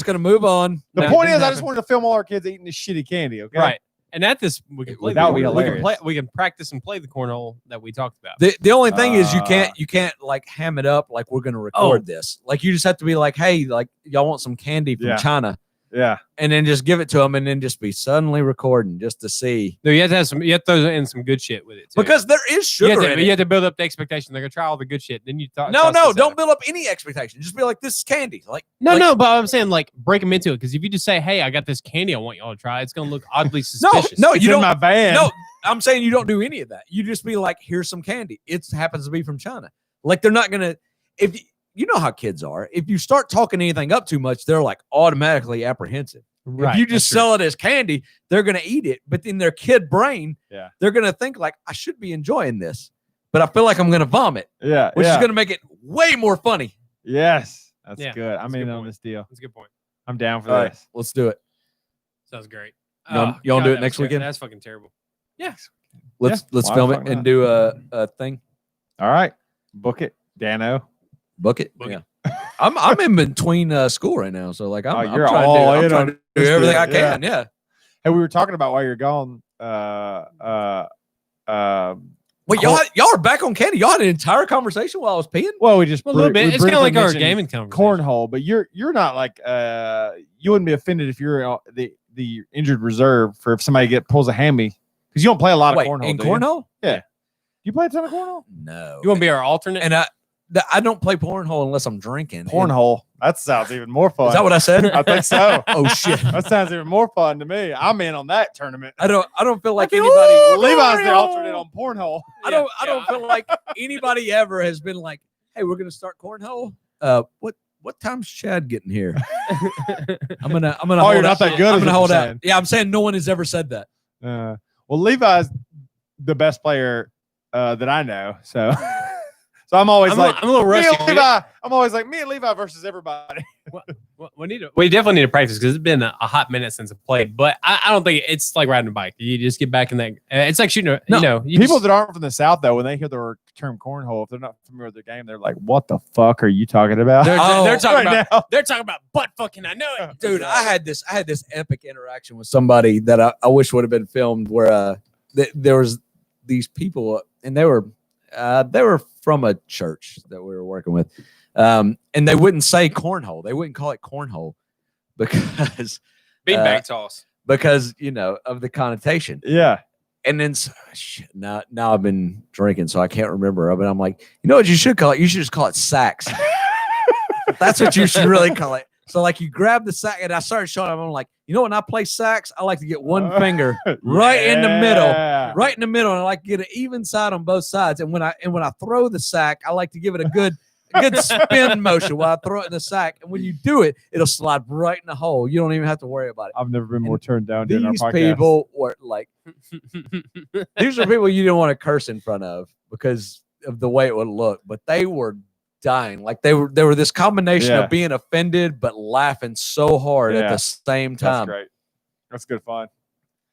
gonna move on.
the
No,
point
it
is,
didn't
I just
happen.
wanted to film all our kids eating this shitty candy. Okay.
right. And at this, we can play.
That would be
we can
hilarious.
we can practice and play the cornhole that we talked about.
The only thing is you
Uh,
can't like ham it up like we're gonna record this. Like, you just have to be like, hey, like, y'all want some candy from
Yeah.
China,
Yeah.
and then just give it to them, and then just be suddenly recording just to see,
No, you have to have some. You have to throw in some good shit with it too.
because there is
you
sugar
have,
in
to, you
it.
have to build up the expectation. They're gonna try all the good shit. Then you thought,
No, don't build up any expectation. Just be like, this is candy. Like,
No, but I'm saying like break them into it because if you just say, "Hey, I got this candy, I want y'all to try," it's gonna look oddly suspicious.
no,
It's
you
in
don't.
my van.
No, I'm saying you don't do any of that. You just be like, here's some candy. It happens to be from China. Like, they're not gonna. If you know how kids are, if you start talking anything up too much, they're like automatically apprehensive.
right?
If you just sell it as candy, they're gonna eat it. But in their kid brain,
Yeah.
they're gonna think like, I should be enjoying this, but I feel like I'm gonna vomit,
Yeah.
which
yeah.
is gonna make it way more funny.
Yes. That's
Yeah,
good.
that's
I'm
a good
in on
point.
this deal.
That's a good point.
I'm down for
All right,
this.
let's do it.
Sounds great.
You wanna do it
that was
next
ter-
weekend?
That's fucking terrible.
Let's
Yeah, why
film
the
it
fuck
and
not?
do a thing.
All right. Book it, Dano.
Book it.
Book it.
Yeah. I'm in between school right now, so like I'm
you're
trying
all
to
in
do, I'm
on
trying to do
this
everything
deal,
I can. Yeah.
Hey, we were talking about while you're gone.
Wait, y'all are back on candy. Y'all had an entire conversation while I was peeing.
Well, we just
A little bit.
we
It's kind of like
briefly
our
mentioned
gaming conversation.
cornhole, but you're not like you wouldn't be offended if you're the injured reserve for if somebody pulls a hammy because you don't play a lot of
Wait,
cornhole.
in
do you?
cornhole?
You play a ton of cornhole.
No.
You want to be our alternate?
And I don't play cornhole unless I'm drinking.
Cornhole. That sounds even more fun.
Is that what I said?
I think so.
Oh shit.
That sounds even more fun to me. I'm in on that tournament.
I don't feel like
Like,
anybody.
"Ooh, Levi's the alternate on cornhole.
I don't feel like anybody ever has been like, hey, we're gonna start cornhole. What time's Chad getting here? I'm gonna
Oh,
hold
you're not
out.
that good.
I'm
is
gonna
what
hold
you're
out.
saying.
Yeah, I'm saying no one has ever said that.
Well, Levi's the best player that I know. So, so I'm always
I'm
like,
a little
me
rusty.
and Levi. I'm always like me and Levi versus everybody.
We definitely need to practice because it's been a hot minute since I played. But I don't think it's like riding a bike. You just get back in that. It's like shooting.
No,
People that aren't from the South, though, when they hear the term cornhole, if they're not familiar with the game, they're like, "What the fuck are you talking about?"
they're
Right
talking about
now.
they're talking about butt fucking. I know it.
Dude, I had this epic interaction with somebody that I wish would have been filmed where there was these people and they were from a church that we were working with. And they wouldn't say cornhole. They wouldn't call it cornhole because
Beanbag toss.
you know of the connotation.
Yeah.
And then shit, now I've been drinking, so I can't remember. But I'm like, you know what you should call it? You should just call it sax. That's what you should really call it. So like you grab the sax, and I started showing them. I'm like, you know, when I play sax, I like to get one finger right in the middle,
Yeah.
right in the middle, and I like to get an even side on both sides. And when I throw the sack, I like to give it a good A good spin motion while I throw it in the sack. And when you do it, it'll slide right in the hole. You don't even have to worry about it.
I've never been more turned down during our
These
podcast.
people were like, these are people you don't want to curse in front of because of the way it would look, but they were dying. Like they were this combination of being offended but laughing so hard at the same time.
That's great. That's good fun.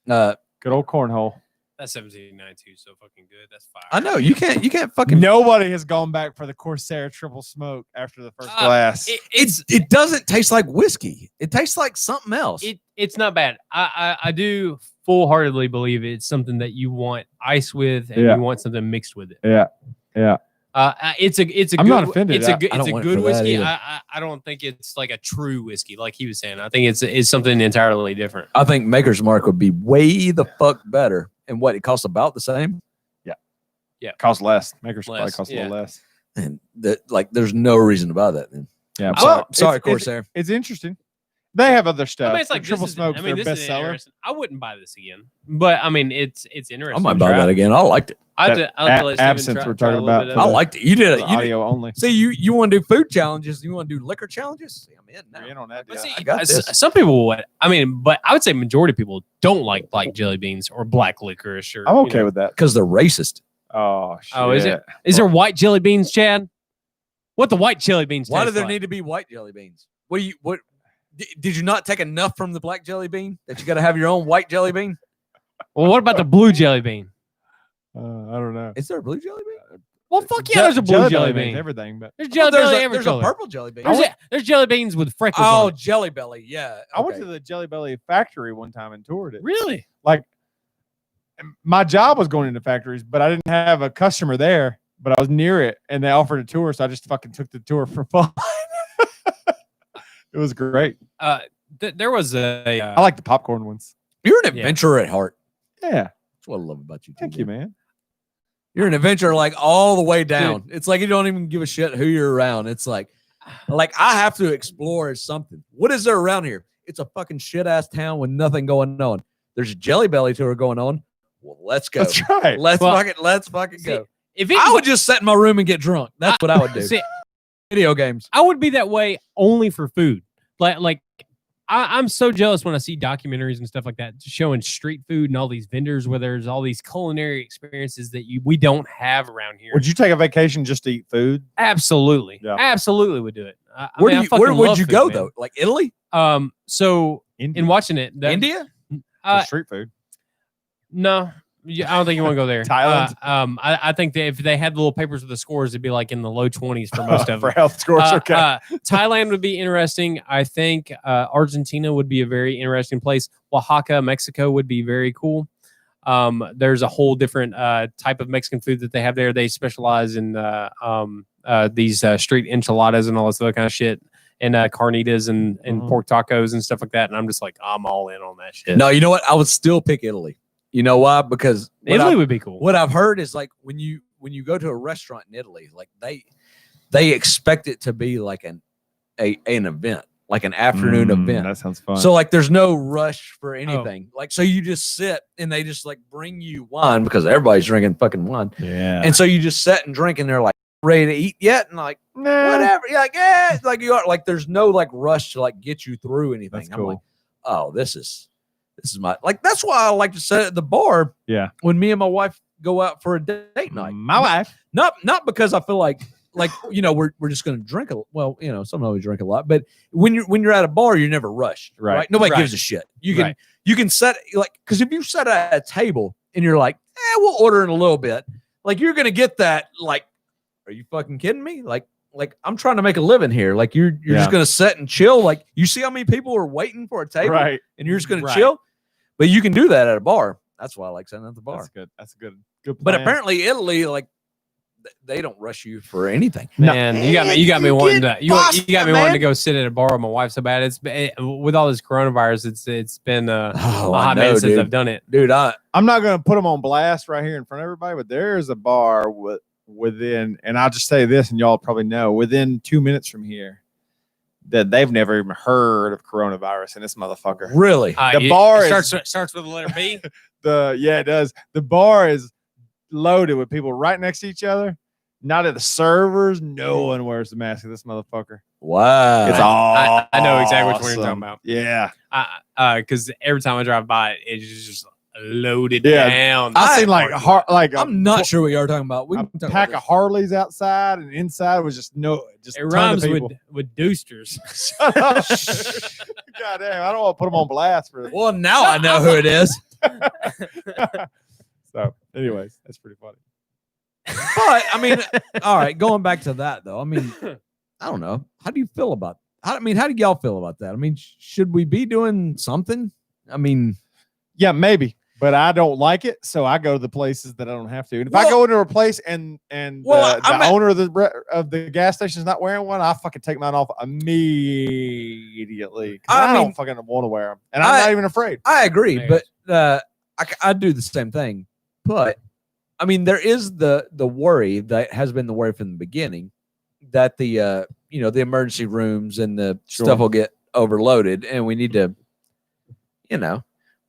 Good
old cornhole.
That 1792 is so fucking good. That's fire.
I know you can't fucking.
Nobody has gone back for the Corsair triple smoke after the first glass.
It doesn't taste like whiskey. It tastes like something else.
It's not bad. I do full-heartedly believe it's something that you want ice with and you want something mixed with it.
Yeah.
It's a.
I'm
good,
not offended.
It's a good.
I
It's
don't
a
want it
good
for that
whiskey.
either.
I don't think it's like a true whiskey, like he was saying. I think it's something entirely different.
I think Maker's Mark would be way the fuck better. And what, it costs about the same?
Yeah.
Costs less. Makers probably
Less,
cost a little less.
And there's no reason to buy that then.
Yeah.
Sorry, Corsair.
It's interesting. They have other stuff.
I mean, it's like
triple smoke. Their
this is
bestseller.
interesting. I wouldn't buy this again, but I mean, it's interesting.
I might buy that again. I liked it.
Absinthe we're talking about.
I liked it. You did it.
Audio only.
See, you want to do food challenges? You want to do liquor challenges? See, I'm in now.
You're in on that.
But
Yeah.
see,
I got this.
some people would. I mean, but I would say majority of people don't like black jelly beans or black licorice. Or
I'm okay with that.
Because they're racist.
Oh shit.
Oh, is it? Is there white jelly beans, Chad? What the white jelly beans?
Why do
taste
there
like?
need to be white jelly beans? What did you not take enough from the black jelly bean that you got to have your own white jelly bean?
Well, what about the blue jelly bean?
I don't know.
Is there a blue jelly bean?
Well, fuck yeah, there's a blue jelly bean.
Everything, but
There's jelly
there's
belly
a,
every
there's a
color.
purple jelly bean.
There's jelly beans with freckles.
Oh,
on it.
Jelly Belly. Yeah.
I went
okay.
to the Jelly Belly factory one time and toured it.
Really?
Like, my job was going into factories, but I didn't have a customer there. But I was near it, and they offered a tour, so I just fucking took the tour for fun. It was great.
There was a.
I like the popcorn ones.
You're an adventurer at heart.
Yeah,
That's what I love about you.
thank you, man.
You're an adventurer like all the way down. It's like you don't even give a shit who you're around. It's like I have to explore something. What is there around here? It's a fucking shit ass town with nothing going on. There's a Jelly Belly tour going on. Well, let's go.
That's right.
Let's fucking go.
If
I would just sit in my room and get drunk. That's what I would do.
See,
Video games.
I would be that way only for food. I'm so jealous when I see documentaries and stuff like that showing street food and all these vendors where there's all these culinary experiences that we don't have around here.
Would you take a vacation just to eat food?
Absolutely,
Yeah.
Absolutely would do it.
Where would you go though? Like Italy,
So
India.
in watching it,
India?
For street food.
No, I don't think you want to go there.
Thailand?
I think that if they had the little papers with the scores, it'd be like in the low 20s for most of
For
them.
health scores, okay.
Thailand would be interesting. I think Argentina would be a very interesting place. Oaxaca, Mexico would be very cool. There's a whole different type of Mexican food that they have there. They specialize in these street enchiladas and all this other kind of shit, and carnitas and pork tacos and stuff like that. And I'm just like, I'm all in on that shit.
No, you know what? I would still pick Italy. You know why? Because
Italy would be cool.
What I've heard is like when you go to a restaurant in Italy, like they expect it to be like an event, like an afternoon event.
That sounds fun.
So like there's no rush for anything. Like so you just sit and they just like bring you wine because everybody's drinking fucking wine.
yeah.
And so you just sit and drink and they're like ready to eat yet and like whatever. You're like, yeah, like you are like there's no like rush to like get you through anything.
That's
I'm
cool.
like, oh, this is my like that's why I like to sit at the bar
Yeah.
when me and my wife go out for a date night.
My wife.
Not because I feel like you know we're just gonna drink sometimes we drink a lot, but when you're at a bar you're never rushed, right? Nobody
Right.
gives a shit. You can set like because if you set at a table and you're like, we'll order in a little bit, like you're gonna get that like, are you fucking kidding me? Like I'm trying to make a living here. Like you're just gonna sit and chill. Like you see how many people are waiting for a table,
Right.
and you're just gonna
Right.
chill. But you can do that at a bar. That's why I like sitting at the bar.
That's good. That's a good plan.
But apparently Italy, like they don't rush you for anything.
Man, you got me wanting to you got me
man.
wanting to go sit at a bar with my wife so bad. It's been, with all this coronavirus, it's been a hot minute since I've done it.
Dude,
I'm not going to put them on blast right here in front of everybody, but there is a bar within, and I'll just say this, and y'all probably know, within 2 minutes from here, that they've never even heard of coronavirus in this motherfucker.
really?
The bar
starts with the letter B.
It does. The bar is loaded with people right next to each other. Not at the servers. No one wears the mask. This motherfucker.
Wow.
It's all.
I know exactly which one you're talking about.
Yeah.
Because every time I drive by it, it's just loaded
Yeah.
down.
I seen like
I'm not sure what you're talking about. We
a
can talk
pack
about
of Harleys outside, and inside was just just
It
tons
rhymes
of people.
with Doosters.
Shut up. God damn, I don't want to put them on blast for
this. Well, now I know who it is.
So, anyways, that's pretty funny.
But I mean, all right, going back to that though. I mean, I don't know. How do you feel about? How do y'all feel about that? I mean, should we be doing something? I mean,
yeah, maybe, but I don't like it, so I go to the places that I don't have to. And if I go into a place and the owner of the gas station is not wearing one, I fucking take mine off immediately. I don't fucking want to wear them, and I'm not even afraid.
I agree, but I do the same thing. But I mean, there is the worry that has been the worry from the beginning that the the emergency rooms and the stuff will get overloaded, and we need to,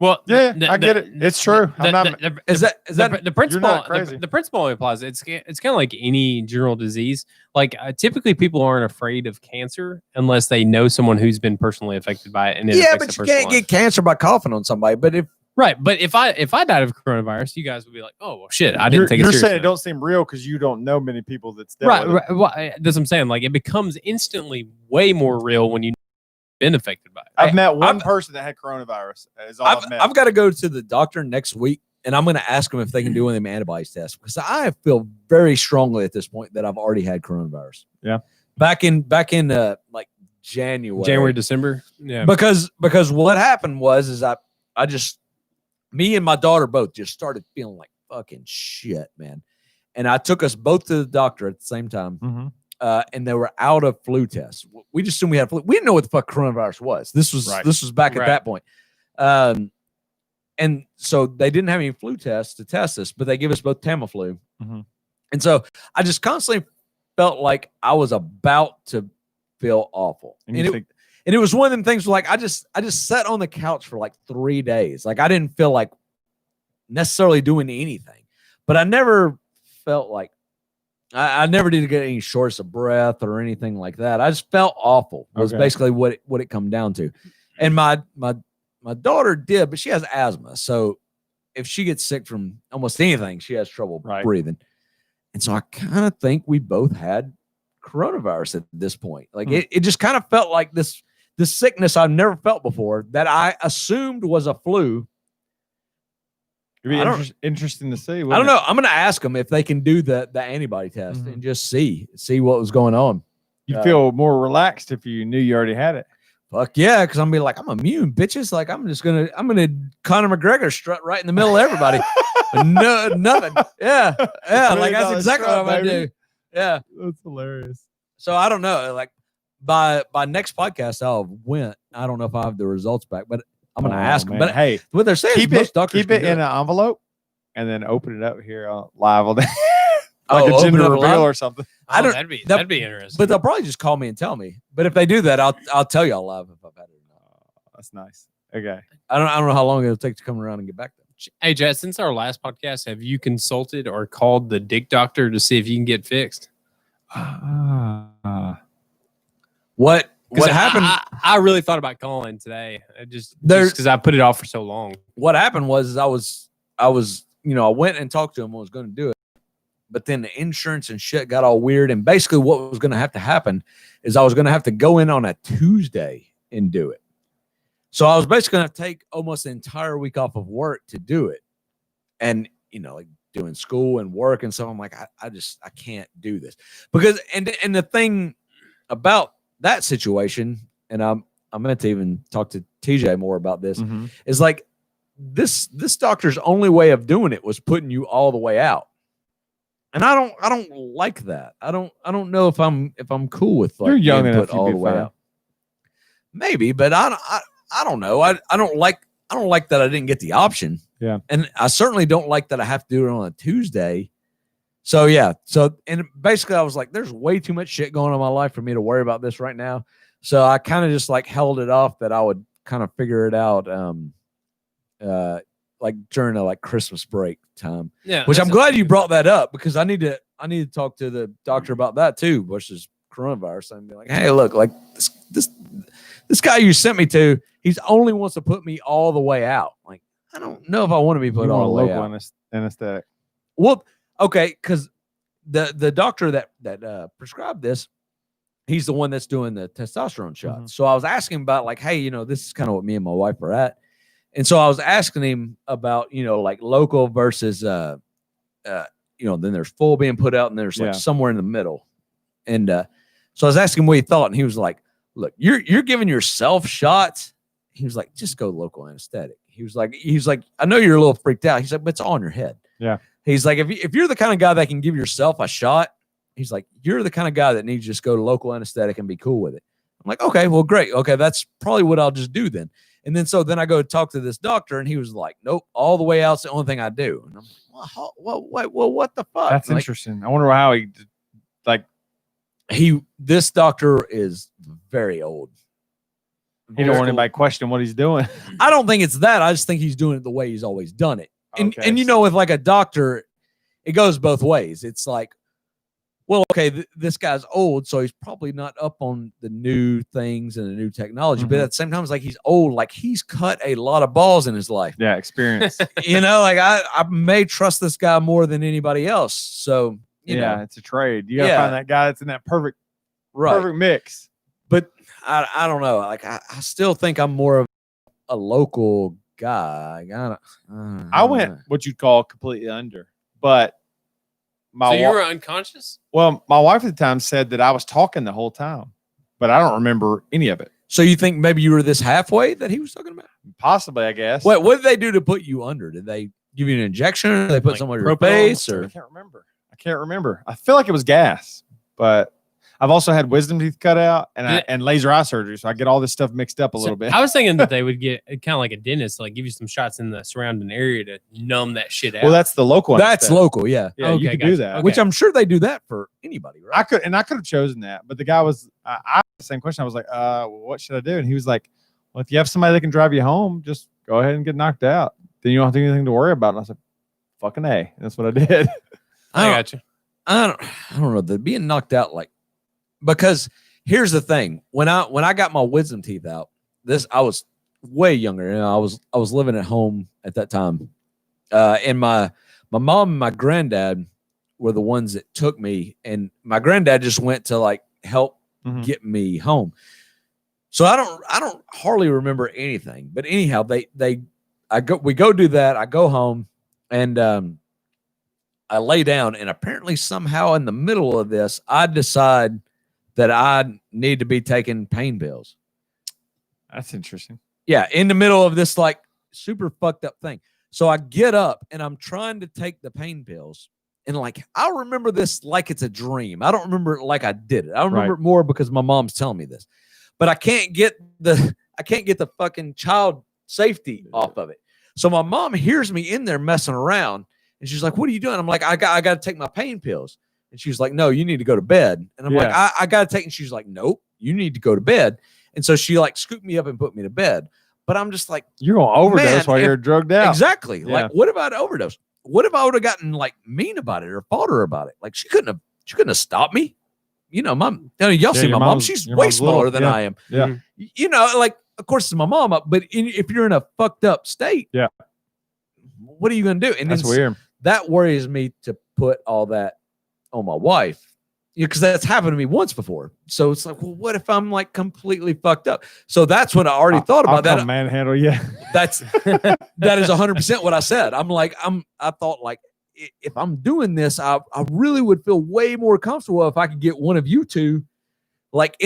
Well,
yeah, I get it. It's true.
The principle?
You're not crazy.
The principle only applies. It's kind of like any general disease. Like typically, people aren't afraid of cancer unless they know someone who's been personally affected by it. And it affects
but you can't get cancer by coughing on somebody. But
but if I died of coronavirus, you guys would be like, oh well, shit, I didn't take it
You're
seriously.
saying it don't seem real because you don't know many people that's dead.
Right. Well, that's what I'm saying. Like it becomes instantly way more real when you've been affected by it.
I've met one person that had coronavirus. Is all I've met.
I've got to go to the doctor next week, and I'm going to ask them if they can do one of them antibodies tests because I feel very strongly at this point that I've already had coronavirus.
Yeah.
Back in like January,
December. Yeah.
Because what happened was me and my daughter both just started feeling like fucking shit, man. And I took us both to the doctor at the same time.
Mm-hmm.
And they were out of flu tests. We just assumed we had flu. We didn't know what the fuck coronavirus was. This was back at that point. And so they didn't have any flu tests to test us, but they give us both Tamiflu.
Mm-hmm.
And so I just constantly felt like I was about to feel awful. And it was one of them things where like I just sat on the couch for like 3 days. Like I didn't feel like necessarily doing anything, but I never felt like I never did get any shortness of breath or anything like that. I just felt awful. Was basically what it come down to. And my daughter did, but she has asthma. So if she gets sick from almost anything, she has trouble breathing. And so I kind of think we both had coronavirus at this point. Like it just kind of felt like this sickness I've never felt before that I assumed was a flu.
It'd be interesting to see.
I don't know. I'm going to ask them if they can do the antibody test and just see what was going on.
You'd feel more relaxed if you knew you already had it.
Fuck yeah, because I'm be like, I'm immune, bitches. Like I'm gonna Conor McGregor strut right in the middle of everybody. No, nothing. Yeah. Like that's exactly what I'm gonna do. Yeah,
that's hilarious.
So I don't know. Like by next podcast, I'll win. I don't know if I have the results back, but I'm gonna ask them. But
hey,
what they're saying
keep
is
it in an envelope and then open it up here live on the
like
a gender reveal or something.
I don't. That'd be interesting.
But they'll probably just call me and tell me. But if they do that, I'll tell y'all live if I've had it or not.
That's nice. Okay.
I don't know how long it'll take to come around and get back there.
Hey, Jet, since our last podcast, have you consulted or called the dick doctor to see if you can get fixed?
What happened?
I really thought about calling today, just because I put it off for so long.
What happened was I was I went and talked to him. I was going to do it, but then the insurance and shit got all weird. And basically, what was going to have to happen is I was going to have to go in on a Tuesday and do it. So I was basically going to take almost the entire week off of work to do it, and like doing school and work and so I'm like, I can't do this because and the thing about that situation, and I meant to even talk to TJ more about this, is like this doctor's only way of doing it was putting you all the way out, and I don't like that. I don't know if I'm cool with like
you're young
being
enough
put all the way out. Maybe, but I don't know. I don't like that I didn't get the option.
Yeah. And
I certainly don't like that I have to do it on a Tuesday. So yeah. And basically I was like, there's way too much shit going on in my life for me to worry about this right now. So I kind of just like held it off that I would kind of figure it out like during a like Christmas break time.
Yeah.
Which I'm glad you brought that up because I need to I need to talk to the doctor about that too, which is coronavirus. And be like, hey, look, like this guy you sent me to, he's only wants to put me all the way out. Like, I don't know if I want to be put all the way out.
Local anesthetic.
Well, okay, because the doctor that prescribed this, he's the one that's doing the testosterone shots.
Mm-hmm.
So I was asking about like, hey, this is kind of what me and my wife are at. And so I was asking him about, like local versus, then there's full being put out and there's like somewhere in the middle. And so I was asking him what he thought. And he was like, look, you're giving yourself shots. He was like, just go local anesthetic. He was like, I know you're a little freaked out. He's like, but it's all in your head.
Yeah.
He's like, if you're the kind of guy that can give yourself a shot, he's like, you're the kind of guy that needs to just go to local anesthetic and be cool with it. I'm like, okay, well, great. Okay, that's probably what I'll just do then. And then I go talk to this doctor, and he was like, nope, all the way out's the only thing I do. And I'm like, well, what the fuck?
That's interesting. I wonder how
this doctor is very old.
He don't want anybody question what he's doing.
I don't think it's that. I just think he's doing it the way he's always done it. And
Okay.
with like a doctor, it goes both ways. It's like, well, okay, this guy's old, so he's probably not up on the new things and the new technology.
Mm-hmm.
But at the same time, it's like he's old, like he's cut a lot of balls in his life.
Yeah, experience.
Like I may trust this guy more than anybody else. So you know,
it's a trade. You gotta find that guy that's in that perfect mix.
But I don't know. Like I still think I'm more of a local guy.
I went what you'd call completely under, but
So you were unconscious?
my wife at the time said that I was talking the whole time, but I don't remember any of it.
So you think maybe you were this halfway that he was talking about?
Possibly, I guess.
What did they do to put you under? Did they give you an injection? Or did they put
Like
somewhere in your
propanol?
face?
I
Or
can't remember. I feel like it was gas, but I've also had wisdom teeth cut out and laser eye surgery, so I get all this stuff mixed up a little bit.
I was thinking that they would get kind of like a dentist, like give you some shots in the surrounding area to numb that shit out.
Well, that's the local.
that's
anesthetic.
local, yeah.
Yeah, you
Okay,
could
gotcha.
do that.
Okay.
Which I'm sure they do that for anybody, right?
I could have chosen that, but the guy was. I asked the same question. I was like, what should I do? And he was like, well, if you have somebody that can drive you home, just go ahead and get knocked out. Then you don't have anything to worry about. And I was like, fucking A. And that's what I did.
I got you.
I don't know. The being knocked out, like, because here's the thing. When I got my wisdom teeth out, I was way younger. I was living at home at that time. And my mom and my granddad were the ones that took me, and my granddad just went to like help get me home. So I don't hardly remember anything. But anyhow, we go do that. I go home and I lay down, and apparently somehow in the middle of this, I decide that I need to be taking pain pills.
That's interesting.
Yeah, in the middle of this like super fucked up thing. So I get up and I'm trying to take the pain pills. And like I remember this like it's a dream. I don't remember it like I did it. I remember it more because my mom's telling me this. But I can't get the fucking child safety off of it. So my mom hears me in there messing around, and she's like, "What are you doing?" I'm like, I got to take my pain pills. And she's like, "No, you need to go to bed." And I'm like, I got to take. And she's like, "Nope, you need to go to bed." And so she like scooped me up and put me to bed. But I'm just like,
you're gonna overdose while you're drugged out.
Exactly.
Yeah.
Like, what about overdose? What if I would have gotten like mean about it or fought her about it? Like, she couldn't have stopped me. Mom. Y'all see my mom. She's way smaller than I am.
Yeah.
Like, of course, it's my mom. But if you're in a fucked up state, what are you gonna do? And
That's weird.
That worries me to put all that on my wife, because that's happened to me once before. So it's like, well, what if I'm like completely fucked up? So that's what I already thought about that.
Manhandle, yeah.
That is 100% what I said. I thought like, if I'm doing this, I really would feel way more comfortable if I could get one of you two, like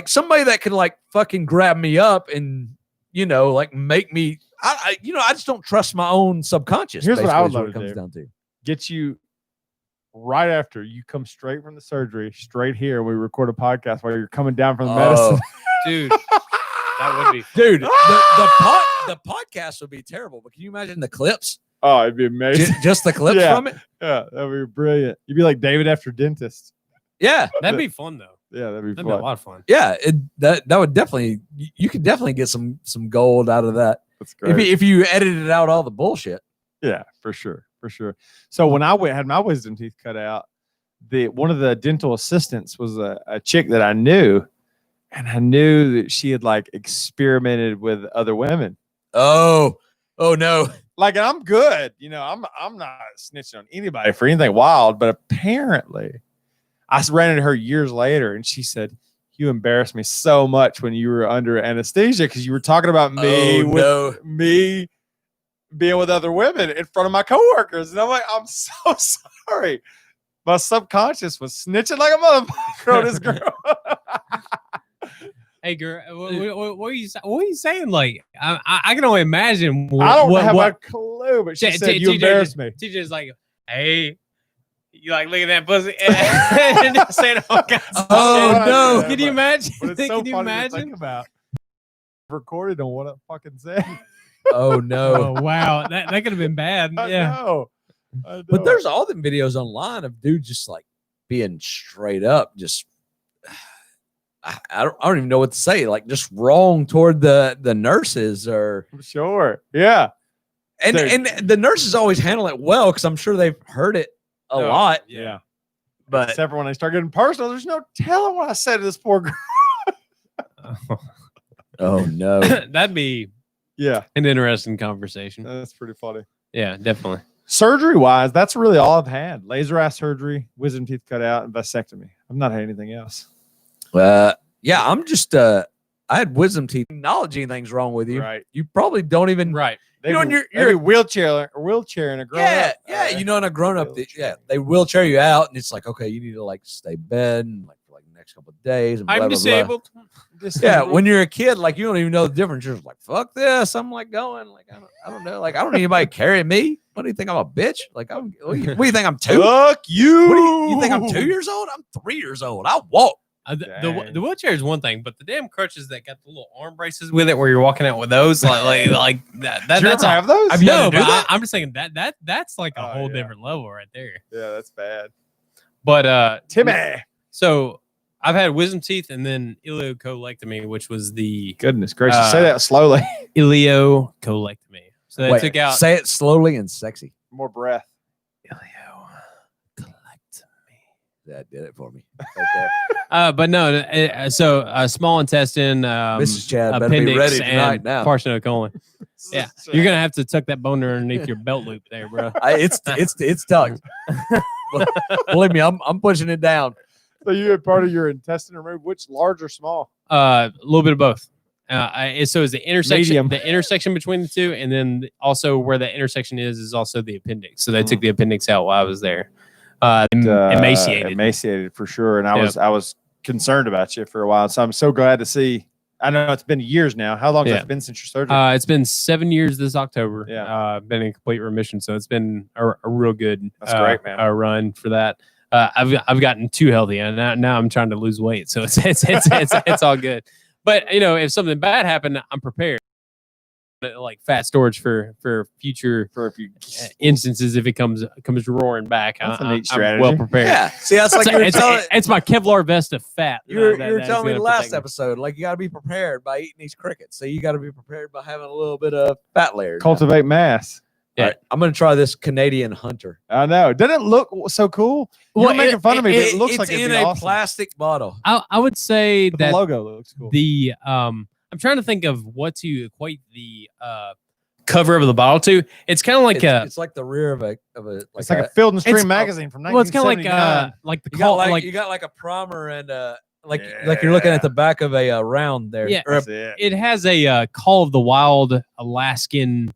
somebody that could like fucking grab me up and like make me. I just don't trust my own subconscious.
Here's what I would
basically,
love to do.
down to.
Get you right after you come straight from the surgery, straight here. We record a podcast while you're coming down from the medicine.
Dude, that would be fun.
Dude, the podcast would be terrible. But can you imagine the clips?
Oh, it'd be amazing.
Just the clips from it?
Yeah, that'd be brilliant. You'd be like David after dentist.
Yeah.
That'd be fun though.
Yeah, that'd be
That'd
fun.
be a lot of fun.
Yeah, that would definitely, you could definitely get some gold out of that.
That's great.
If you edited out all the bullshit.
Yeah, for sure. So when I had my wisdom teeth cut out, one of the dental assistants was a chick that I knew, and I knew that she had like experimented with other women.
Oh no.
Like, I'm good, I'm not snitching on anybody for anything wild, but apparently I ran into her years later and she said, you embarrassed me so much when you were under anesthesia because you were talking about me me being with other women in front of my coworkers. And I'm like, I'm so sorry. My subconscious was snitching like a motherfucker on this girl.
Hey, girl, what are you saying? Like, I can only imagine.
I don't have a clue, but she said, you embarrassed me.
TJ's like, hey, you like looking at that pussy and just saying, oh, God.
Oh, no.
Can you imagine?
But it's so
Can you
funny to
imagine?
think about. Recorded on what I fucking said.
Oh no.
Oh, wow. That could have been bad.
I
Yeah.
know.
But there's all them videos online of dudes just like being straight up, just I don't even know what to say, like just wrong toward the nurses or
Sure. Yeah.
and the nurses always handle it well because I'm sure they've heard it a lot.
Yeah.
But
except for when they start getting personal, there's no telling what I said to this poor girl.
oh no.
That'd be
Yeah.
an interesting conversation.
That's pretty funny.
Yeah, definitely.
Surgery wise, that's really all I've had. Laser eye surgery, wisdom teeth cut out, and vasectomy. I've not had anything else.
Yeah, I'm just I had wisdom teeth. Acknowledging anything's wrong with you.
Right.
You probably don't even
Right.
You know, and you're
every wheelchair in a grown
yeah,
up.
in a grown up, they wheelchair you out, and it's like, okay, you need to like stay bed and like for like the next couple of days. And blah,
I'm
blah,
disabled.
blah. Yeah, when you're a kid, like you don't even know the difference. You're just like, fuck this. I'm like going, like I don't know, like I don't need anybody carrying me. What do you think I'm a bitch? Like what do you think I'm 2?
Fuck you.
What do you think I'm 2 years old? I'm 3 years old. I walk.
The wheelchair is one thing, but the damn crutches that got the little arm braces with it, where you're walking out with those, like that. That's
have those.
Have you had
no,
to do
but
that?
I'm just saying that's like a
Oh,
whole
yeah.
different level right there.
Yeah, that's bad.
But
Timmy.
so I've had wisdom teeth and then ileocolectomy, which was the
Goodness gracious. Say that slowly.
ileocolectomy. So they took out
Say it slowly and sexy.
More breath.
ileocolectomy.
That did it for me. Right there.
But no, so small intestine,
Mrs. Chad better be
appendix,
ready tonight
and
now.
partial colon. Yeah, you're gonna have to tuck that bone underneath your belt loop there, bro.
It's tucked. Believe me, I'm pushing it down.
So you had part of your intestine removed. Which, large or small?
A little bit of both. So is the intersection,
Medium.
the intersection between the two, and then also where the intersection is also the appendix. So they took the appendix out while I was there. Emaciated
for sure. And I was concerned about you for a while. So I'm so glad to see. I know it's been years now. How long has it been since your surgery?
It's been 7 years this October.
Yeah.
Been in complete remission. So it's been a real good
That's great, man.
Run for that. I've gotten too healthy, and now I'm trying to lose weight. So it's all good. But if something bad happened, I'm prepared. Like fat storage for future instances if it comes roaring back.
That's a neat
I'm
strategy.
well prepared.
Yeah. See, that's like
it's my Kevlar vest of fat.
you were
that's
telling me
gonna
last
protect me.
episode, like you got to be prepared by eating these crickets. So you got to be prepared by having a little bit of fat layers.
Cultivate mass.
Yeah.
All right, I'm gonna try this Canadian Hunter.
I know. Doesn't it look so cool? You're
Well,
making fun of me, but it looks
it's
like it'd
in
be
a
awesome.
plastic bottle.
I would say
But the
that
logo looks cool.
the I'm trying to think of what to equate the cover of the bottle to. It's kind of like
It's like the rear of a
It's like a Field and Stream
it's-
magazine from
well, it's kind of
1979.
like the
you got
call
like,
like
you got like a primer and like you're looking at the back of a round there.
Yeah.
Or a-
That's it.
it has a Call of the Wild Alaskan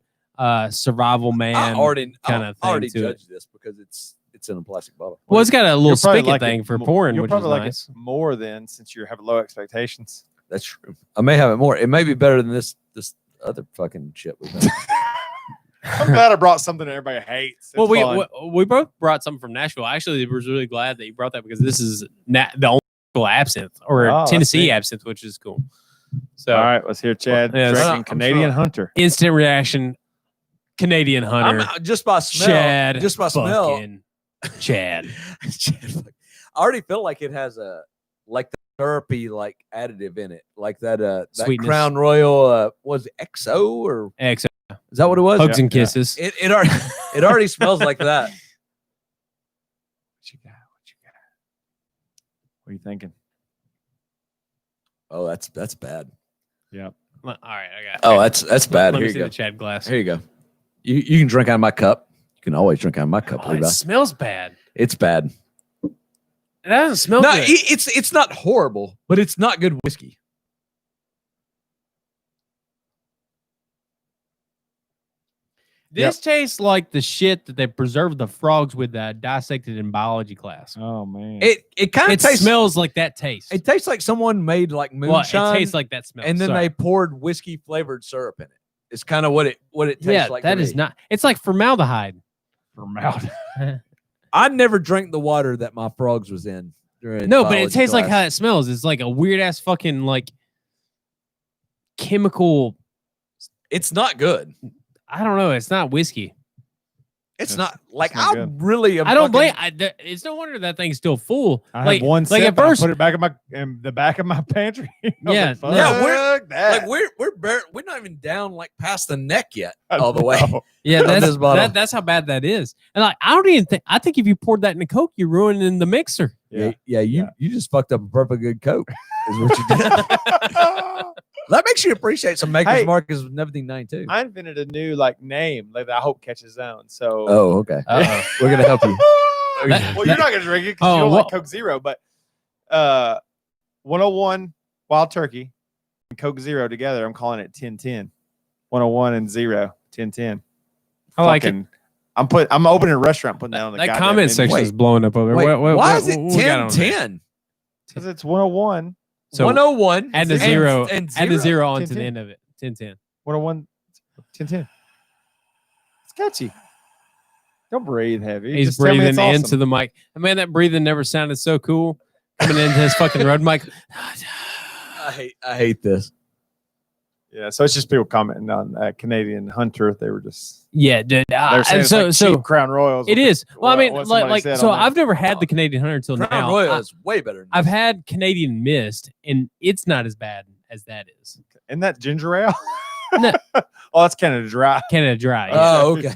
survival
I
man
already
kinda thing
already
to it.
judged this because it's in a plastic bottle.
Well, it's got a little
You'll probably
spigot
like
thing
it
for
mo-
pouring,
You'll
which is
probably like
nice.
it more then since you have low expectations.
That's true. I may have it more. It may be better than this other fucking shit we've done.
I'm glad I brought something that everybody hates.
Well,
It's fun.
we both brought something from Nashville. I actually was really glad that you brought that because this is the only actual absinthe or
Oh,
Tennessee
neat.
absinthe, which is cool. So
All right, let's hear Chad
Well, yeah,
drinking
I'm
Canadian
sure.
Hunter.
instant reaction, Canadian Hunter,
Just by smell.
Chad,
just by smell.
fucking Chad.
I already feel like it has a like the therapy like additive in it, like that
Sweetness.
Crown Royal was it XO or
X
is that what it was?
hugs
Yeah,
and kisses.
It already smells like that.
What you got? What are you thinking?
Oh, that's bad.
Yep.
All right, I got.
Oh, that's bad.
Let
Here
me
you
see
go.
the Chad glass.
Here you go. You can drink out of my cup. You can always drink out of my cup,
Oh, it
Levi.
smells bad.
It's bad.
It doesn't smell
No,
good.
it's not horrible, but it's not good whiskey.
This tastes like the shit that they preserved the frogs with that dissected in biology class.
Oh man.
It kind of
It
tastes.
smells like that taste.
It tastes like someone made like moonshine.
Well, it tastes like that smell.
and then
Sorry.
they poured whiskey flavored syrup in it. It's kind of what it tastes
yeah,
like.
that
to
is
me.
not. It's like formaldehyde.
Formaldehyde.
I never drank the water that my frogs was in. During
No, but it
biology
tastes like
class.
how it smells. It's like a weird ass fucking like chemical.
It's not good.
I don't know. It's not whiskey.
It's
That's-
not like
not
I
good.
really.
I don't blame. It's no wonder that thing's still full.
I
like
had one
like
sip.
at first,
I put it back in the back of my pantry. I was
Yeah,
like,
yeah,
"Fuck that."
Like we're not even down like past the neck yet
I
all the way.
know.
yeah,
on this bottle.
that's how bad that is. And like, I don't even think. I think if you poured that in a Coke, you're ruining the mixer.
Yeah, you just fucked up a perfect good Coke. Is what you did. That makes you appreciate some Maker's
Hey.
Mark is 1792.
I invented a new name that I hope catches on. So
Oh, okay.
Uh-oh.
We're gonna help you.
That-
well, you're not gonna drink it because you
Oh,
don't
well-
like Coke Zero, but 101 Wild Turkey and Coke Zero together. I'm calling it 1010. 101 and 0 1010.
I like it.
I'm opening a restaurant, putting that on the
That
goddamn
comment
menu.
section
Wait.
is blowing up over there.
Wait,
What-
why
what-
is it
what we got on there?
1010?
because it's 101.
So
101
add the
and-
zero,
and
add the zero onto
10-10.
the end of it. 10-10.
101 1010. It's catchy. Don't breathe heavy.
He's
Just tell me
breathing
it's awesome.
into the mic. And man, that breathing never sounded so cool. Coming into his fucking road mic.
I hate this.
Yeah, so it's just people commenting on Canadian Hunter. They were just
Yeah, dude.
they were saying it's like cheap Crown Royals.
it is. Well, I
what-
mean,
what somebody said
so
on there.
I've never had the Canadian Hunter until
Crown
now.
Royal is way better. Than
I've
this.
had Canadian Mist, and it's not as bad as that is.
Isn't that ginger ale?
No.
Oh, that's Canada Dry.
Canada Dry. Yeah.
Oh, okay.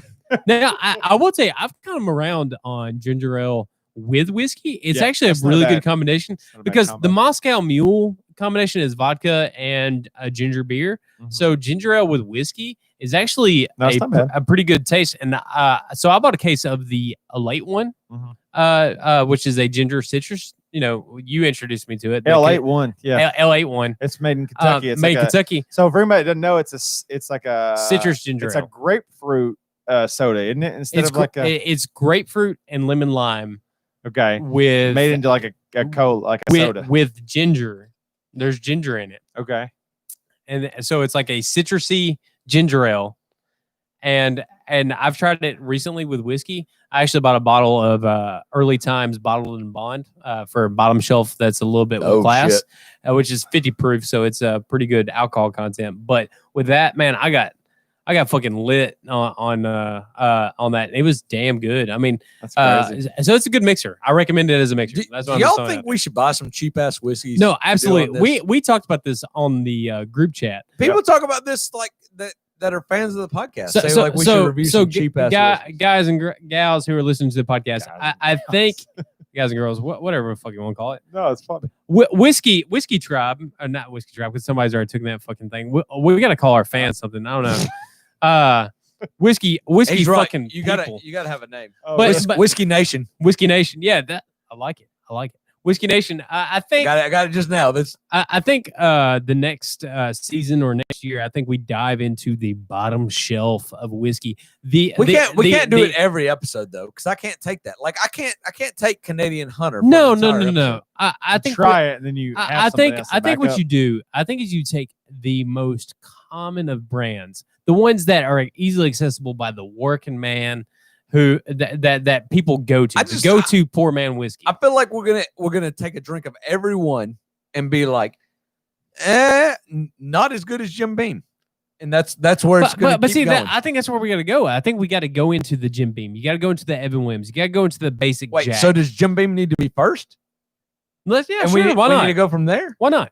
Now, I will say I've come around on ginger ale with whiskey. It's
Yeah,
actually a
that's not
really
bad.
good combination
Not a bad
because
combo.
the Moscow Mule combination is vodka and a ginger beer.
Mhm.
So ginger ale with whiskey is actually
No, it's not bad.
a pretty good taste. And so I bought a case of the late one,
Mhm.
which is a ginger citrus. You know, you introduced me to it.
L8 one. Yeah,
L8 one.
it's made in Kentucky. It's
made
like
in Kentucky.
so for anybody that doesn't know, it's like a
Citrus ginger
It's
ale.
a grapefruit soda, isn't it? Instead of like
It's grapefruit and lemon lime
okay,
with
made into like a cola, like a soda.
with ginger. There's ginger in it.
Okay,
And so it's like a citrusy ginger ale. And I've tried it recently with whiskey. I actually bought a bottle of Early Times Bottled in Bond for a bottom shelf that's a little bit low
Oh,
class,
shit.
which is 50 proof, so it's a pretty good alcohol content. But with that, man, I got fucking lit on that. It was damn good. I mean,
that's crazy.
so it's a good mixer. I recommend it as a mixer.
Do,
That's
do
what I'm
y'all
throwing
think
out
we should buy some cheap ass whiskeys?
there. No,
to do on
absolutely.
this?
We talked about this on the group chat.
People talk about this like that are fans of the podcast. Say like we should review some cheap ass whiskeys.
guys and gals who are listening to the podcast.
Guys
I think guys and girls, whatever the fuck you want to call it.
No, it's funny.
Whiskey Tribe, or not Whiskey Tribe, because somebody's already taken that fucking thing. We got to call our fans something. I don't know. Whiskey
He's right.
fucking
You
people.
gotta have a name.
Oh,
But-
really?
Whiskey Nation.
Whiskey Nation. Yeah, that I like it. Whiskey Nation. I think
I got it just now. This
I think the next season or next year, I think we dive into the bottom shelf of whiskey.
we can't do it every episode though, because I can't take that. Like I can't take Canadian Hunter. for
No,
an
no,
entire
no, no.
episode.
I think
try it and then you.
I
have
think
something else to
I think
back
what
up.
you do, I think is you take the most common of brands, the ones that are easily accessible by the working man, who that people go to, the go-to poor man whiskey.
I feel like we're gonna take a drink of every one and be like, not as good as Jim Beam, and that's where it's gonna.
But
keep
see,
going.
I think that's where we got to go. I think we got to go into the Jim Beam. You got to go into the Evan Williams. You got to go into the basic.
Wait,
Jack.
so does Jim Beam need to be first?
Yeah,
and
sure.
we
Why
need
not?
to go from there.
Why not?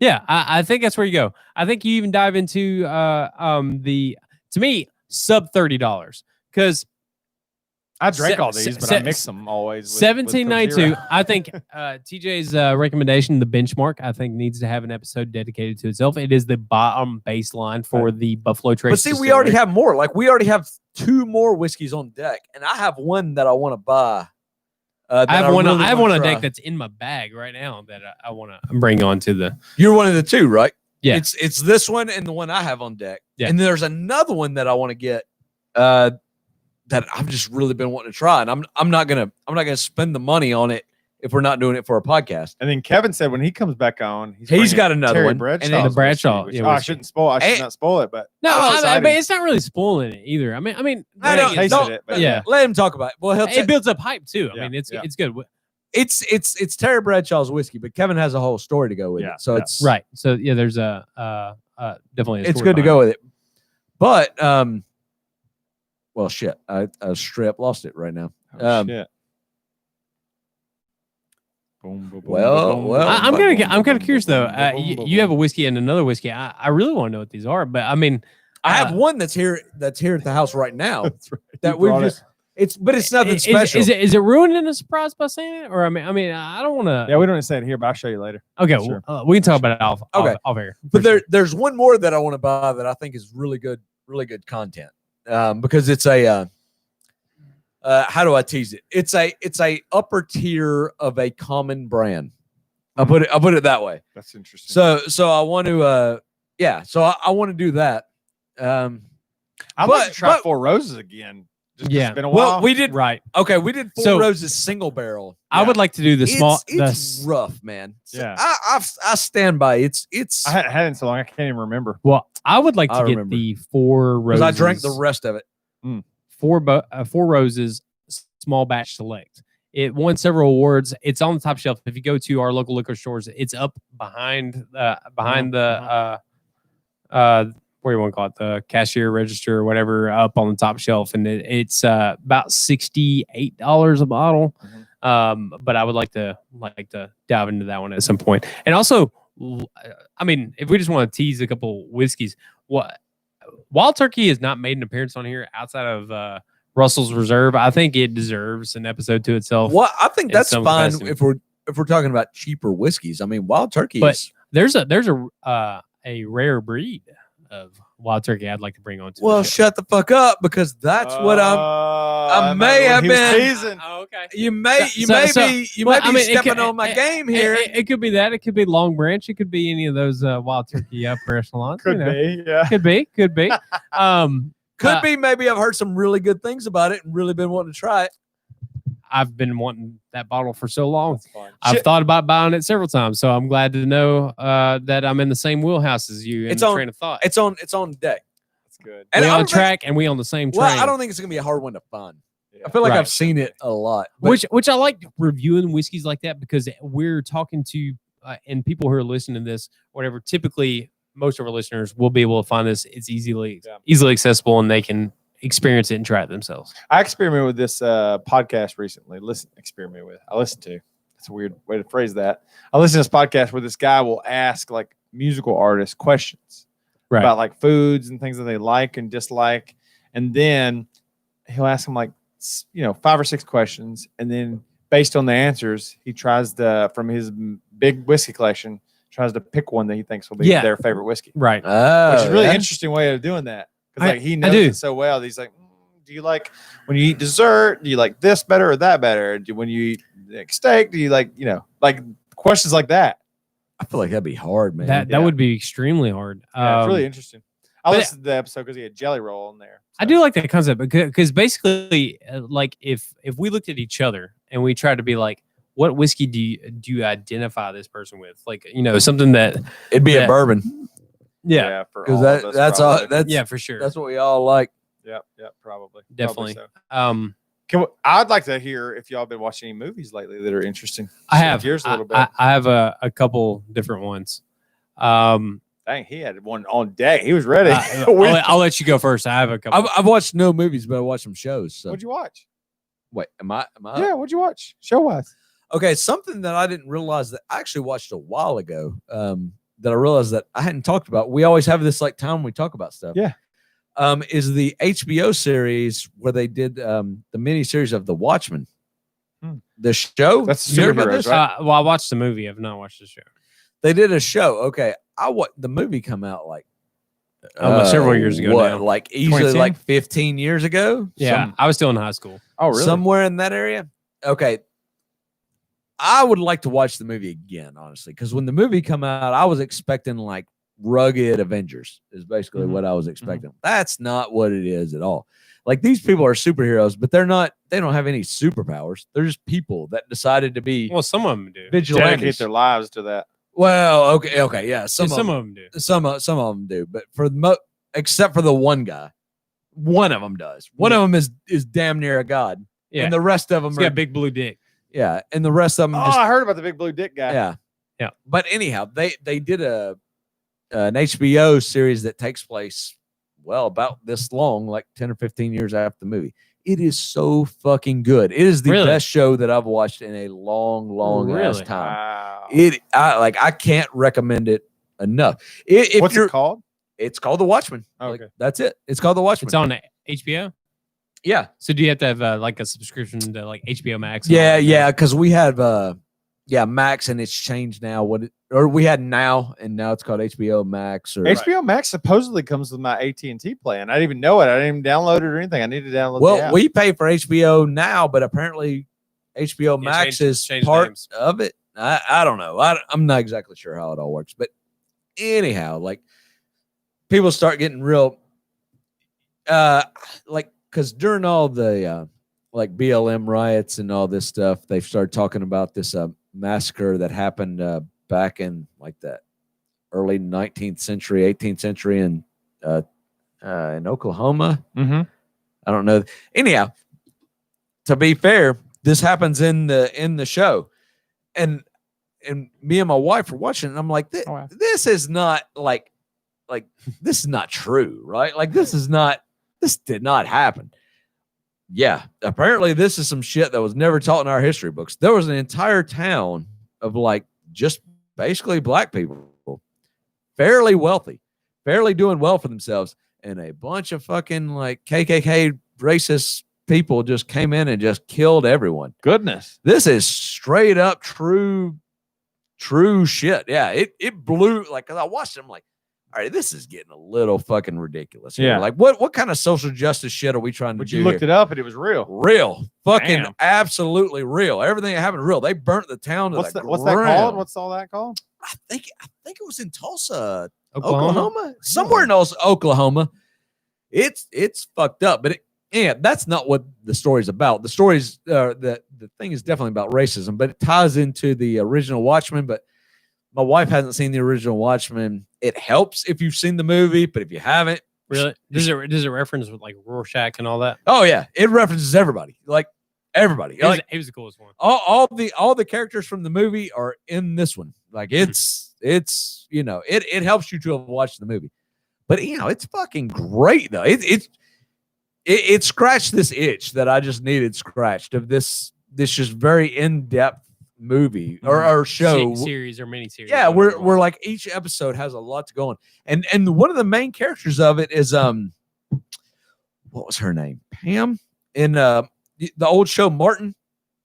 Yeah, I think that's where you go. I think you even dive into the to me sub $30 because
I drank
Se-
all these, but I mix them always. With
1792.
Corsair.
I think TJ's recommendation, the benchmark, I think needs to have an episode dedicated to itself. It is the bottom baseline for the Buffalo Trace.
But see, we already have more. Like we already have 2 more whiskeys on deck, and I have one that I want to buy.
I have one.
really
I have
wanna
one on
try.
deck that's in my bag right now that I want to bring on to the.
You're one of the 2, right?
Yeah.
It's this one and the one I have on deck.
Yeah.
And there's another one that I want to get that I've just really been wanting to try, and I'm not gonna spend the money on it if we're not doing it for a podcast.
And then Kevin said when he comes back on,
He's
bringing
got another
Terry
one.
Bradshaw's
And then the Bradshaw,
whiskey,
yeah,
which- I
whiskey.
shouldn't spoil. I should
And-
not spoil it, but
No,
that's
I
exciting.
mean, it's not really spoiling it either. I mean,
I
don't- tasted
don't-
it, but
yeah.
Let him talk about it. Well,
it builds up hype too.
Yeah,
I mean, it's
yeah.
it's good.
it's Terry Bradshaw's whiskey, but Kevin has a whole story to go with
Yeah,
it. So
yeah.
it's
Right. So yeah, there's a definitely. A
it's
story
good to
behind
go
it.
with it. But well, shit, I straight up lost it right now.
Oh, shit. Boom, boom, boom,
Well,
boom,
well,
boom,
I'm
boom,
kind
boom,
of I'm kind of
boom,
curious
boom,
though.
boom, boom, boom,
You have a
boom.
whiskey and another whiskey. I really want to know what these are, but I mean,
I have one that's here at the house right now
That's right.
that
You
we
brought it.
just it's nothing
is,
special.
is it ruining a surprise by saying it, or I mean, I don't want to.
Yeah, we don't say it here, but I'll show you later.
Okay,
Sure.
we can talk about it off.
Okay.
off air.
But there's one more that I want to buy that I think is really good content. Because it's a how do I tease it? It's a upper tier of a common brand. I'll put it that way.
That's interesting.
So I want to so I want to do that.
I'd like
but-
to try
but-
Four Roses again. Just 'cause
Yeah.
it's been a while.
Well, we did
Right.
okay. We did Four
So-
Roses single barrel.
I would like to do the small.
It's rough, man. So
Yeah.
I stand by it's
I hadn't had it in so long. I can't even remember.
Well, I would like
I
to get
remember.
the Four
because
Roses.
I drank the rest of it.
Four Roses small batch select. It won several awards. It's on the top shelf. If you go to our local liquor stores, it's up behind the what do you want to call it, the cashier register or whatever, up on the top shelf, and it's about $68 a bottle. But I would like to dive into that one at some point. And also, I mean, if we just want to tease a couple whiskeys, Wild Turkey has not made an appearance on here outside of Russell's Reserve. I think it deserves an episode to itself.
Well, I think
in
that's
some
fine
capacity.
if we're talking about cheaper whiskeys. I mean, Wild Turkey
But
is
there's a rare breed of Wild Turkey I'd like to bring on to.
well,
the show.
shut the fuck up because that's what I may have been.
Oh, okay.
You may
So-
be
well, I mean, it
stepping
could-
on my game here.
It could be that. It could be Long Branch. It could be any of those Wild Turkey upper echelons.
Could be, yeah.
Could be.
Could be maybe I've heard some really good things about it and really been wanting to try it.
I've been wanting that bottle for so long.
That's fine.
I've thought about buying it several times, so I'm glad to know that I'm in the same wheelhouse as you in
It's
the
on-
train of thought.
It's on deck.
That's good.
And
we
I
on
don't think-
track and we on the same train.
Well, I don't think it's gonna be a hard one to find.
Yeah.
I feel like
Right.
I've seen it a lot. But
which I like reviewing whiskeys like that because we're talking to and people who are listening to this, whatever. Typically, most of our listeners will be able to find this. It's easily accessible, and they can experience it and try it themselves.
I experimented with this podcast recently. I listened to. That's a weird way to phrase that. I listened to this podcast where this guy will ask like musical artists questions
Right.
about like foods and things that they like and dislike, and then he'll ask them like 5 or 6 questions, and then based on the answers, he tries to from his big whiskey collection tries to pick one that he thinks will be
Yeah.
their favorite whiskey,
Right.
which is a really
yeah.
interesting way of doing that. Because
I-
like he
I
knows
do.
it so well. He's like, do you like when you eat dessert? Do you like this better or that better? When you eat like steak, do you like like questions like that?
I feel like that'd be hard, man.
That
Yeah.
would be extremely hard.
Yeah, it's really interesting. I
but-
listened to the episode because he had Jelly Roll in there.
I do like that concept because basically, like if we looked at each other and we tried to be like, what whiskey do you identify this person with? Like, something that
It'd be
Yeah.
a bourbon
yeah,
for
because
all of us,
that's all.
probably.
That's
yeah, for sure,
that's what we all like.
Yep, probably.
definitely.
Probably so. I'd like to hear if y'all been watching any movies lately that are interesting.
I
Shift
have
gears a little bit.
I have a couple different ones.
Dang, he had one on deck. He was ready.
I'll let you go first. I have a couple.
I've watched no movies, but I watched some shows. So
What'd you watch?
wait, am I?
Yeah, what'd you watch? Show wise.
Okay, something that I didn't realize that I actually watched a while ago. That I realized that I hadn't talked about. We always have this like time we talk about stuff.
Yeah.
is the HBO series where they did the miniseries of The Watchmen. The show.
That's
You heard about
superheroes,
this?
right?
Well, I watched the movie. I've not watched the show.
They did a show. Okay, the movie come out like
Several years ago
What,
now.
like easily
2010?
like 15 years ago?
Yeah, I was still in high school.
Oh, really?
Somewhere in that area. Okay. I would like to watch the movie again, honestly, because when the movie come out, I was expecting like rugged Avengers is basically
Mhm.
what I was expecting. That's not what it is at all. Like these people are superheroes, but they don't have any superpowers. They're just people that decided to be
Well, some of them do.
vigilantes.
Dedicate their lives to that.
Well, okay, yeah. Some
Some
of
of them do.
some of them do, but for the except for the one guy, one of them does. One of them is damn near a god,
Yeah,
and the rest of them
he's
are
got a big blue dick.
yeah, and the rest of them
Oh,
just
I heard about the big blue dick guy.
yeah.
Yeah.
But anyhow, they did an HBO series that takes place about this long, like 10 or 15 years after the movie. It is so fucking good. It is the
Really?
best show that I've watched in a long ass
Really?
time.
Wow.
I can't recommend it enough. If
What's
you're
it called?
It's called The Watchmen.
Okay.
Like, that's it. It's called The Watchmen.
It's on HBO.
Yeah.
So do you have to have like a subscription to like HBO Max? and all
Yeah,
that?
yeah, because we have Max, and it's changed now. Or we had Now, and now it's called HBO Max. Or
HBO Max supposedly comes with my AT&T plan. I didn't even know it. I didn't even download it or anything. I need to download the
well,
app.
we pay for HBO Now, but apparently HBO Max is
change
part
names.
of it. I don't know. I'm not exactly sure how it all works, but anyhow, like people start getting real, like because during all the like BLM riots and all this stuff, they've started talking about this massacre that happened back in like the early 19th century, 18th century in Oklahoma.
Mm-hmm.
I don't know. Anyhow, to be fair, this happens in the show, and me and my wife were watching, and I'm like,
Oh, wow.
this is not like this is not true, right? Like this did not happen. Yeah, apparently this is some shit that was never taught in our history books. There was an entire town of like just basically black people, fairly wealthy, fairly doing well for themselves, and a bunch of fucking like KKK racist people just came in and just killed everyone.
Goodness.
This is straight up true shit. Yeah, it blew, like, cause I watched it, I'm like, all right, this is getting a little fucking ridiculous here.
Yeah.
Like what kind of social justice shit are we trying to
But
do
you looked
here?
it up and it was real.
Real. Fucking
Damn.
absolutely real. Everything that happened real. They burnt the town to
What's
the
that called?
ground.
What's all that called?
I think it was in Tulsa,
Oklahoma?
Oklahoma? Somewhere in Oklahoma. It's fucked up, but that's not what the story's about. The story's the thing is definitely about racism, but it ties into the original Watchmen. But my wife hasn't seen the original Watchmen. It helps if you've seen the movie, but if you haven't,
Really? Does it reference with like Rorschach and all that?
oh yeah, it references everybody, like everybody. Like,
He was the coolest one.
all the characters from the movie are in this one. Like it's it helps you to have watched the movie, but it's fucking great though. It scratched this itch that I just needed scratched of this just very in-depth movie or show
Series or miniseries.
Yeah, we're like each episode has a lot to go on, and one of the main characters of it is what was her name? Pam in the old show Martin.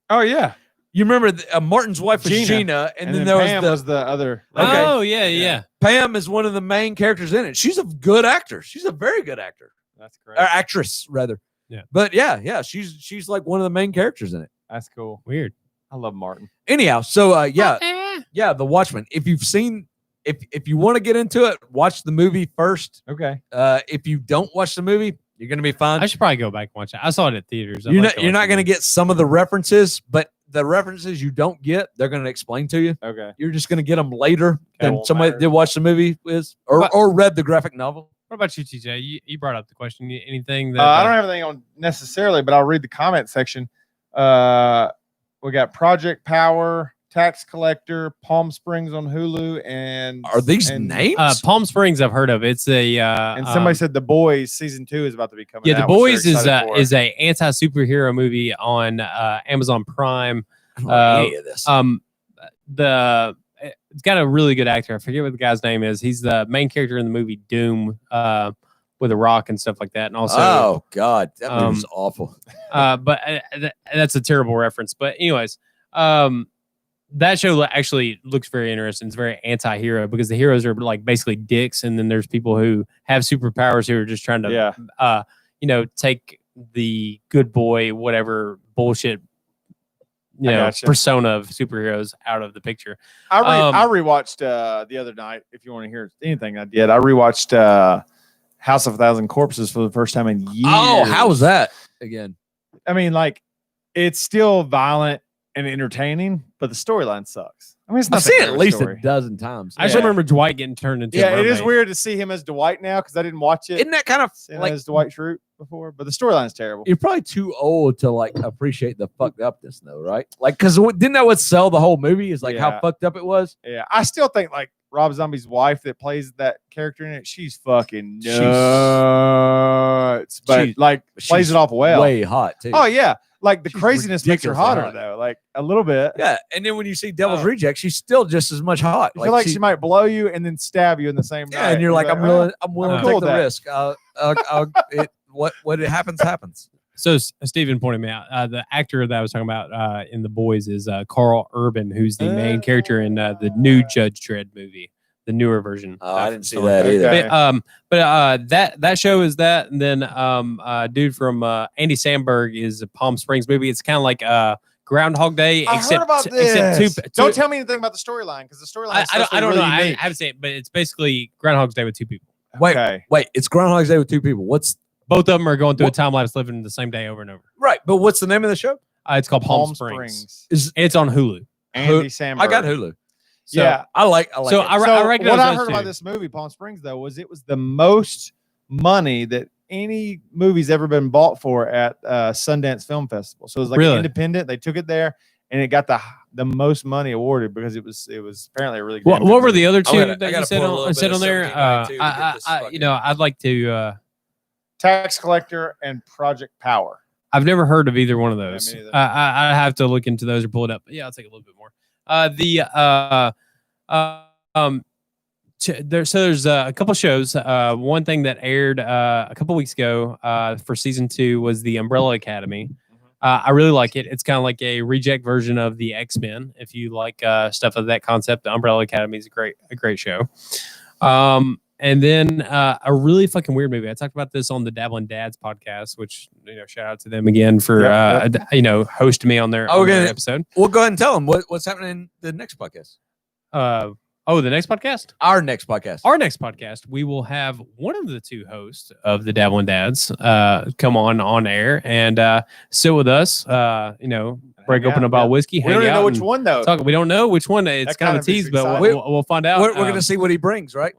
Oh yeah.
You remember Martin's wife was Gina, and then there
Pam
was
the other.
Okay.
Oh yeah.
Pam is one of the main characters in it. She's a good actor. She's a very good actor.
That's great.
Or actress rather.
Yeah.
But yeah, she's like one of the main characters in it.
That's cool.
Weird.
I love Martin.
Anyhow, so The Watchmen. If you've seen, if you want to get into it, watch the movie first.
Okay.
If you don't watch the movie, you're gonna be fine.
I should probably go back and watch it. I saw it at theaters.
You're not gonna get some of the references, but the references you don't get, they're gonna explain to you.
Okay.
You're just gonna get them later than
won't
somebody
matter.
did watch the movie with or read the graphic novel.
What about you, TJ? You brought up the question. Anything that
I don't have anything on necessarily, but I'll read the comment section. We got Project Power, Tax Collector, Palm Springs on Hulu, and
Are these
and,
names?
Palm Springs? I've heard of. It's a
And somebody said The Boys season 2 is about to be coming.
yeah. The
out, which
Boys
they're
is
excited for.
a anti superhero movie on Amazon Prime.
I don't know any of this.
It's got a really good actor. I forget what the guy's name is. He's the main character in the movie Doom. with a rock and stuff like that. And also,
oh God, that movie's awful.
but that's a terrible reference. But anyways, that show actually looks very interesting. It's very anti-hero because the heroes are like basically dicks, and then there's people who have superpowers who are just trying to, take the good boy, whatever bullshit, persona of superheroes out of the picture.
I rewatched the other night. If you want to hear anything I did, I rewatched House of a Thousand Corpses for the first time in years.
Oh, how was that again?
I mean, like, it's still violent and entertaining, but the storyline sucks. I mean, it's not.
I've seen it at least a dozen times.
I just remember Dwight getting turned into.
Yeah, it is weird to see him as Dwight now because I didn't watch it.
Isn't that kind of like
as Dwight Schrute before? But the storyline's terrible.
You're probably too old to like appreciate the fucked upness, though, right? Like, because didn't that what sell the whole movie? Is like how fucked up it was.
Yeah, I still think like Rob Zombie's wife that plays that character in it, she's fucking nuts, but plays it off well.
Way hot too.
Oh yeah. Like the craziness makes her
ridiculously
hotter
hot.
though, like a little bit.
Yeah, and then when you see Devil's Reject, she's still just as much hot.
I feel like she might blow you and then stab you in the same night.
Yeah, and you're like, I'm willing to take the risk. What it happens.
So Steven pointed me out. The actor that I was talking about in The Boys is Carl Urban, who's the main character in the new Judge Dredd movie, the newer version.
Oh, I didn't see that either.
Okay.
But that show is that, and then dude from Andy Samberg is Palm Springs movie. It's kind of like Groundhog Day.
I heard about this.
Except
don't tell me anything about the storyline because the storyline.
I don't know. I haven't seen it, but it's basically Groundhog's Day with two people.
Wait, it's Groundhog's Day with two people.
Both of them are going through a time lapse living the same day over and over.
Right, but what's the name of the show?
It's called Palm Springs. It's on Hulu.
Andy Samberg.
I got Hulu.
So, yeah,
I like.
So
it.
I recognize
what I heard
too.
about this movie, Palm Springs, though, was it was the most money that any movie's ever been bought for at Sundance Film Festival. So it was like independent. They took it there, and it got the most money awarded because it was apparently a really good.
What were the other two that you said on there? I'd like to.
Tax Collector and Project Power.
I've never heard of either one of those.
Yeah,
I have to look into those or pull it up. But yeah, I'll take a little bit more. There's a couple shows. One thing that aired a couple weeks ago for season 2 was the Umbrella Academy. I really like it. It's kind of like a reject version of the X-Men. If you like stuff of that concept, the Umbrella Academy is a great show. And then a really fucking weird movie. I talked about this on the Dabbling Dads podcast, which shout out to them again for hosting me on their episode.
We'll go ahead and tell them what's happening in the next podcast.
The next podcast?
Our next podcast.
Our next podcast, we will have one of the two hosts of the Dabbling Dads come on air and sit with us. Break open a bottle of whiskey.
We don't even know which one though.
We don't know which one. It's kind of a tease, but we'll find out.
We're going to see what he brings, right?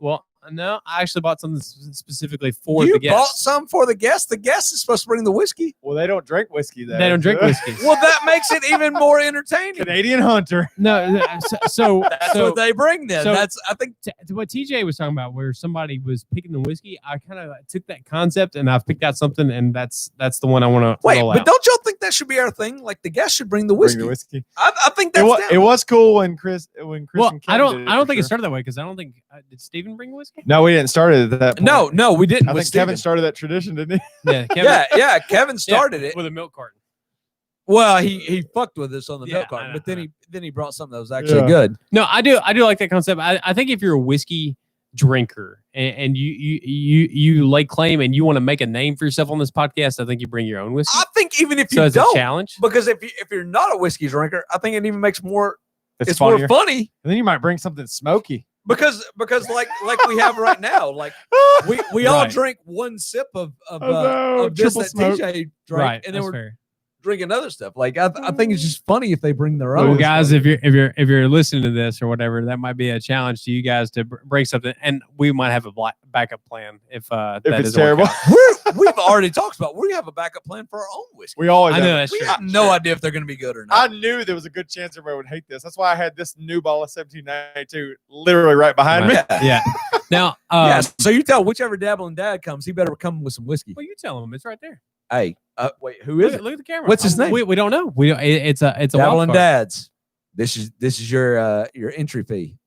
Well, no, I actually bought something specifically for
the
guest.
You bought some for the guest? The guest is supposed to bring the whiskey.
Well, they don't drink whiskey, though.
They don't drink whiskey.
Well, that makes it even more entertaining.
Canadian Hunter.
No, so
that's what they bring then.
So
that's, I think,
what TJ was talking about, where somebody was picking the whiskey. I kind of took that concept and I've picked out something, and that's the one I want to roll out.
But don't y'all think that should be our thing? Like the guest should bring the whiskey. I think that's
it was cool when Chris.
Well,
and Kim
I don't think
sure.
it started that way because I don't think did Steven bring whiskey?
No, we didn't start it at that point.
No, we didn't.
I think Kevin started that tradition, didn't he?
Yeah, Kevin.
Kevin started it
with a milk carton.
Well, he fucked with us on the milk carton, but then he brought something that was actually good.
No, I do like that concept. I think if you're a whiskey drinker and you lay claim and you want to make a name for yourself on this podcast, I think you bring your own whiskey.
I think even if you
it's
don't,
a challenge,
because if you're not a whiskey drinker, I think it even makes it's
funnier.
more funny.
And then you might bring something smoky.
Because like we have right now, like we all drink one sip of this that TJ drank, and then we're drinking other stuff. Like I think it's just funny if they bring their own.
Well, guys, if you're listening to this or whatever, that might be a challenge to you guys to bring something, and we might have a backup plan if
it's terrible.
We've already talked about we have a backup plan for our own whiskey.
We always
I know
have.
that's
we have no idea if they're going to be good or not.
I knew there was a good chance everybody would hate this. That's why I had this new bottle of 1792 literally right behind me.
Yeah. Now,
so you tell whichever Dabbling Dad comes, he better come with some whiskey.
Well, you tell him it's right there.
Hey, wait, who is it?
Look at the camera.
What's his name?
We don't know. It's a
Dabbling Dads. This is your entry fee.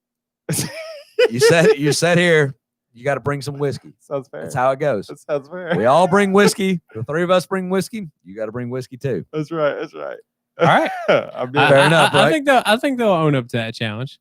you said here. you got to bring some whiskey.
Sounds fair.
That's how it goes.
That sounds fair.
We all bring whiskey. The three of us bring whiskey. You got to bring whiskey too.
That's right. That's right.
All right.
Fair enough,
I
right?
think they'll own up to that challenge.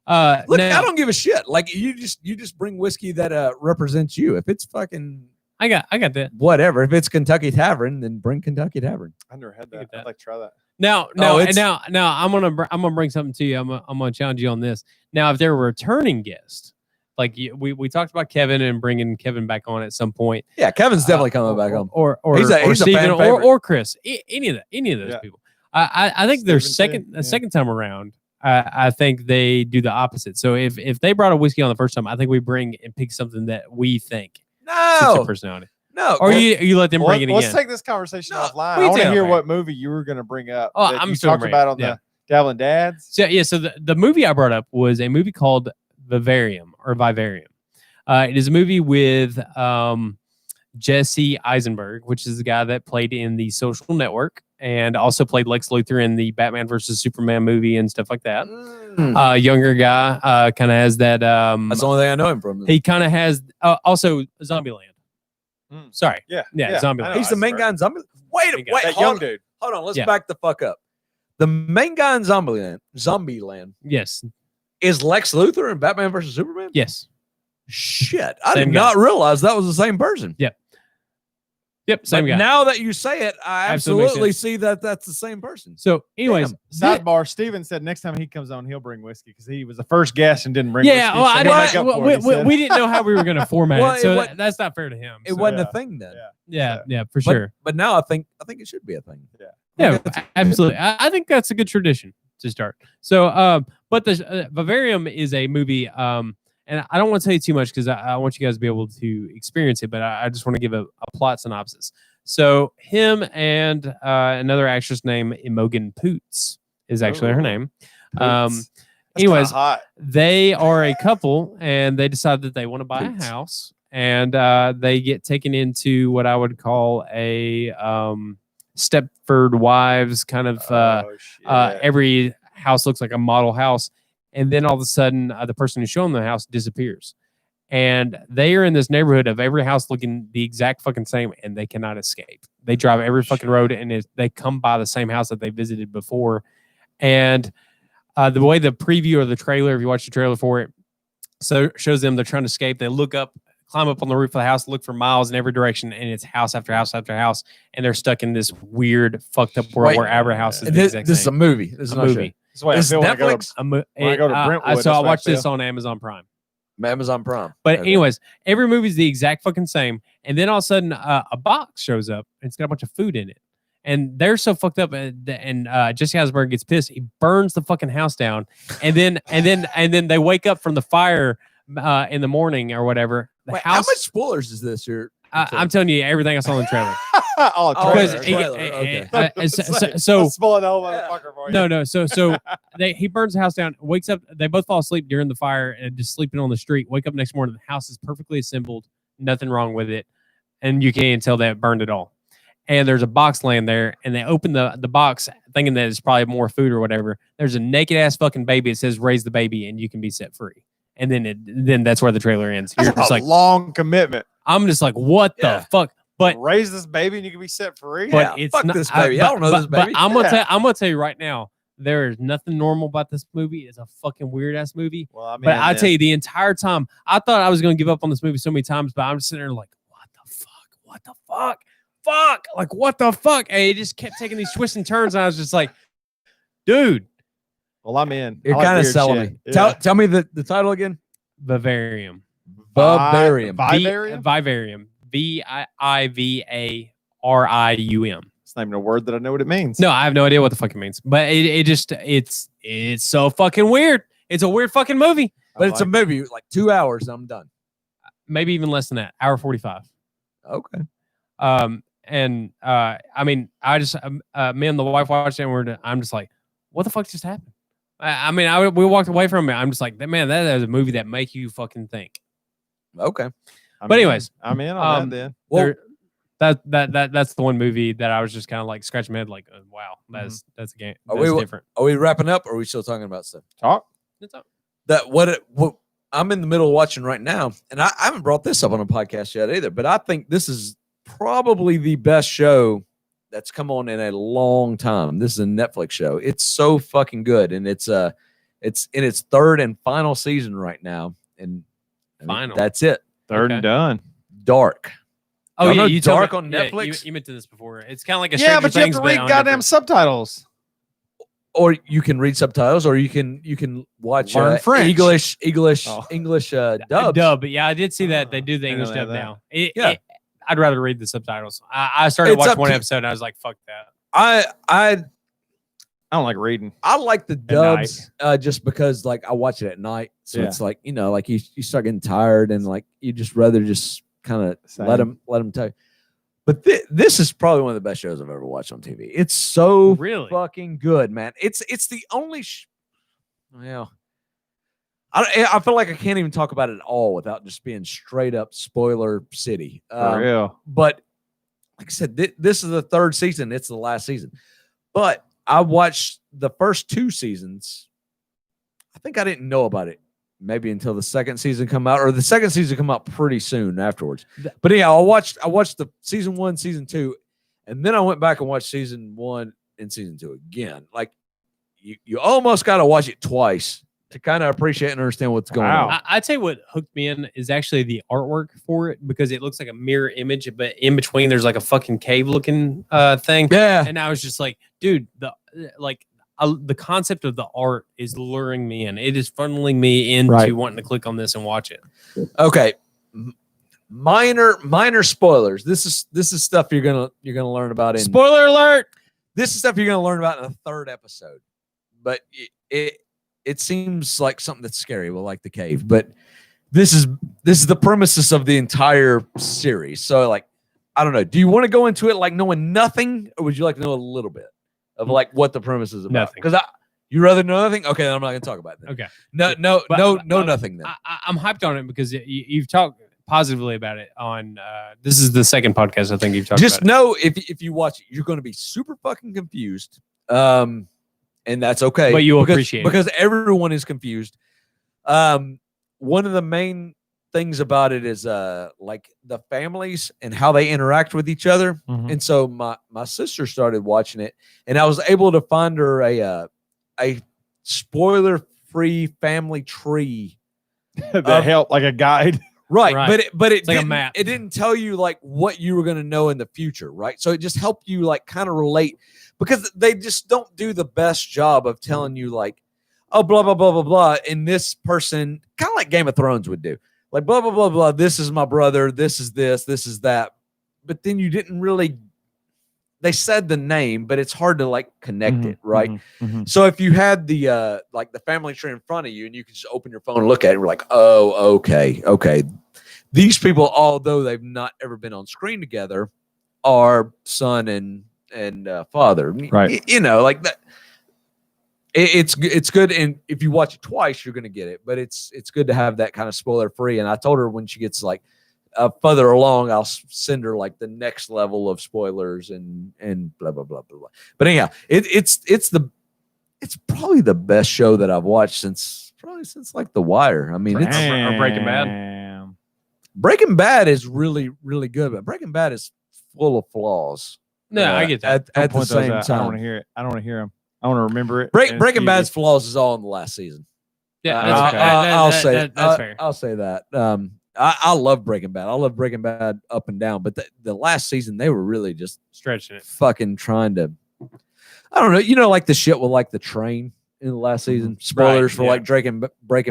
Look,
now,
I don't give a shit. Like you just bring whiskey that represents you. If it's fucking
I got that.
whatever. If it's Kentucky Tavern, then bring Kentucky Tavern.
I never had
Look
that.
at
I'd like to try that.
Now,
it's-
I'm gonna bring something to you. I'm gonna challenge you on this. Now, if they're a returning guest, like we talked about Kevin and bringing Kevin back on at some point.
Yeah, Kevin's definitely coming back on.
Or
He's a
Steven
fan favorite.
or Chris. Any of those
Yeah.
people. I think their
Steven too,
second time around. I think they do the opposite. So if they brought a whiskey on the first time, I think we bring and pick something that we think suits
No,
their personality.
no.
Or you let them
Well,
bring it
let's
again.
take this conversation
No,
offline.
we
I want to
tell,
hear
right?
what movie you were going to bring up.
Oh,
that
I'm
you
still
talked
bringing
about
it,
on
yeah.
the Dabbling Dads.
So the movie I brought up was a movie called Vivarium. It is a movie with Jesse Eisenberg, which is the guy that played in The Social Network and also played Lex Luthor in the Batman versus Superman movie and stuff like that. Younger guy, kind of has that.
That's the only thing I know him from.
He kind of has also Zombieland.
Mm.
Sorry,
Yeah.
Zombieland.
I know.
He's the main
Eisenberg.
guy in Zombie. Wait,
Main guy.
wait,
That
hold
young
on.
dude.
Hold on, let's
Yeah.
back the fuck up. The main guy in Zombieland
Yes,
is Lex Luthor in Batman versus Superman?
yes,
Shit. I
Same
did
guy.
not realize that was the same person.
yep. Same
But
guy.
now that you say it, I
Absolutely makes
absolutely
sense.
see that that's the same person.
So, anyways,
Damn.
Sidebar: Steven said next time he comes on, he'll bring whiskey because he was the first guest and didn't bring whiskey.
yeah, well,
so
I
he'll
didn't-
make up
well,
for it, he said.
we didn't know how we were going to format
Well,
it, so
it wa-
that's not fair to him.
It
So,
wasn't
yeah.
a thing then.
yeah, for
But,
sure.
but now I think it should be a thing.
Yeah,
That's-
absolutely. I think that's a good tradition to start. So, but the Vivarium is a movie, and I don't want to tell you too much because I want you guys to be able to experience it, but I just want to give a plot synopsis. So, him and another actress named Imogen Poots is actually her
Ooh.
name.
That's
Anyways,
kinda hot.
they are a couple and they decide that they want to buy
Poots.
a house, and they get taken into what I would call a Stepford Wives kind of
Oh, shit.
every house looks like a model house, and then all of a sudden the person who's showing the house disappears, and they are in this neighborhood of every house looking the exact fucking same, and they cannot escape. They drive every fucking road, and they come by the same house that they visited before. And the way the preview or the trailer, if you watch the trailer for it, so shows them they're trying to escape. They look up, climb up on the roof of the house, look for miles in every direction, and it's house after house after house, and they're stuck in this weird, fucked up world
Wait,
where every house is the
This,
exact
this is a
same.
movie. This is
A
not a
movie.
show.
That's why I
Is
feel when I go to-
Netflix?
When I go to Brentwood,
so I
that's what I
watched this
feel.
on Amazon Prime.
Amazon Prime.
But
Okay.
anyways, every movie's the exact fucking same, and then all of a sudden a box shows up and it's got a bunch of food in it, and they're so fucked up, and Jesse Eisenberg gets pissed. He burns the fucking house down, and then they wake up from the fire in the morning or whatever. The
Wait, how
house.
much spoilers is this?
I'm telling you everything I saw in the trailer.
Oh,
Oh,
Because
trailer, okay.
so
I'm spoiling the whole motherfucker for you.
no. So he burns the house down, wakes up. They both fall asleep during the fire and just sleeping on the street. Wake up next morning, the house is perfectly assembled, nothing wrong with it, and you can't even tell they have burned it all. And there's a box laying there, and they open the box thinking that it's probably more food or whatever. There's a naked ass fucking baby. It says "Raise the baby, and you can be set free." And then that's where the trailer ends. You're
That's
just
a
like,
long commitment.
I'm just like, what
Yeah.
the fuck? But
Raise this baby and you can be set free.
but
Yeah,
it's
fuck
not
this baby. I don't know this baby.
But I'm gonna
Yeah.
I'm gonna tell you right now, there is nothing normal about this movie. It's a fucking weird ass movie.
Well, I mean,
But I tell you, the entire time, I thought I was gonna give up on this movie so many times, but I'm just sitting there like, what the fuck, like what the fuck? And it just kept taking these twists and turns, and I was just like, dude,
well, I'm in.
You're
I like
kind of
weird
selling
shit.
me.
Yeah.
Tell me the title again.
Vivarium,
Vivarium.
Vivarium?
Vivarium, Vivarium.
It's not even a word that I know what it means.
No, I have no idea what the fuck it means, but it's so fucking weird. It's a weird fucking movie.
But it's a movie, like 2 hours, and I'm done.
Maybe even less than that, hour 45.
Okay.
I mean, I just me and the wife watched it, and I'm just like, what the fuck just happened? We walked away from it. I'm just like, man, that is a movie that make you fucking think.
Okay.
But anyways,
I'm in on that then.
Well,
That's the one movie that I was just kind of like scratching my head, like, wow, that's a game.
Are
That's
we-
different.
are we wrapping up, or are we still talking about stuff?
Talk.
It's up.
That what I'm in the middle of watching right now, and I haven't brought this up on a podcast yet either, but I think this is probably the best show that's come on in a long time. This is a Netflix show. It's so fucking good, and it's in its third and final season right now, and
Final.
that's it.
Third
Okay.
and done.
Dark.
Oh
Y'all
yeah,
know
you
Dark
told
on
me- yeah,
Netflix?
you mentioned this before. It's kind of like a
Yeah,
Stranger
but you have
Things,
to
but
read
on
goddamn
different-
subtitles.
Or you can read subtitles, or you can watch
Learn French.
English
Oh.
dubs.
dub. But yeah, I did see that they do the
I didn't
English
know
dub
they have
now.
Yeah.
I'd rather read the subtitles. I started
It's
watching
up
one
to-
episode and I was like, fuck that.
I
I don't like reading.
I like the
night.
dubs just because like I watch it at night, so
Yeah.
it's like like you start getting tired and like you just rather just kind of
Same.
let them tell you. But this is probably one of the best shows I've ever watched on TV. It's so
Really?
fucking good, man. It's the only. Well, I feel like I can't even talk about it at all without just being straight up spoiler city.
For real.
But like I said, this is the third season. It's the last season. But I watched the first two seasons. I think I didn't know about it maybe until the second season come out, or the second season come out pretty soon afterwards. But yeah, I watched the season 1, season 2, and then I went back and watched season 1 and season 2 again. Like you almost got to watch it twice to kind of appreciate and understand what's going
Wow.
on.
I'd say what hooked me in is actually the artwork for it because it looks like a mirror image, but in between there's like a fucking cave looking thing.
Yeah.
And I was just like, dude, the concept of the art is luring me in. It is funneling me into
Right.
wanting to click on this and watch it.
Okay. Minor spoilers. This is stuff you're gonna learn about in
Spoiler alert!
this is stuff you're gonna learn about in the third episode. But it seems like something that's scary, well, like the cave. But this is the premises of the entire series. So like, I don't know. Do you want to go into it like knowing nothing, or would you like to know a little bit of like what the premise is about?
Nothing.
Because you rather know nothing. Okay, then I'm not gonna talk about it. Then.
Okay.
No,
But-
nothing. Then
I'm hyped on it because you've talked positively about it on this is the second podcast I think you've talked
just
about.
know if you watch it, you're going to be super fucking confused. And that's okay.
But you'll
because,
appreciate it.
because everyone is confused. One of the main things about it is like the families and how they interact with each other.
Mhm.
And so my sister started watching it, and I was able to find her a spoiler-free family tree.
That helped like a guide.
Right.
Right.
But it
like a
didn't,
map.
it didn't tell you like what you were going to know in the future, right? So it just helped you like kind of relate, because they just don't do the best job of telling you like, oh, blah blah blah blah blah, and this person, kind of like Game of Thrones would do, like blah blah blah blah, this is my brother, this is that, but then you didn't really, they said the name, but it's hard to like connect it, right?
Mhm.
So if you had the like the family tree in front of you, and you could just open your phone and look at it, we're like, oh, okay. These people, although they've not ever been on screen together, are son and father.
Right.
You know, like that. It's good, and if you watch it twice, you're gonna get it. But it's good to have that kind of spoiler free. And I told her when she gets like further along, I'll send her like the next level of spoilers and blah blah blah blah blah. But anyhow, it's probably the best show that I've watched since like The Wire. I mean, it's
Or Breaking Bad.
Damn.
Breaking Bad is really really good, but Breaking Bad is full of flaws.
No, I get that.
At the
Point those
same
out. I don't want to
time.
hear it. I don't want to hear them. I want to remember it.
Breaking Bad's flaws is all in the last season.
Yeah,
Uh,
that's
okay.
fair.
I'll say
that's fair.
I'll say that. I love Breaking Bad. I love Breaking Bad up and down, but the last season they were really just
Stretching it.
fucking trying to. I don't know. You know, like the shit with like the train in the last season. Spoilers for
yeah.
like Breaking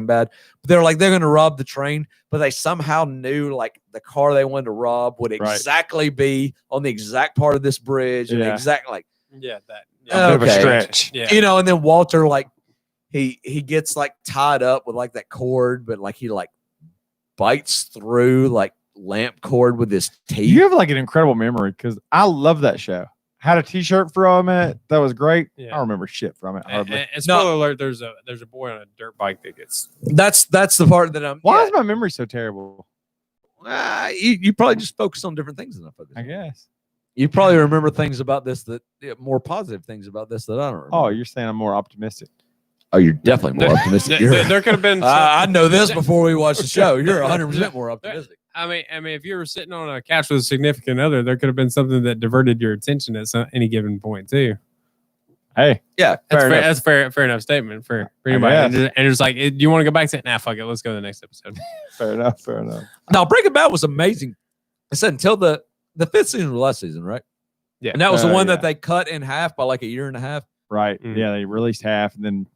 Bad. But they're like they're going to rob the train, but they somehow knew like the car they wanted to rob would
Right.
exactly be on the exact part of this bridge and
Yeah.
exact like.
Yeah, that.
Yeah.
A bit of a
Okay.
stretch.
Yeah.
You know, and then Walter like he gets like tied up with like that cord, but like he like bites through like lamp cord with his teeth.
You have like an incredible memory, because I love that show. Had a T-shirt from it. That was great.
Yeah.
I don't remember shit from it.
And,
Hardly.
and spoiler alert, there's a boy on a dirt bike that gets
That's the part that I'm.
Why
yeah.
is my memory so terrible?
You probably just focus on different things than I focus.
I guess.
You probably remember things about this more positive things about this that I don't remember.
Oh, you're saying I'm more optimistic.
Oh, you're definitely more optimistic.
There could have been.
I know this before we watched the show. You're 100% more optimistic.
I mean, if you were sitting on a couch with a significant other, there could have been something that diverted your attention at any given point too.
Hey,
Yeah,
That's fair enough statement for anybody. And it's like, do you want to go back to it? Nah, fuck it. Let's go to the next episode.
Fair enough.
Now, Breaking Bad was amazing. I said until the fifth season was last season, right?
Yeah.
And that was the one that they cut in half by like a year and a half.
Right.
Mhm.
Yeah, they released half, and then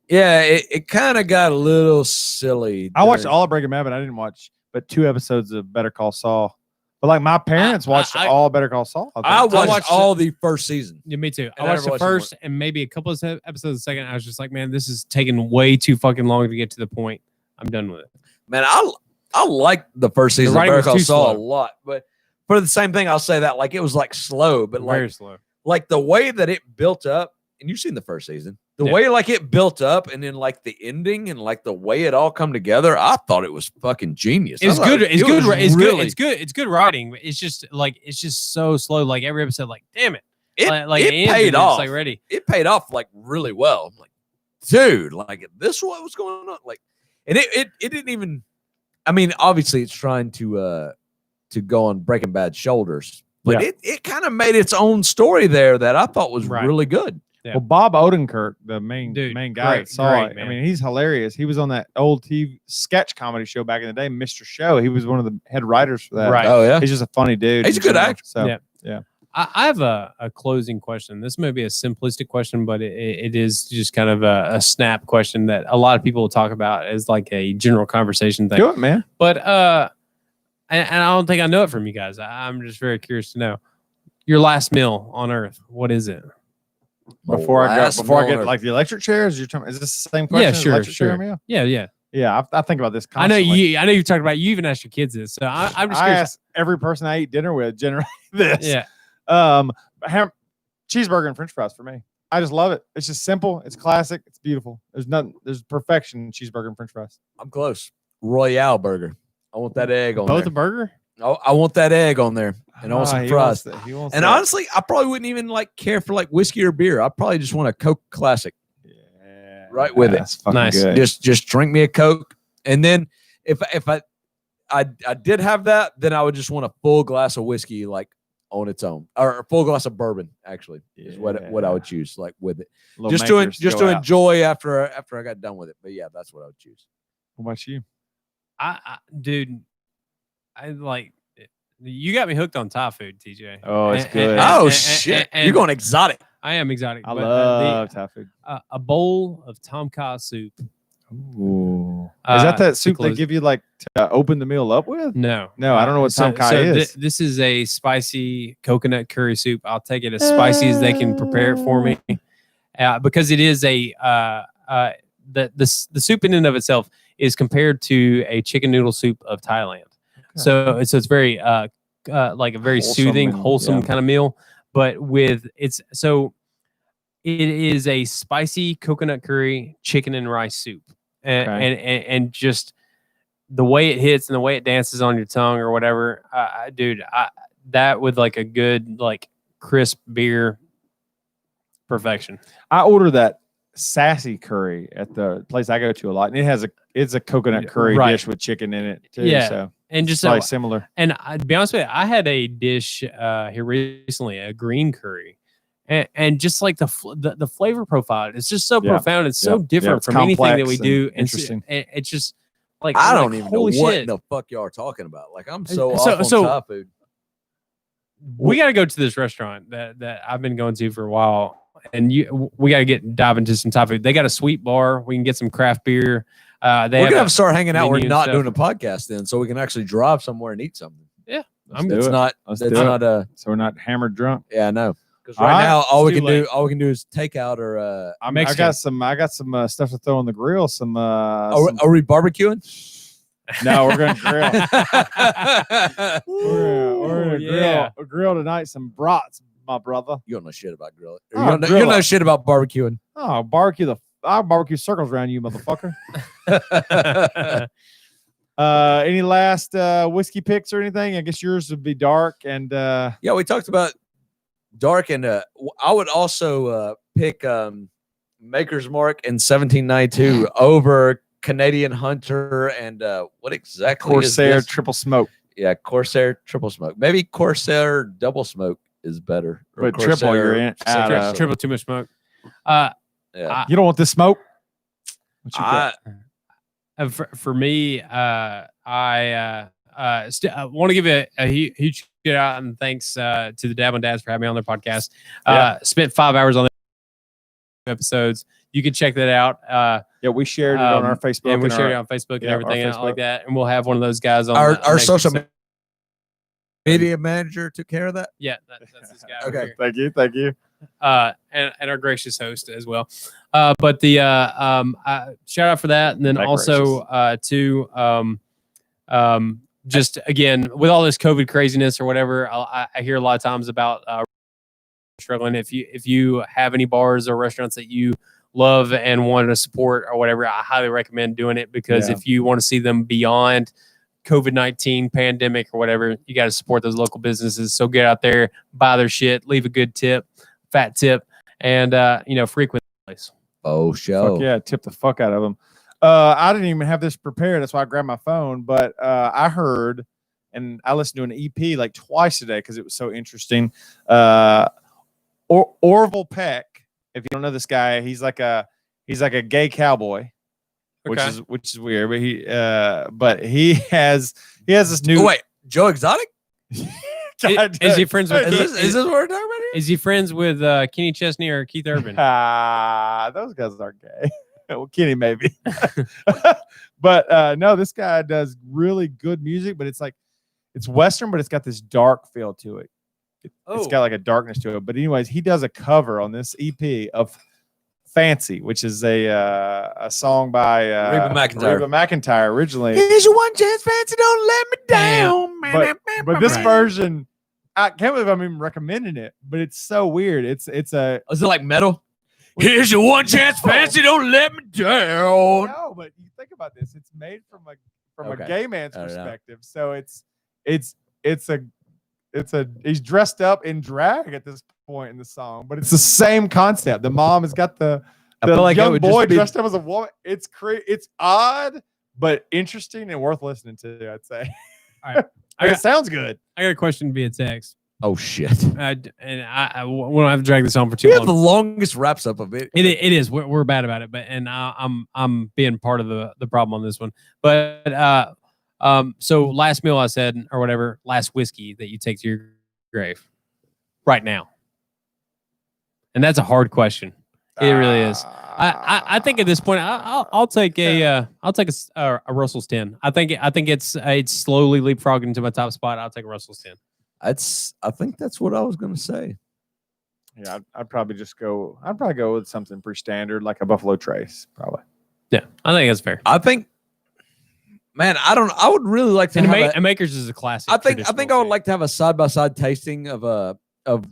Yeah, it kind of got a little silly.
I watched all of Breaking Bad, but I didn't watch but 2 episodes of Better Call Saul. But like my parents watched all Better Call Saul.
I
think.
watched all the first season.
Yeah, me too. I
And I
watched
never
the
watched
first and maybe a couple of episodes of the second. I was just like, man, this is taking way too fucking long to get to the point. I'm done with it.
Man, I like the first season of
writing
Better
was
Call
too
Saul a
slow.
lot, but for the same thing, I'll say that like it was like slow, but
Very
like
slow.
like the way that it built up, and you've seen the first season, the
Yeah.
way like it built up, and then like the ending and like the way it all come together, I thought it was fucking genius.
It's
I thought
good.
it
It's good.
was
It's
really-
good. It's good. It's good writing. But it's just so slow. Like every episode, like damn it.
It,
Like
it
ends
paid
and
off.
It's like ready.
It paid off like really well. I'm like, dude, like this what was going on? Like, and it didn't even. I mean, obviously, it's trying to go on Breaking Bad's shoulders, but it kind of made its own story there that I thought was
Right.
really good.
Yeah.
Well, Bob Odenkirk, the main
Dude,
guy
great,
that saw
great,
it.
man.
I mean, he's hilarious. He was on that old TV sketch comedy show back in the day, Mr. Show. He was one of the head writers for that.
Right.
Oh yeah,
He's just a funny dude.
He's a
in
good
general.
actor.
So
Yeah. I have a closing question. This may be a simplistic question, but it is just kind of a snap question that a lot of people talk about as like a general conversation thing.
do it, man.
But and I don't think I know it from you guys. I'm just very curious to know your last meal on Earth. What is it?
Before I
Last
get
meal.
like the electric chairs, is this the same question?
Yeah,
as
sure,
electric chair
sure.
meal?
Yeah.
Yeah, I think about this
I know
constantly.
you. I know you talked about. You even asked your kids this. So I'm just
I
curious.
ask every person I eat dinner with generally this.
Yeah.
Cheeseburger and French fries for me. I just love it. It's just simple. It's classic. It's beautiful. There's perfection in cheeseburger and French fries.
I'm close. Royale burger. I want that egg on
Both
there.
a burger.
I want that egg on there, and I want some
he
fries.
wants that. He wants
And
that.
honestly, I probably wouldn't even like care for like whiskey or beer. I probably just want a Coke Classic.
Yeah,
Right with it.
That's fucking
Nice.
good.
Just drink me a Coke, and then if I did have that, then I would just want a full glass of whiskey like on its own, or a full glass of bourbon. Actually, is what I would choose like with it,
Little
just to
makers
just
go
to
out.
enjoy after I got done with it. But yeah, that's what I would choose.
What about you?
Dude, I like. You got me hooked on Thai food, TJ.
Oh, it's good.
Oh
and-
shit,
and-
you're going exotic.
I am exotic.
I
but,
love Thai food.
a bowl of tom kha soup.
Ooh. Is that that soup they
close-
give you like to open the meal up with?
No,
No, I don't know what tom kha is.
This is a spicy coconut curry soup. I'll take it as spicy as they can prepare it for me, because it is the soup in and of itself is compared to a chicken noodle soup of Thailand. So it's very like a very
Wholesome
soothing,
and-
wholesome
yeah.
kind of meal, but it is a spicy coconut curry chicken and rice soup, and just the way it hits and the way it dances on your tongue or whatever, dude, that with like a good like crisp beer, perfection.
I order that sassy curry at the place I go to a lot, and it's a coconut curry
Right.
dish with chicken in it too.
Yeah.
So
And
it's
just
probably similar.
And to be honest with you, I had a dish here recently, a green curry, and just like the flavor profile, it's just so
Yeah.
profound. It's so
Yeah.
different
It's
from anything that we
complex
do.
and
And
interesting.
it's just like
I
I'm
don't
like,
even know
holy
what
shit.
the fuck y'all are talking about. Like I'm so
So-
off on
so-
Thai food.
We got to go to this restaurant that I've been going to for a while, and we got to dive into some Thai food. They got a sweet bar. We can get some craft beer.
We're gonna have to start hanging out. We're
menu and
not
stuff.
doing a podcast then, so we can actually drive somewhere and eat something.
Let's do
It's
it.
not.
Let's
It's
do it.
not a.
So we're not hammered drunk.
Yeah, I know. Because
All
right
right,
now, all we
it's
can
too
do, is takeout or.
I
Mexican.
got some stuff to throw on the grill. Some.
Are we barbecuing?
No, we're gonna grill. We're gonna
yeah.
grill tonight. Some brats, my brother.
You don't know shit about grilling.
Oh,
You don't know,
grill
you don't know
up.
shit about barbecuing.
Oh, I'll barbecue circles around you, motherfucker. Any last whiskey picks or anything? I guess yours would be dark and
Yeah, we talked about dark, and I would also pick Maker's Mark in 1792 over Canadian Hunter and what exactly
Corsair
is this?
Triple Smoke.
Yeah, Corsair Triple Smoke. Maybe Corsair Double Smoke is better. Or
But triple, you're in.
Single
out of-
Triple too much smoke.
Yeah.
You don't want this smoke? What you
I,
got?
For me, I want to give a huge shout out and thanks to the Dab on Dads for having me on their podcast. Spent 5 hours on the episodes. You can check that out.
Yeah, we shared it on our Facebook.
And we
and
shared
our-
it on Facebook and
yeah, our
everything
Facebook.
like that. And we'll have one of those guys on
our
next
social
episode.
media manager took care of that.
Yeah, that's this guy. over
Okay.
here.
Thank you.
And our gracious host as well. But the shout out for that, and then
That
also just again with all this COVID craziness or whatever, I hear a lot of times about struggling. If you have any bars or restaurants that you love and want to support or whatever, I highly recommend doing it because
Yeah.
if you want to see them beyond COVID-19 pandemic or whatever, you got to support those local businesses. So get out there, buy their shit, leave a good tip, fat tip, and frequent the place.
Oh, show.
Fuck yeah, tip the fuck out of them. I didn't even have this prepared. That's why I grabbed my phone. But I heard, and I listened to an EP like twice today because it was so interesting. Orville Peck. If you don't know this guy, he's like a gay cowboy, which
Okay.
is weird. But he has this new.
Oh, wait, Joe Exotic?
God,
Is he friends with?
Is this what we're talking about here?
Is he friends with Kenny Chesney or Keith Urban?
Those guys aren't gay. Well, Kenny maybe, but no, this guy does really good music. But it's Western, but it's got this dark feel to it. It's got like a darkness to it. But anyways, he does a cover on this EP of "Fancy," which is a song by
Reba
McEntire originally.
Here's your one chance, fancy, don't let me down.
But this version, I can't believe I'm even recommending it. But it's so weird. It's
Is it like metal? Here's your one chance, fancy, don't let me down.
No, but you think about this. It's made from a
Okay.
gay man's
I don't know.
perspective. So it's a he's dressed up in drag at this point in the song, but it's the same concept. The mom has got the
I feel like it
young
would
boy
just be-
dressed up as a woman. It's it's odd, but interesting and worth listening to, I'd say.
All right.
It sounds good.
I got a question via text,
Oh, shit.
and I won't have to drag this on for too
We have the
long.
longest wraps up of it.
It is. We're bad about it, but I'm being part of the problem on this one. But so last meal I said or whatever, last whiskey that you take to your grave, right now, and that's a hard question. It really is. I think at this point I'll take a Russell's 10. I think it's slowly leapfrogging into my top spot. I'll take a Russell's 10.
I think that's what I was going to say.
Yeah, I'd probably go with something pretty standard, like a Buffalo Trace, probably.
Yeah, I think that's fair.
I think, man, I would really like to
And
have
a Maker's is a classic.
I think I
traditional
would like to have a side by side tasting of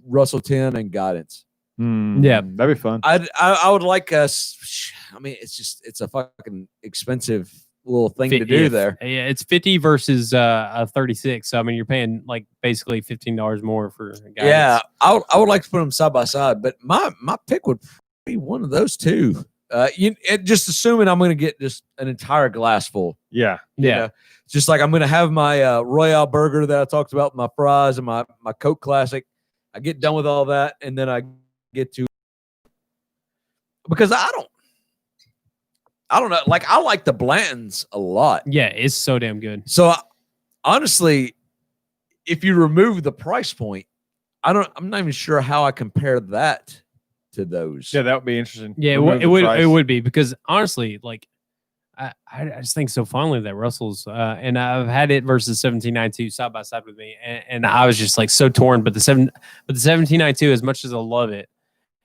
Russell 10 and Guidance.
Yeah.
That'd be fun.
I would like us. I mean, it's a fucking expensive little thing to do there.
Yeah, it's 50 versus 36. So I mean, you're paying like basically $15 more for guidance.
Yeah, I would like to put them side by side, but my pick would be one of those two. Just assuming I'm going to get just an entire glass full.
Yeah.
You
Yeah.
know? Just like I'm going to have my Royale burger that I talked about, my fries and my Coke Classic. I get done with all that, and then I get to, because I don't know. Like, I like the Blantons a lot.
Yeah, it's so damn good.
So honestly, if you remove the price point, I'm not even sure how I compare that to those.
Yeah, that would be interesting.
Yeah,
Remove
it
the
would
price.
it would be because honestly, like I just think so fondly of that Russell's, and I've had it versus 1792 side by side with me, and I was just like so torn. But the 1792, as much as I love it,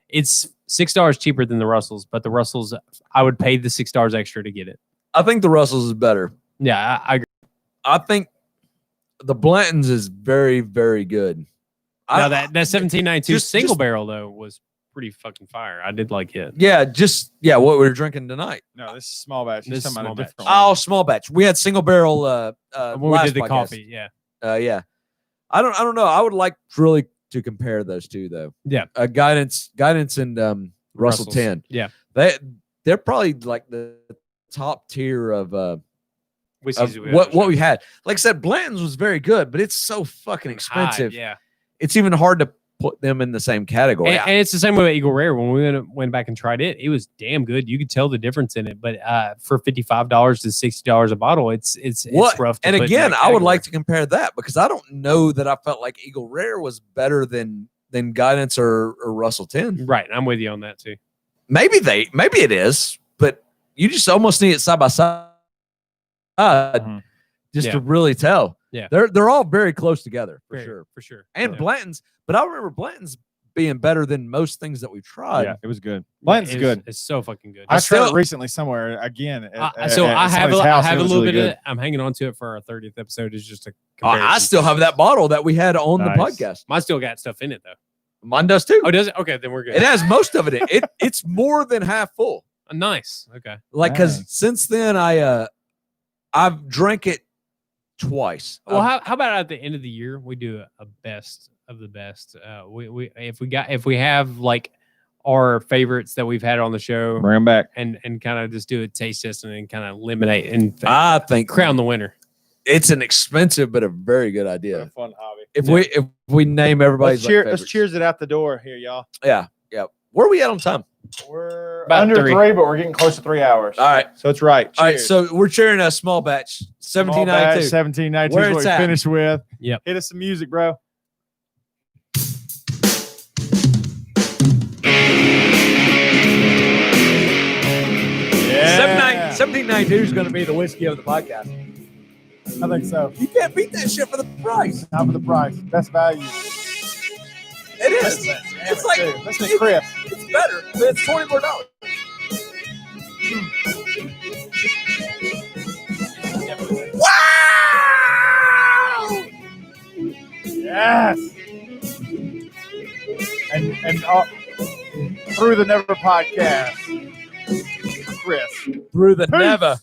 it's $6 cheaper than the Russell's. But the Russell's, I would pay the $6 extra to get it.
I think the Russell's is better.
Yeah, I agree.
I think the Blantons is very, very good.
Now that 1792
just-
single barrel though was pretty fucking fire. I did like it.
What we're drinking tonight.
No, this is small batch.
This
This
is
is about
small
a
batch.
different one.
Oh, small batch. We had single barrel.
When we
last
did the
podcast.
coffee, yeah.
Yeah. I don't know. I would like really to compare those two though.
Yeah.
Guidance and Russell
Russells.
10.
Yeah.
They're probably like the top tier of
Whiskeys
what we had. Like I said, Blanton's was very good, but it's so fucking expensive.
Yeah.
It's even hard to put them in the same category.
And it's the same way with Eagle Rare. When we went back and tried it, it was damn good. You could tell the difference in it. But for $55 to $60 a bottle, it's rough.
And again, I would like to compare that because I don't know that I felt like Eagle Rare was better than Guidance or Russell 10.
Right. I'm with you on that too.
Maybe it is, but you just almost need it side by side just to really tell.
Yeah.
They're all very close together for sure.
For sure.
And Blanton's, but I remember Blanton's being better than most things that we've tried.
Yeah, it was good. Blanton's good.
It's so fucking good.
I tried it recently somewhere again.
I have a little bit of it. I'm hanging on to it for our 30th episode. It's just a
I still have that bottle that we had on the podcast.
Mine still got stuff in it though.
Mine does too.
Oh, does it? Okay, then we're good.
It has most of it. It's more than half full.
Nice. Okay.
Like, because since then I've drank it twice.
Well, how about at the end of the year we do a best of the best? If we have like our favorites that we've had on the show,
Bring them back
and kind of just do a taste test and kind of eliminate and
I think
crown the winner.
It's an expensive but a very good idea.
fun hobby.
If we name everybody's
Let's cheers it out the door here, y'all.
Yeah. Where are we at on time?
We're
About
under
3,
but we're getting close to 3 hours.
All right.
So it's right. Cheers.
All right. So we're cheering a small batch. 1792.
1792
Where
is what
it's
we
at.
finished with.
Yep.
Hit us some music, bro. Yeah.
1792 is going to be the whiskey of the podcast.
I think so.
You can't beat that shit for the price.
Not for the price. Best value.
It is. It's like
Listen to Chris.
it's better, but it's $24. Wow!
Yes. And through the Never podcast, Chris.
Through the
Peace.
never.